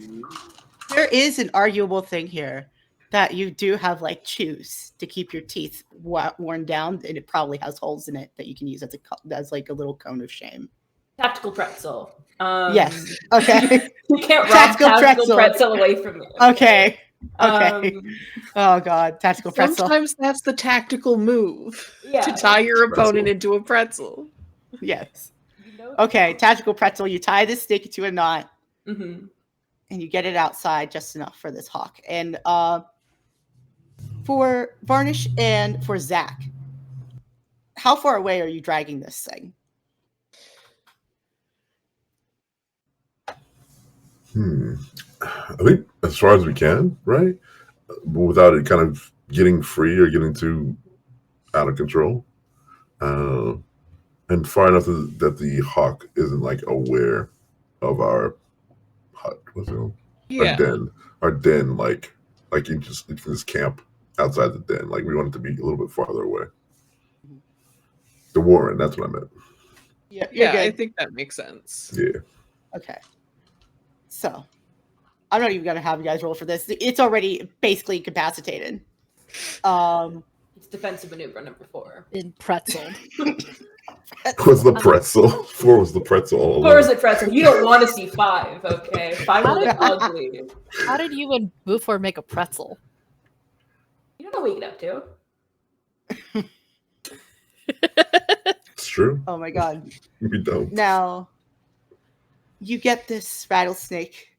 There is an arguable thing here that you do have chews to keep your teeth worn down, and it probably has holes in it that you can use as a little cone of shame. Tactical pretzel. Yes. Okay. You can't rob tactical pretzel away from me. Okay. Oh god, tactical pretzel. Sometimes that's the tactical move. Yeah. To tie your opponent into a pretzel. Yes. Okay, tactical pretzel. You tie this snake into a knot, Mm-hmm. and you get it outside just enough for this hawk. And for Varnish and for Zach, how far away are you dragging this thing? I think as far as we can, right? But without it kind of getting free or getting too out of control. And far enough that the hawk isn't aware of our hut. What's it called? Yeah. Our den, you can just camp outside the den. We want it to be a little bit farther away. The warren, that's what I meant. Yeah, I think that makes sense. Yeah. Okay. So, I'm not even going to have you guys roll for this. It's already basically incapacitated. It's defensive maneuver number 4. In pretzel. Was the pretzel? 4 was the pretzel all Or is along. it pretzel? You don't want to see 5, okay? 5 will look ugly. How did you and Buford make a pretzel? You don't know what you get up to. It's true. Oh my god. We don't. Now, you get this rattlesnake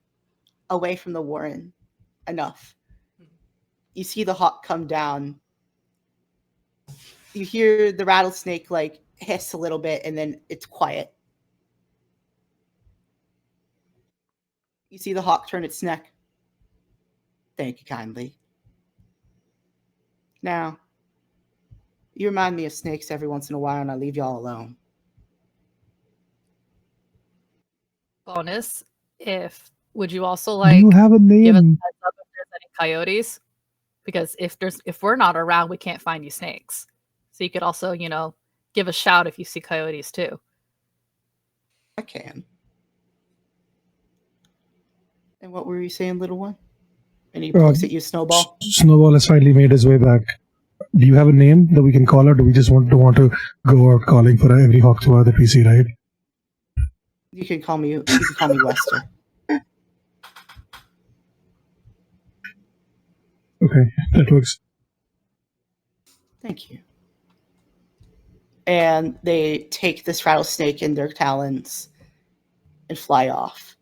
away from the warren enough. You see the hawk come down. You hear the rattlesnake like hiss a little bit, and then it's quiet. You see the hawk turn its neck. Thank you kindly. Now, you remind me of snakes every once in a while, and I leave y'all alone. Bonus, would you also Do like you have a give us a name? heads up if there's any coyotes? Because if we're not around, we can't find you snakes. So you could also, give a shout if you see coyotes too. I can. And what were you saying, little one? And he looks at you, Snowball. Snowball has finally made his way back. Do you have a name that we can call her? Do we just don't want to go out calling for every hawk tour that we see, right? You can call me Lester. Okay, that works. Thank you. And they take this rattlesnake in their talons and fly off.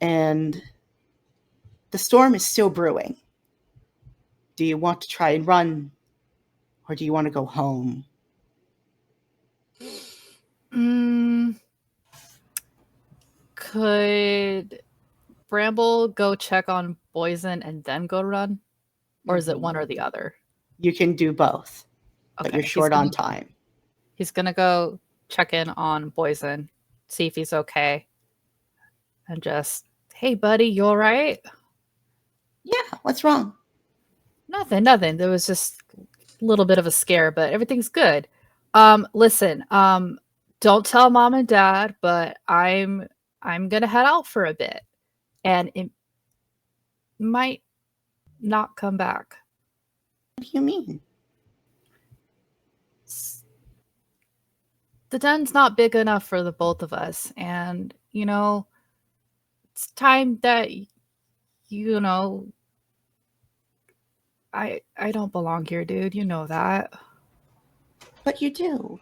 And the storm is still brewing. Do you want to try and run, or do you want to go home? Could Bramble go check on Poison and then go run? Or is it one or the other? You can do both, but Okay, you're short on time. He's going to go check in on Poison, see if he's okay. And just, hey, buddy, you all right? Yeah, what's wrong? Nothing. There was just a little bit of a scare, but everything's good. Listen, don't tell mom and dad, but I'm gonna head out for a bit, and it might not come back. What do you mean? The den's not big enough for the both of us, and it's time that I don't belong here, dude. You know that. But you do.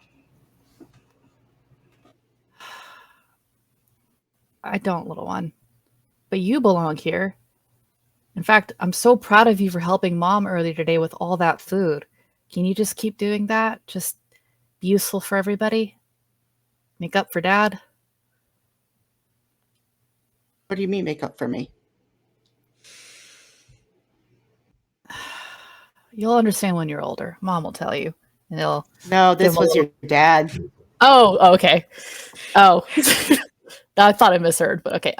I don't, little one. But you belong here. In fact, I'm so proud of you for helping Mom earlier today with all that food. Can you just keep doing that? Just be useful for everybody? Make up for Dad? What do you mean make up for me? You'll understand when you're older. Mom will tell you. And No, this was your dad. Oh, okay. Oh. I thought I misheard, but okay.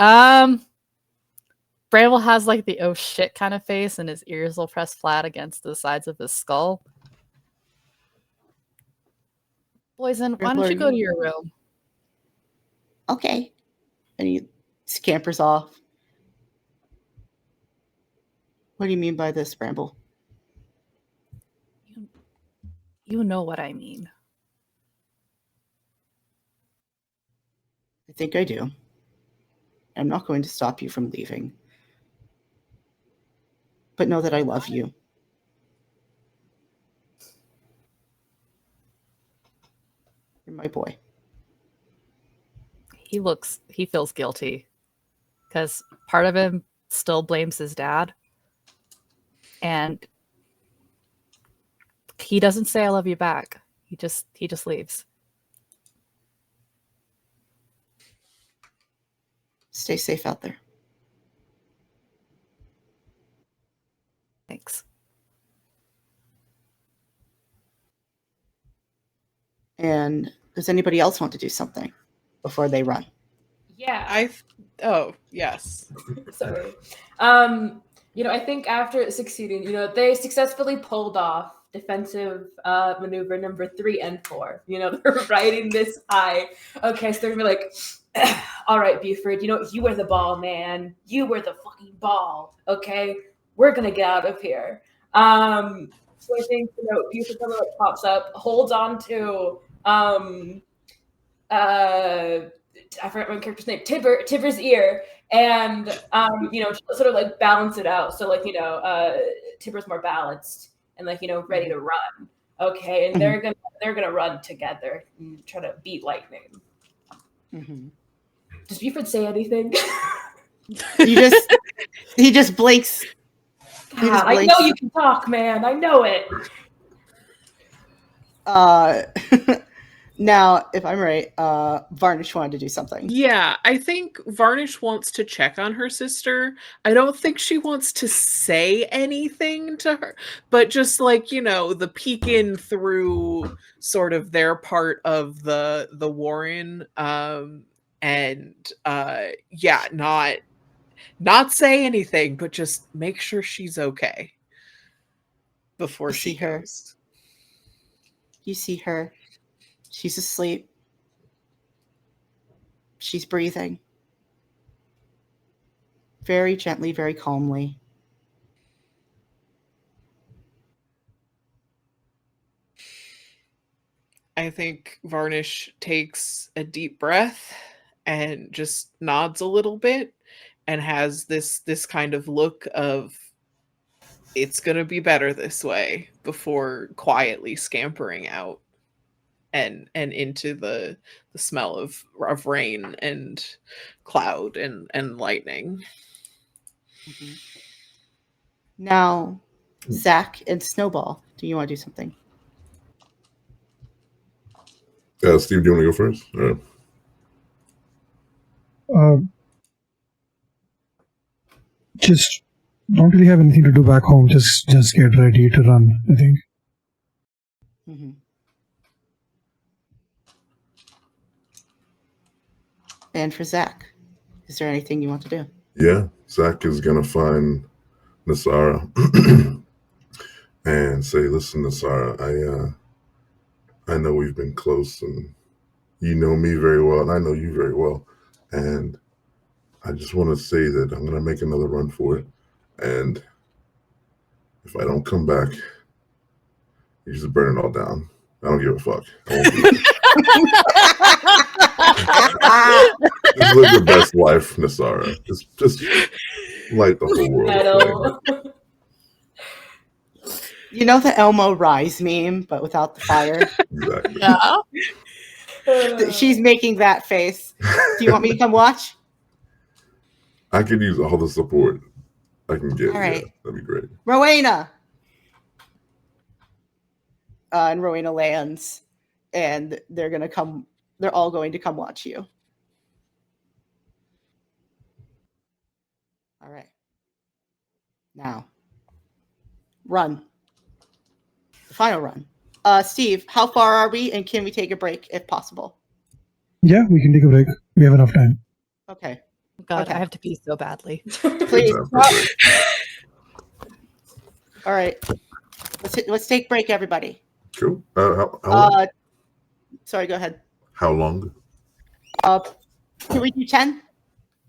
Bramble has like the oh shit kind of face, and his ears will press flat against the sides of his skull. Poison, why don't you go to your room? Okay. And he scampers off. What do you mean by this, Bramble? You know what I mean. I think I do. I'm not going to stop you from leaving. But know that I love you. You're my boy. He feels guilty because part of him still blames his dad. And he doesn't say I love you back. He just leaves. Stay safe out there. Thanks. And does anybody else want to do something before they run? Yeah. Oh, yes. Sorry. I think after succeeding, they successfully pulled off defensive maneuver number 3 and 4. They're riding this high. Okay, so they're gonna be like, all right, Buford, you were the ball, man. You were the fucking ball. Okay, we're gonna get out of here. So I think Buford like pops up, holds on to I forgot my character's name, Tipper's ear, and sort of like balance it out. So like Tipper's more balanced and like ready to run. Okay, and they're gonna run together and try to beat lightning. Mm-hmm. Does Buford say anything? He just blinks. God, I know you can talk, man. I know it. Now, if I'm right, Varnish wanted to do something. Yeah, I think Varnish wants to check on her sister. I don't think she wants to say anything to her, but just like, the peek in through sort of their part of the warren, not say anything, but just make sure she's okay before she goes. You see her. She's asleep. She's breathing. Very gently, very calmly. I think Varnish takes a deep breath and just nods a little bit and has this kind of look of, it's going to be better this way, before quietly scampering out and into the smell of rain and cloud and lightning. Mm-hmm. Now, Zach and Snowball, do you want to do something? Steve, do you want to go first? Just don't really have anything to do back home. Just get ready to run, I think. Mm-hmm. And for Zach, is there anything you want to do? Yeah, Zach is going to find Nasara and say, listen, Nasara, I know we've been close and you know me very well and I know you very well. And I just want to say that I'm going to make another run for it. And if I don't come back, you just burn it all down. I don't give a fuck. Just live your best life, Nasara. Just light the whole world. You know the Elmo Rise meme, but without the fire? Exactly. Yeah. She's making that face. Do you want me to come watch? I could use all the support I can get. All right. Yeah, that'd be great. Rowena! And Rowena lands, and they're all going to come watch you. All right. Now, run. The final run. Steve, how far are we, and can we take a break if possible? Yeah, we can take a break. We have enough time. Okay. God, Okay. I have to pee so badly. Please. All right. Let's take a break, everybody. Cool. How long? Sorry, go ahead. How long? Can we do 10?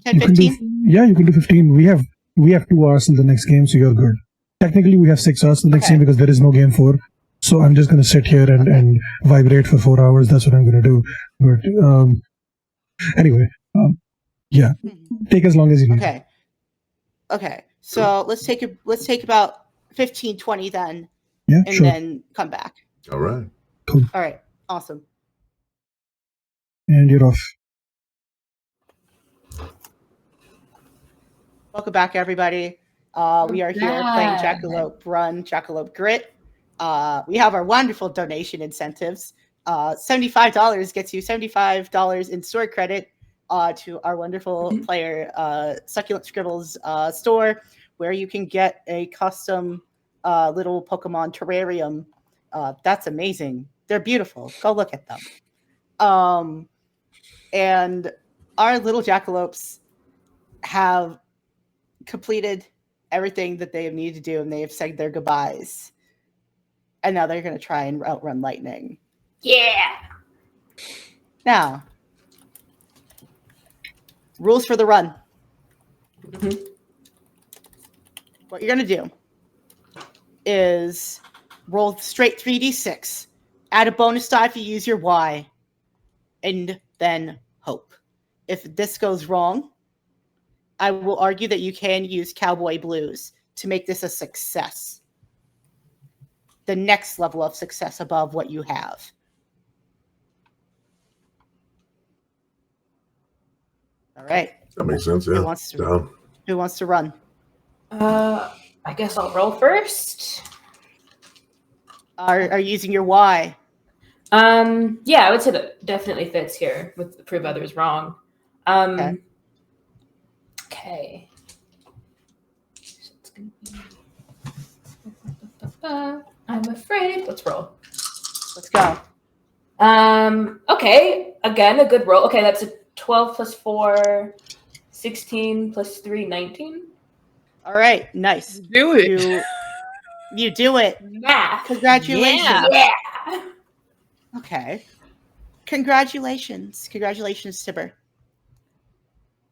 10, 15? You can do 15. We have 2 hours in the next game, so you're good. Technically, we have 6 hours in the next game because there is no game 4. So I'm just going to sit here and vibrate for 4 hours. That's what I'm going to do. But anyway, yeah, take as long as you need. Okay. So let's take about 15, 20 then. Yeah, and sure. then come back. All right. Cool. All right. Awesome. And you're off. Welcome back, everybody. We are here playing Jackalope Run, Jackalope Grit. We have our wonderful donation incentives. $75 gets you $75 in store credit to our wonderful player Succulent Scribbles store, where you can get a custom little Pokemon terrarium. That's amazing. They're beautiful. Go look at them. And our little Jackalopes have completed everything that they have needed to do, and they have said their goodbyes. And now they're going to try and outrun lightning. Yeah. Now, rules for the run. What you're going to do is Roll straight 3d6. Add a bonus die if you use your Y. And then hope. If this goes wrong, I will argue that you can use Cowboy Blues to make this a success. The next level of success above what you have. All right. That makes sense. Yeah. Who wants to run? I guess I'll roll first. Are you using your Y? Yeah, I would say that definitely fits here with the prove others wrong. Okay. So it's gonna be... I'm afraid. Let's roll. Let's go. Okay. Again, a good roll. Okay, that's a 12 plus 4, 16 plus 3, 19. All right, nice. Do it. You do it. Math. Congratulations. Yeah. Okay. Congratulations. Congratulations, Tibber.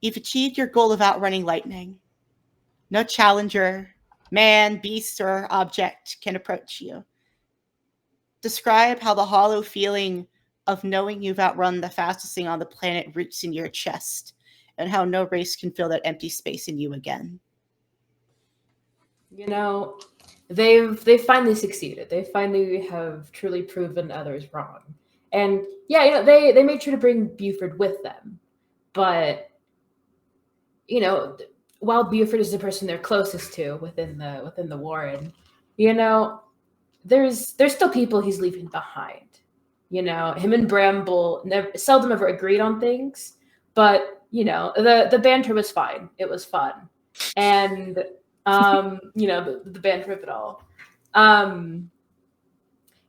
You've achieved your goal of outrunning lightning. No challenger, man, beast, or object can approach you. Describe how the hollow feeling of knowing you've outrun the fastest thing on the planet roots in your chest, and how no race can fill that empty space in you again. You know, they've finally succeeded. They finally have truly proven others wrong. And yeah, you know, they made sure to bring Buford with them. But you know, while Buford is the person they're closest to within the Warren, you know, there's still people he's leaving behind. You know, him and Bramble seldom ever agreed on things, but you know, the banter was fine. It was fun, and you know, the banter of it all. And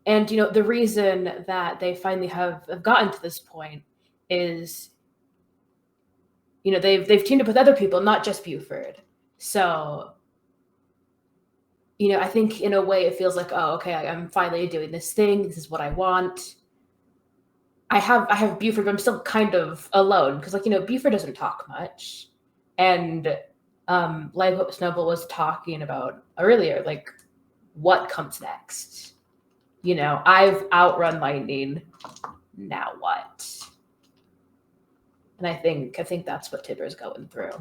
you know, the reason that they finally have gotten to this point is, you know, they've teamed up with other people, not just Buford. So, you know, I think in a way it feels like, oh, okay, I'm finally doing this thing. This is what I want. I have Buford, but I'm still kind of alone because, like, you know, Buford doesn't talk much, and like what Snowball was talking about earlier, like what comes next. You know, I've outrun lightning. Now what? And I think that's what Tibber's going through.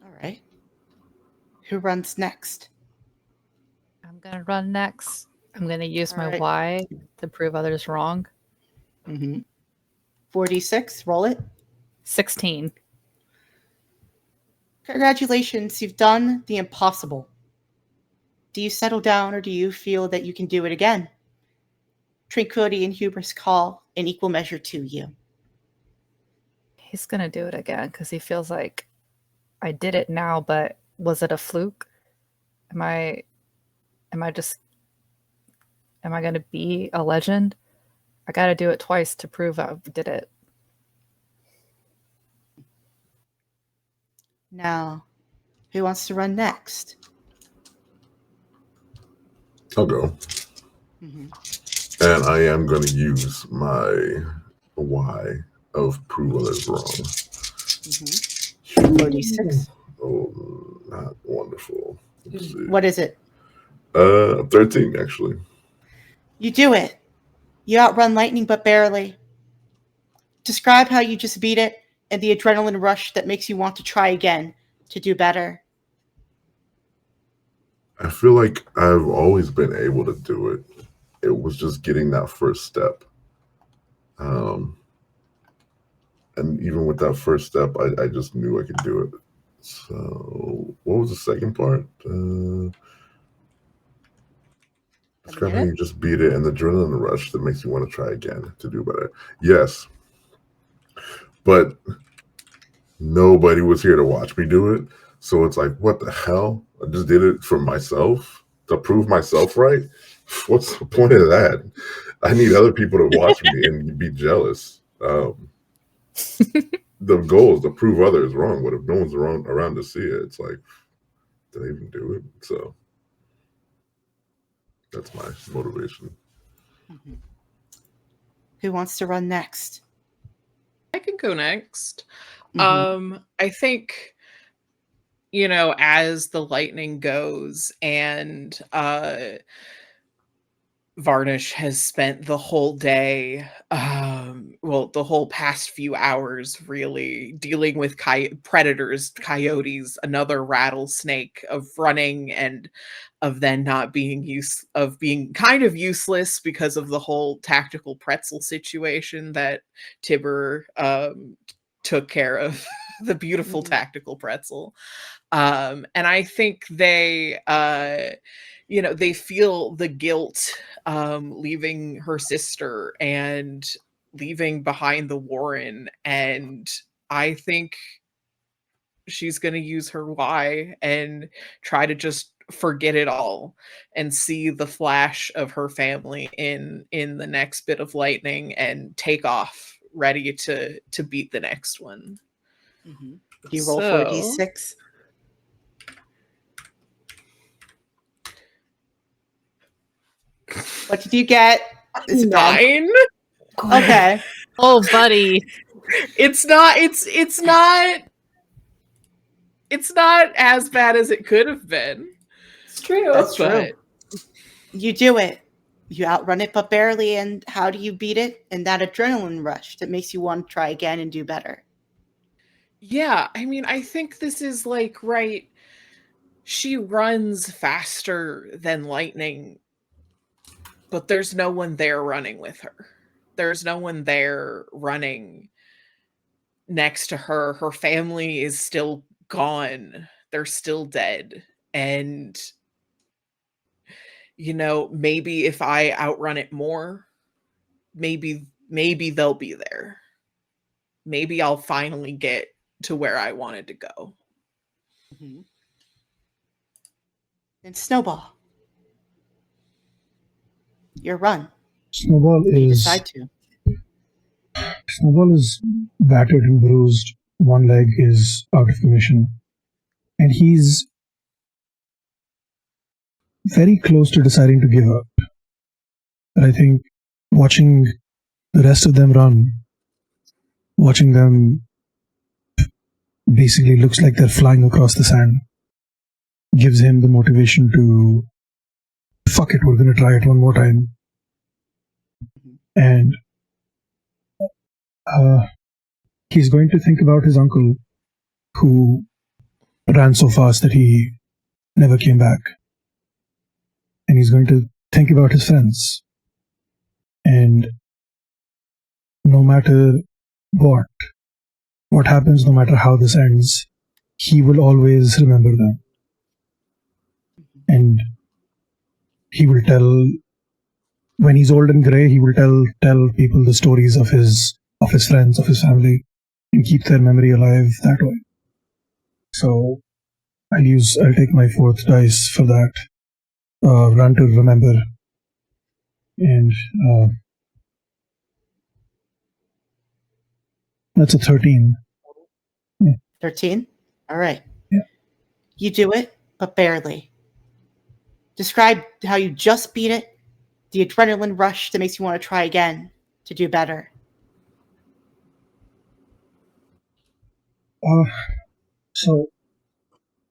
All right. Who runs next? I'm gonna run next. I'm gonna use All my right. Y to prove others wrong. 4d6, roll it. 16. Congratulations, you've done the impossible. Do you settle down, or do you feel that you can do it again? Tranquility and hubris call in equal measure to you. He's gonna do it again because he feels like I did it now, but was it a fluke? Am I gonna be a legend? I gotta do it twice to prove I did it. Now, who wants to run next? I'll go. And I am going to use my Y of prove others wrong. 4d6. Oh, not wonderful. Let's see. What is it? 13, actually. You do it. You outrun lightning, but barely. Describe how you just beat it and the adrenaline rush that makes you want to try again to do better. I feel like I've always been able to do it. It was just getting that first step. And even with that first step, I just knew I could do it. So what was the second part? Describe how you just beat it and the adrenaline rush that makes you want to try again to do better. Yes. But nobody was here to watch me do it. So it's like, what the hell? I just did it for myself to prove myself right. What's the point of that? I need other people to watch me and be jealous. The goal is to prove others wrong, but if no one's around to see it, it's like, did I even do it? So that's my motivation. Who wants to run next? I can go next. I think as the lightning goes and Varnish has spent the whole day, the whole past few hours really dealing with predators, coyotes, another rattlesnake, of running and of then not being being kind of useless because of the whole tactical pretzel situation that Tibber took care of, the beautiful tactical pretzel. And I think they they feel the guilt leaving her sister and leaving behind the Warren, and I think she's going to use her why and try to just forget it all and see the flash of her family in the next bit of lightning and take off ready to beat the next one. Do you roll for a d6? What did you get? Is it bad? 9. Okay. Oh, buddy. It's not as bad as it could have been. It's true. That's true. But You do it. You outrun it, but barely. And how do you beat it? And that adrenaline rush that makes you want to try again and do better. yeah, I mean, I think this is like, right, she runs faster than lightning, but there's no one there running with her. There's no one there running next to her. Her family is still gone. They're still dead. And, maybe if I outrun it more, maybe they'll be there. Maybe I'll finally get to where I wanted to go. And Snowball, your run. Snowball You is decide to. Snowball is battered and bruised. One leg is out of commission, and he's very close to deciding to give up. But I think watching the rest of them run, watching them basically looks like they're flying across the sand, gives him the motivation to, fuck it, we're going to try it one more time. And he's going to think about his uncle, who ran so fast that he never came back. And he's going to think about his friends. And no matter what happens, no matter how this ends, he will always remember them. And he will tell, when he's old and grey, he will tell people the stories of his friends, of his family, and keep their memory alive that way. So I'll take my 4th dice for that. Run to remember. And that's a 13. 13? All right. Yeah. You do it, but barely. Describe how you just beat it, the adrenaline rush that makes you want to try again to do better. So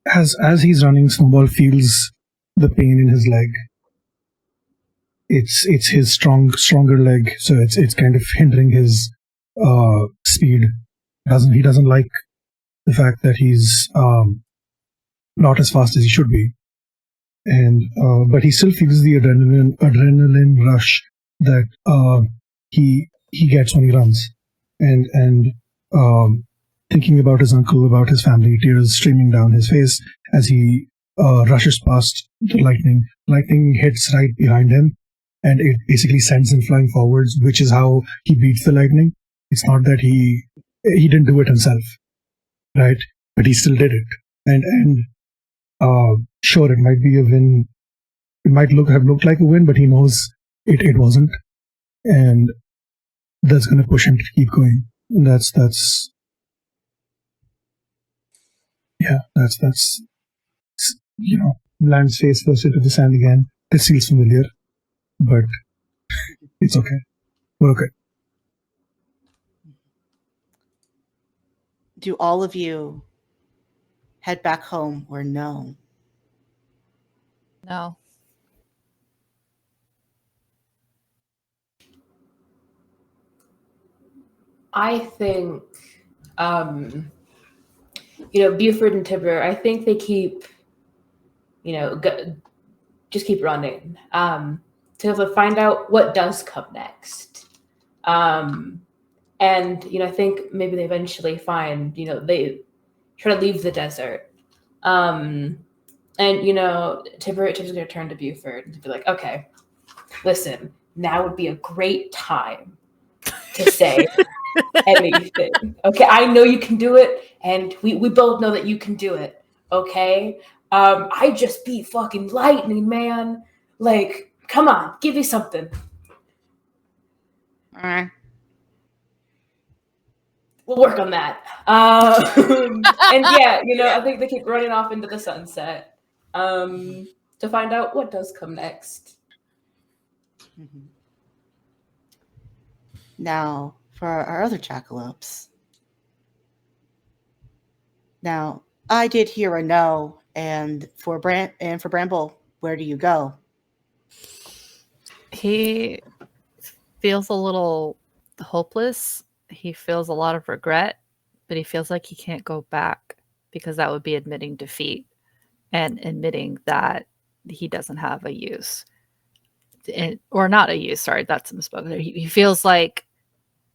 as he's running, Snowball feels the pain in his leg. It's his stronger leg, so it's kind of hindering his speed. He doesn't like the fact that he's not as fast as he should be, and but he still feels the adrenaline rush that he gets when he runs, and thinking about his uncle, about his family, tears streaming down his face as he rushes past the lightning. Lightning hits right behind him, and it basically sends him flying forwards, which is how he beats the lightning. It's not that he didn't do it himself, right? But he still did it. And sure, it might be a win. It might have looked like a win, but he knows it wasn't. And that's going to push him to keep going. And that's lands face first into the sand again. This feels familiar, but it's okay. We're okay. Do all of you head back home or no? No. I think, Buford and Tibber, I think they keep, just keep running to find out what does come next. And, I think maybe they eventually find, they try to leave the desert. And, Tibber's going to turn to Buford and be like, okay, listen, now would be a great time to say anything. Okay, I know you can do it, and we both know that you can do it. Okay, I just beat fucking lightning, man. Like, come on, give me something. All right. We'll work on that. And yeah, I think they keep running off into the sunset to find out what does come next. Mm-hmm. Now, for our other jackalopes. Now, I did hear a no, and for Bramble, where do you go? He feels a little hopeless. He feels a lot of regret, but he feels like he can't go back because that would be admitting defeat and admitting that he doesn't have a use. Or not a use, sorry, that's misspoken. He feels like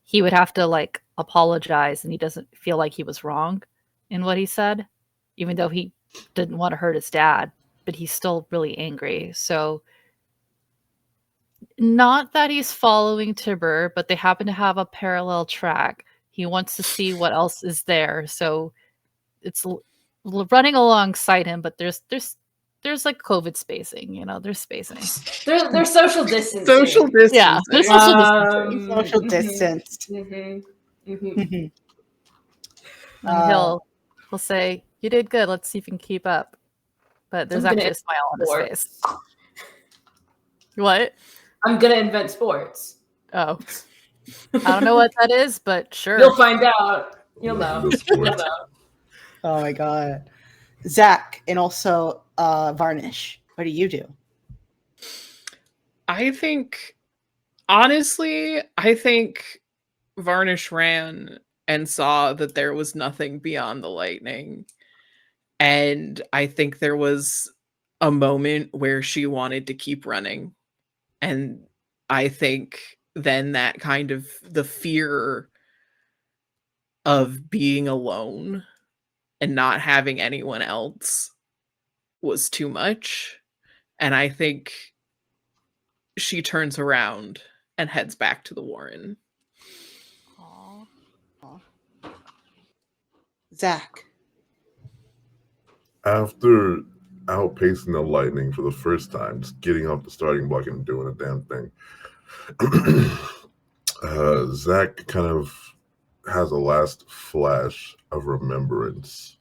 he would have to apologize, and he doesn't feel like he was wrong in what he said, even though he didn't want to hurt his dad, but he's still really angry. So not that he's following Tibber, but they happen to have a parallel track. He wants to see what else is there. So it's running alongside him, but there's like COVID spacing, there's spacing. There's social distancing. Social distancing. Yeah, there's social distancing. Social distance. Mm-hmm. Mm-hmm. And he'll say, "You did good. Let's see if you can keep up." But there's actually a smile on his face. What? I'm gonna invent sports. Oh, I don't know what that is, but sure. You'll find out. You'll know. You'll know. Oh my god, Zach, and also Varnish. What do you do? I think, honestly, Varnish ran and saw that there was nothing beyond the lightning. And I think there was a moment where she wanted to keep running. And I think then that kind of the fear of being alone and not having anyone else was too much. And I think she turns around and heads back to the Warren. Aww. Zach. After outpacing the lightning for the first time, just getting off the starting block and doing a damn thing, Zach kind of has a last flash of remembrance,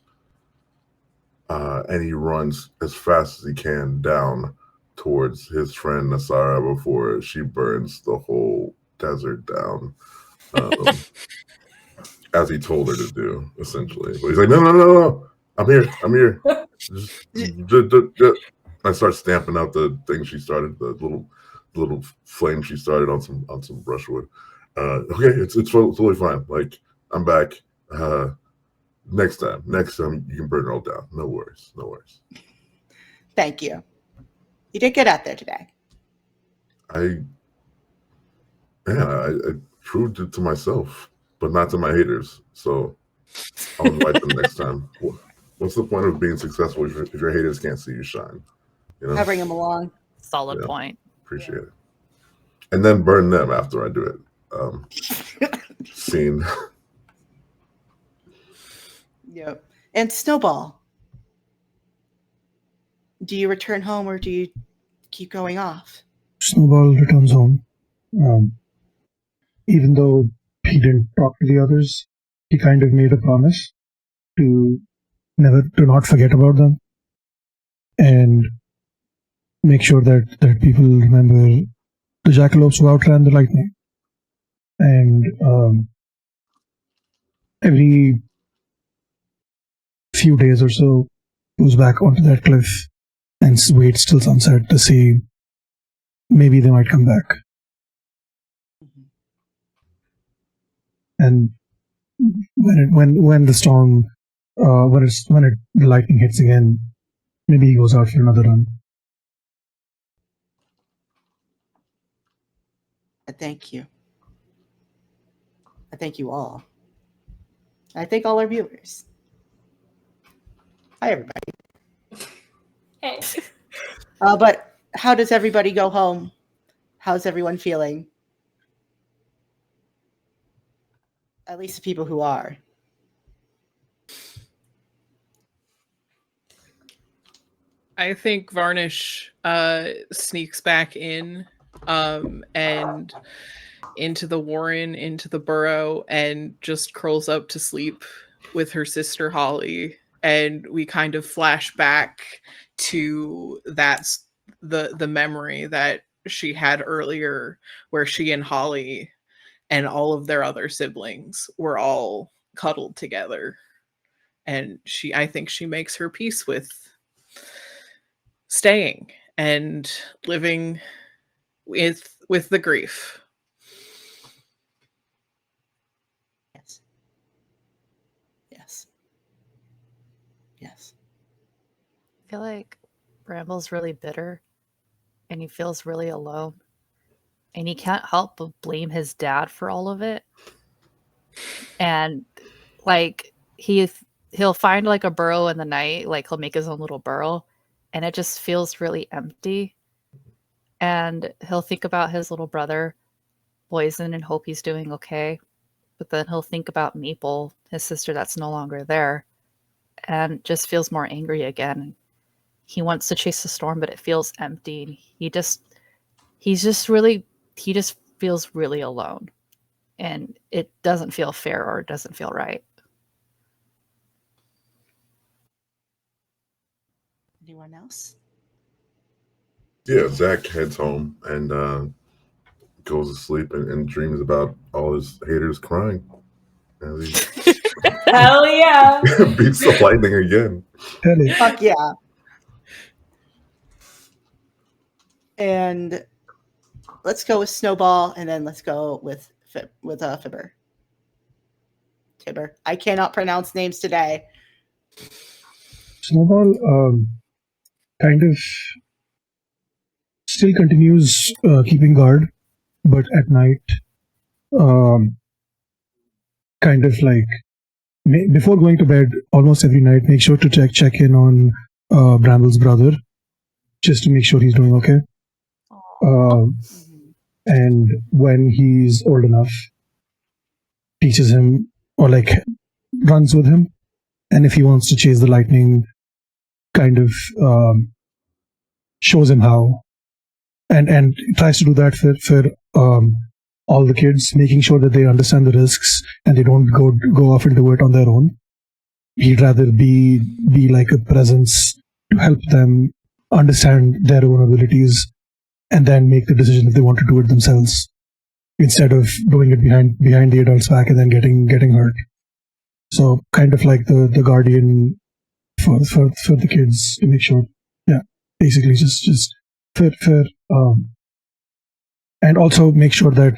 and he runs as fast as he can down towards his friend Nasara before she burns the whole desert down, as he told her to do, essentially. But he's like, no, I'm here. I start stamping out the thing she started, the little flame she started on some brushwood. Okay, it's totally fine. Like, I'm back. Next time you can burn it all down. No worries. Thank you. You did good out there today. I proved it to myself, but not to my haters. So I'll invite them next time. What's the point of being successful if your haters can't see you shine? I'll bring them along. Solid point. Appreciate it. And then burn them after I do it. Scene. Yep. And Snowball. Do you return home or do you keep going off? Snowball returns home. Even though he didn't talk to the others, he kind of made a promise to not forget about them and make sure that people remember the Jackalopes who outran the lightning. And every few days or so, goes back onto that cliff and waits till sunset to see maybe they might come back. And when the storm, the lightning hits again, maybe he goes out for another run. Thank you. I thank you all. I thank all our viewers. Hi, everybody. Hey. But how does everybody go home? How's everyone feeling? At least the people who are. I think Varnish sneaks back in and into the warren, into the burrow, and just curls up to sleep with her sister Holly. And we kind of flash back to that's the memory that she had earlier, where she and Holly and all of their other siblings were all cuddled together. And I think she makes her peace with staying and living with the grief. Yes. Yes. Yes. I feel like Bramble's really bitter and he feels really alone. And he can't help but blame his dad for all of it. And like he'll find like a burrow in the night, like he'll make his own little burrow, and it just feels really empty. And he'll think about his little brother, Poison, and hope he's doing okay. But then he'll think about Maple, his sister that's no longer there, and just feels more angry again. He wants to chase the storm, but it feels empty. And he just feels really alone. And it doesn't feel fair or it doesn't feel right. Anyone else? Yeah, Zach heads home and goes to sleep and dreams about all his haters crying. As he Hell yeah. beats the lightning again. Really? Fuck yeah. And let's go with Snowball, and then let's go with Fibber. Tibber. I cannot pronounce names today. Snowball kind of still continues keeping guard, but at night, kind of like before going to bed, almost every night, make sure to check in on Bramble's brother, just to make sure he's doing okay. And when he's old enough, teaches him or like runs with him, and if he wants to chase the lightning, kind of shows him how, and tries to do that for all the kids, making sure that they understand the risks and they don't go off and do it on their own. He'd rather be like a presence to help them understand their own abilities and then make the decision if they want to do it themselves, instead of doing it behind the adult's back and then getting hurt. So kind of like the guardian for the kids, to make sure, yeah, basically just for and also make sure that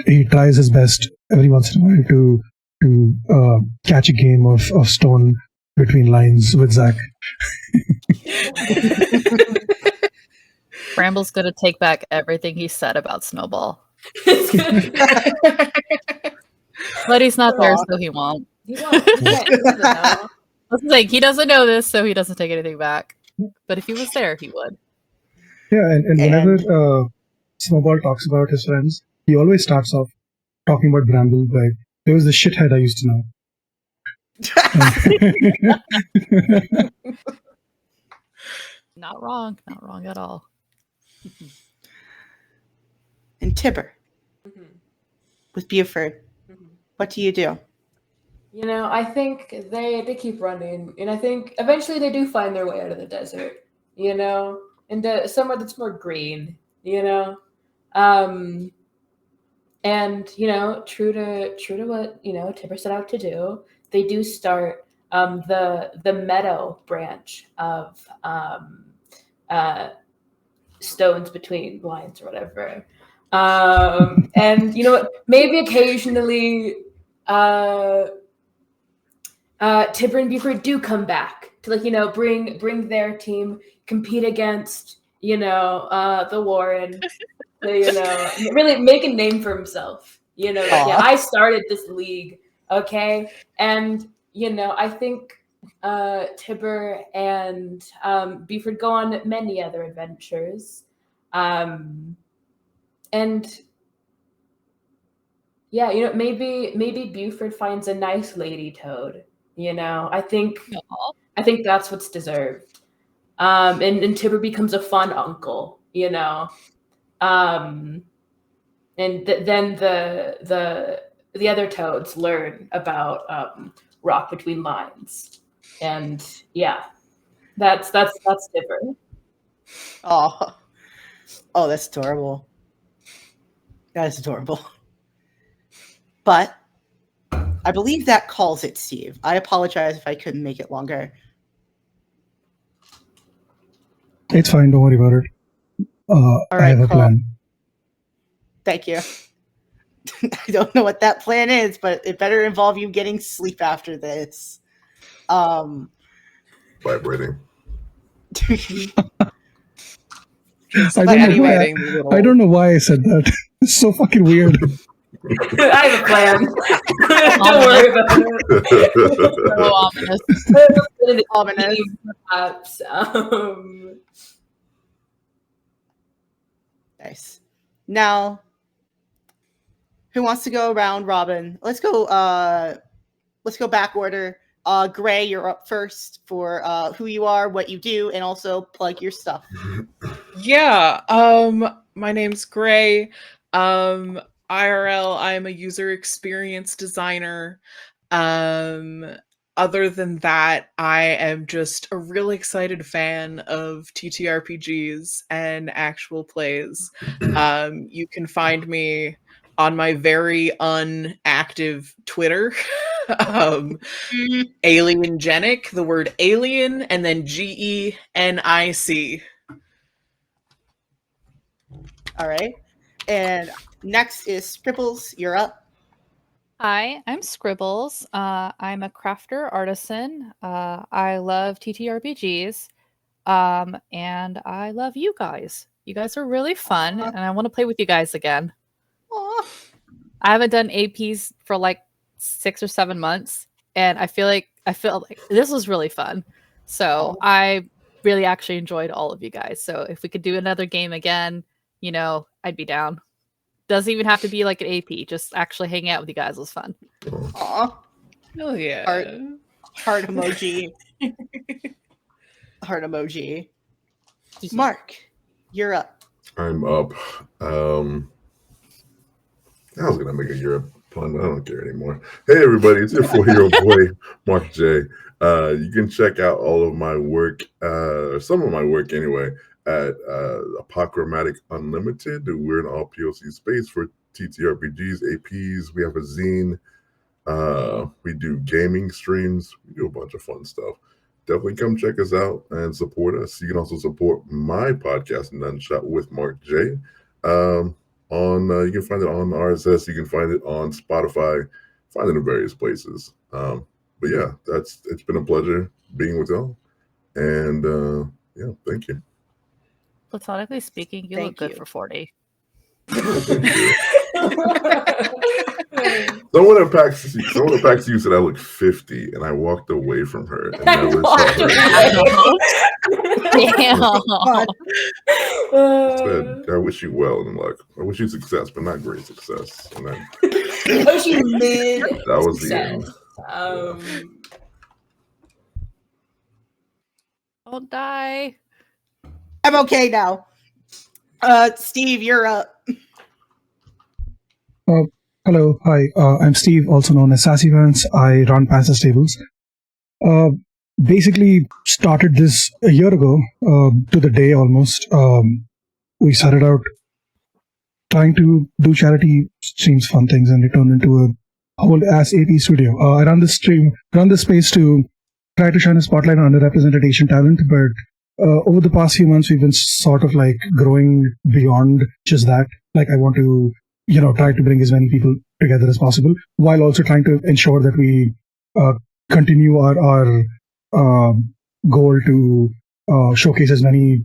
he tries his best every once in a while to catch a game of stone between lines with Zach. Bramble's gonna take back everything he said about Snowball. But he's not there, so he won't. He won't. He doesn't know. That's the thing. He doesn't know this, so he doesn't take anything back. But if he was there, he would. Yeah, and whenever Snowball talks about his friends, he always starts off talking about Bramble, like, there was the shithead I used to know. Not wrong at all. And Tibber, with Buford, what do you do? You know, I think they keep running, and I think eventually they do find their way out of the desert, you know, into somewhere that's more green, you know. And, you know, true to what, you know, Tibber set out to do, they do start the meadow branch of stones between lines or whatever. And you know what? Maybe occasionally Tibber and Buford do come back to, like, you know, bring their team, compete against, you know, the Warren, you know, really make a name for himself. You know, like, yeah, I started this league, okay, and you know, I think Tibber and Buford go on many other adventures, and yeah, you know, maybe Buford finds a nice lady toad. You know, I think that's what's deserved. And Tibber becomes a fun uncle. You know, and then the other toads learn about rock between lines, and yeah, that's Tibber. Oh, that's adorable. That is adorable. But I believe that calls it, Steve. I apologize if I couldn't make it longer. It's fine. Don't worry about it. I have a plan. Thank you. I don't know what that plan is, but it better involve you getting sleep after this. Vibrating. I don't know why I said that. It's so fucking weird. I have a plan. Don't worry about it. So ominous. Perhaps. Nice. Now, who wants to go around robin? Let's go back order. Gray, you're up first for who you are, what you do, and also plug your stuff. Yeah. My name's Gray. IRL, I'm a user experience designer. Other than that, I am just a really excited fan of TTRPGs and actual plays. You can find me on my very unactive Twitter. Aliengenic, the word alien, and then GENIC. All right. And next is Scribbles. You're up. Hi, I'm Scribbles. I'm a crafter artisan. I love TTRPGs. And I love you guys. You guys are really fun, and I want to play with you guys again. Aww. I haven't done APs for like 6 or 7 months, and I feel like this was really fun. So I really actually enjoyed all of you guys. So if we could do another game again, you know, I'd be down. Doesn't even have to be like an AP. Just actually hanging out with you guys was fun. Aw. Oh yeah. Heart emoji. Heart emoji. Mark, you're up. I'm up. I was gonna make a Europe pun, but I don't care anymore. Hey everybody, it's your 4-year-old boy, Mark J. You can check out all of my work, some of my work anyway, at Apochromatic Unlimited. We're in all POC space for TTRPGs, APs. We have a zine. We do gaming streams. We do a bunch of fun stuff. Definitely come check us out and support us. You can also support my podcast, Nunshot with Mark J. You can find it on RSS. You can find it on Spotify. Find it in various places. But yeah, it's been a pleasure being with y'all. And yeah, thank you. Platonically speaking, you look good for 40. Someone at PAX U said I look 50, and I walked away from her and never saw her. Damn. Said, I wish you well and luck. I wish you success, but not great success. And then, I wish you mid. That was success. The end. Don't die. I'm okay now. Steve, you're up. Hello, hi. I'm Steve, also known as Sassy Pants. I run Pantsless tables. Basically, started this a year ago, to the day almost. We started out trying to do charity streams, fun things, and it turned into a whole ass AP studio. I run this space to try to shine a spotlight on underrepresented Asian talent, but over the past few months, we've been sort of like growing beyond just that. Like, I want to, try to bring as many people together as possible, while also trying to ensure that we continue our goal to showcase as many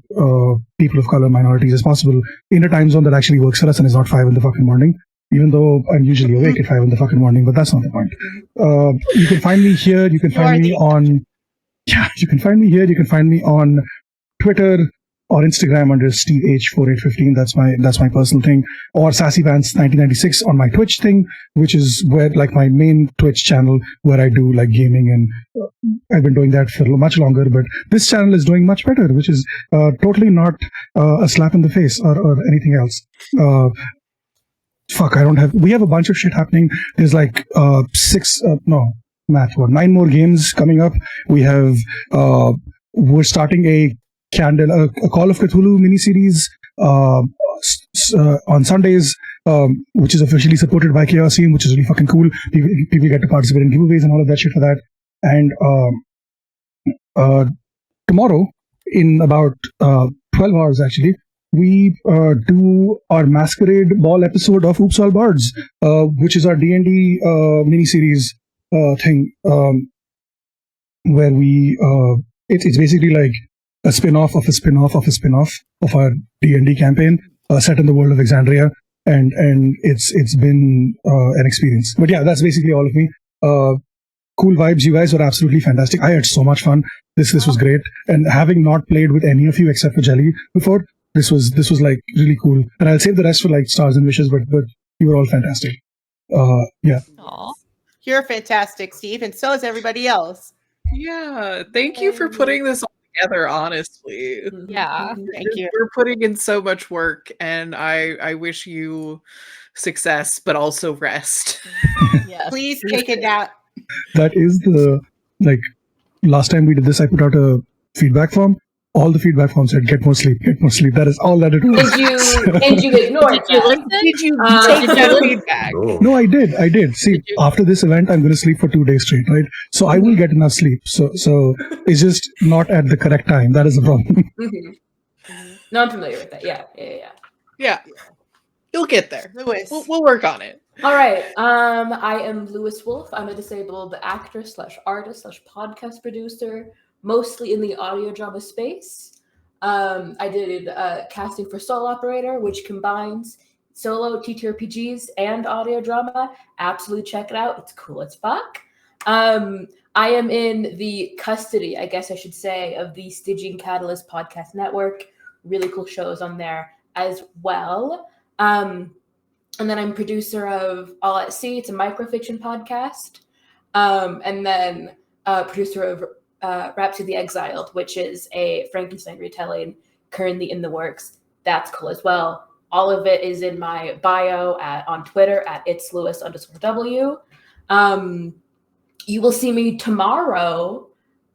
people of color, minorities as possible in a time zone that actually works for us and is not 5 in the fucking morning. Even though I'm usually awake at 5 in the fucking morning, but that's not the point. You can find me here. You can find me on. Yeah, you can find me here. You can find me on Twitter or Instagram under SteveH4815. That's my personal thing. Or SassyPants1996 on my Twitch thing, which is where like my main Twitch channel where I do like gaming, and I've been doing that for much longer. But this channel is doing much better, which is totally not a slap in the face or anything else. We have a bunch of shit happening. There's like 9 more games coming up. We have, we're starting a Call of Cthulhu miniseries on Sundays, which is officially supported by Chaos Team, which is really fucking cool. People get to participate in giveaways and all of that shit for that. And tomorrow, in about 12 hours actually, we do our Masquerade Ball episode of Oops All Bards, which is our D&D miniseries thing, where we it's basically like a spin-off of a spin-off of a spin-off of our D&D campaign set in the world of Exandria, and it's been an experience. But yeah, that's basically all of me. Cool vibes. You guys were absolutely fantastic. I had so much fun. This was great, and having not played with any of you except for Jelly before, this was like really cool. And I'll save the rest for like stars and wishes, but you were all fantastic. Yeah. Aww. You're fantastic, Steve, and so is everybody else. Yeah, thank you for putting this all together, honestly. Yeah. Thank you. We're putting in so much work, and I wish you success, but also rest. Yes. Please take a nap. That is last time we did this, I put out a feedback form. All the feedback forms said, get more sleep. That is all that it was. Did you ignore it? Did you listen? Did you take take that feedback? No, I did. See, after this event, I'm going to sleep for 2 days straight, right? So I will get enough sleep. So it's just not at the correct time. That is the problem. No, I'm familiar with that. Yeah. You'll get there. Lewis. We'll work on it. All right. I am Lewis Wolf. I'm a disabled actor / artist / podcast producer, mostly in the audio drama space. I did casting for Soul Operator, which combines solo TTRPGs and audio drama. Absolutely check it out. It's cool as fuck. I am in the custody, I guess I should say, of the Stygian Catalyst podcast network. Really cool shows on there as well. And then I'm producer of All at Sea. It's a microfiction podcast. And then producer of Rhapsody the Exiled, which is a Frankenstein retelling currently in the works. That's cool as well. All of it is in my bio on Twitter at @itslewis_w. You will see me tomorrow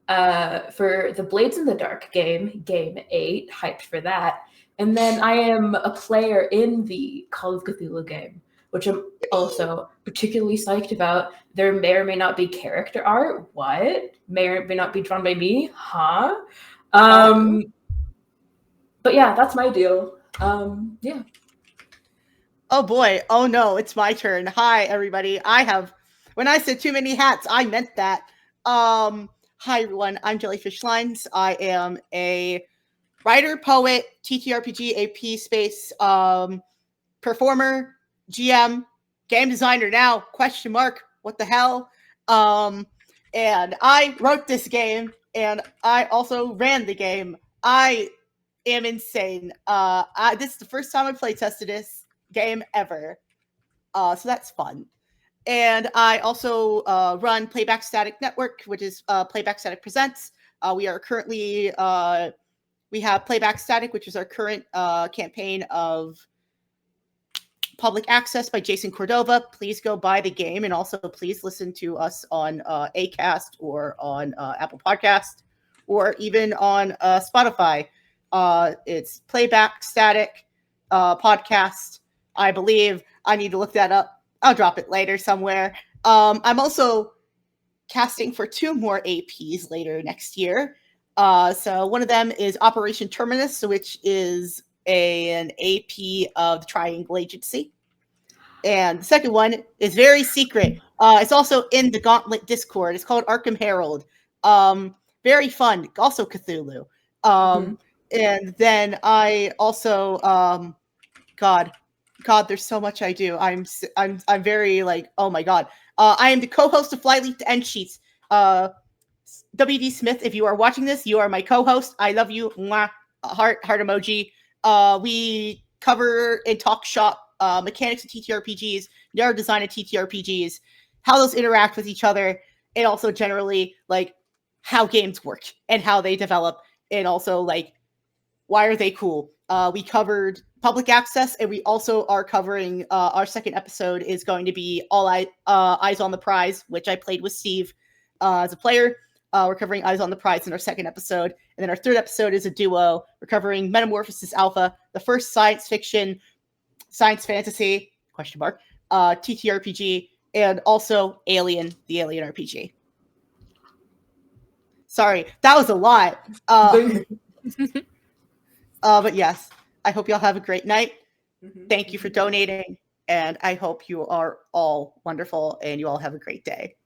for the Blades in the Dark game 8. Hyped for that. And then I am a player in the Call of Cthulhu game, which I'm also particularly psyched about. There may or may not be character art. What? May or may not be drawn by me? Huh? But yeah, that's my deal. Yeah. Oh boy. Oh no, it's my turn. Hi, everybody. When I said too many hats, I meant that. Hi, everyone. I'm Jellyfish Lines. I am a writer, poet, TTRPG, AP space, performer, GM, game designer now, ? What the hell? And I wrote this game, and I also ran the game. I am insane. This is the first time I play tested this game ever. So that's fun. And I also run Playback Static Network, which is Playback Static Presents. We are currently... we have Playback Static, which is our current campaign of Public Access by Jason Cordova. Please go buy the game, and also please listen to us on Acast or on Apple Podcast or even on Spotify. It's Playback Static podcast, I believe. I need to look that up. I'll drop it later somewhere. I'm also casting for 2 more APs later next year. So one of them is Operation Terminus, which is an AP of the Triangle Agency. And the second one is very secret. It's also in the Gauntlet Discord. It's called Arkham Herald. Very fun. Also Cthulhu. And then I also, God, there's so much I do. I'm very like, oh my God. I am the co-host of Flyleaf to End Sheets. WD Smith, if you are watching this, you are my co-host. I love you. Mwah. Heart emoji. We cover and talk shop mechanics of TTRPGs, narrative design of TTRPGs, how those interact with each other, and also generally like how games work and how they develop, and also like why are they cool. We covered public access, and we also are covering our second episode is going to be Eyes on the Prize, which I played with Steve as a player. We're covering Eyes on the Prize in our second episode. And then our third episode is a duo. We're covering Metamorphosis Alpha, the first science fantasy, TTRPG, and also Alien, the Alien RPG. Sorry, that was a lot. But yes, I hope y'all have a great night. Thank you for donating, and I hope you are all wonderful and you all have a great day.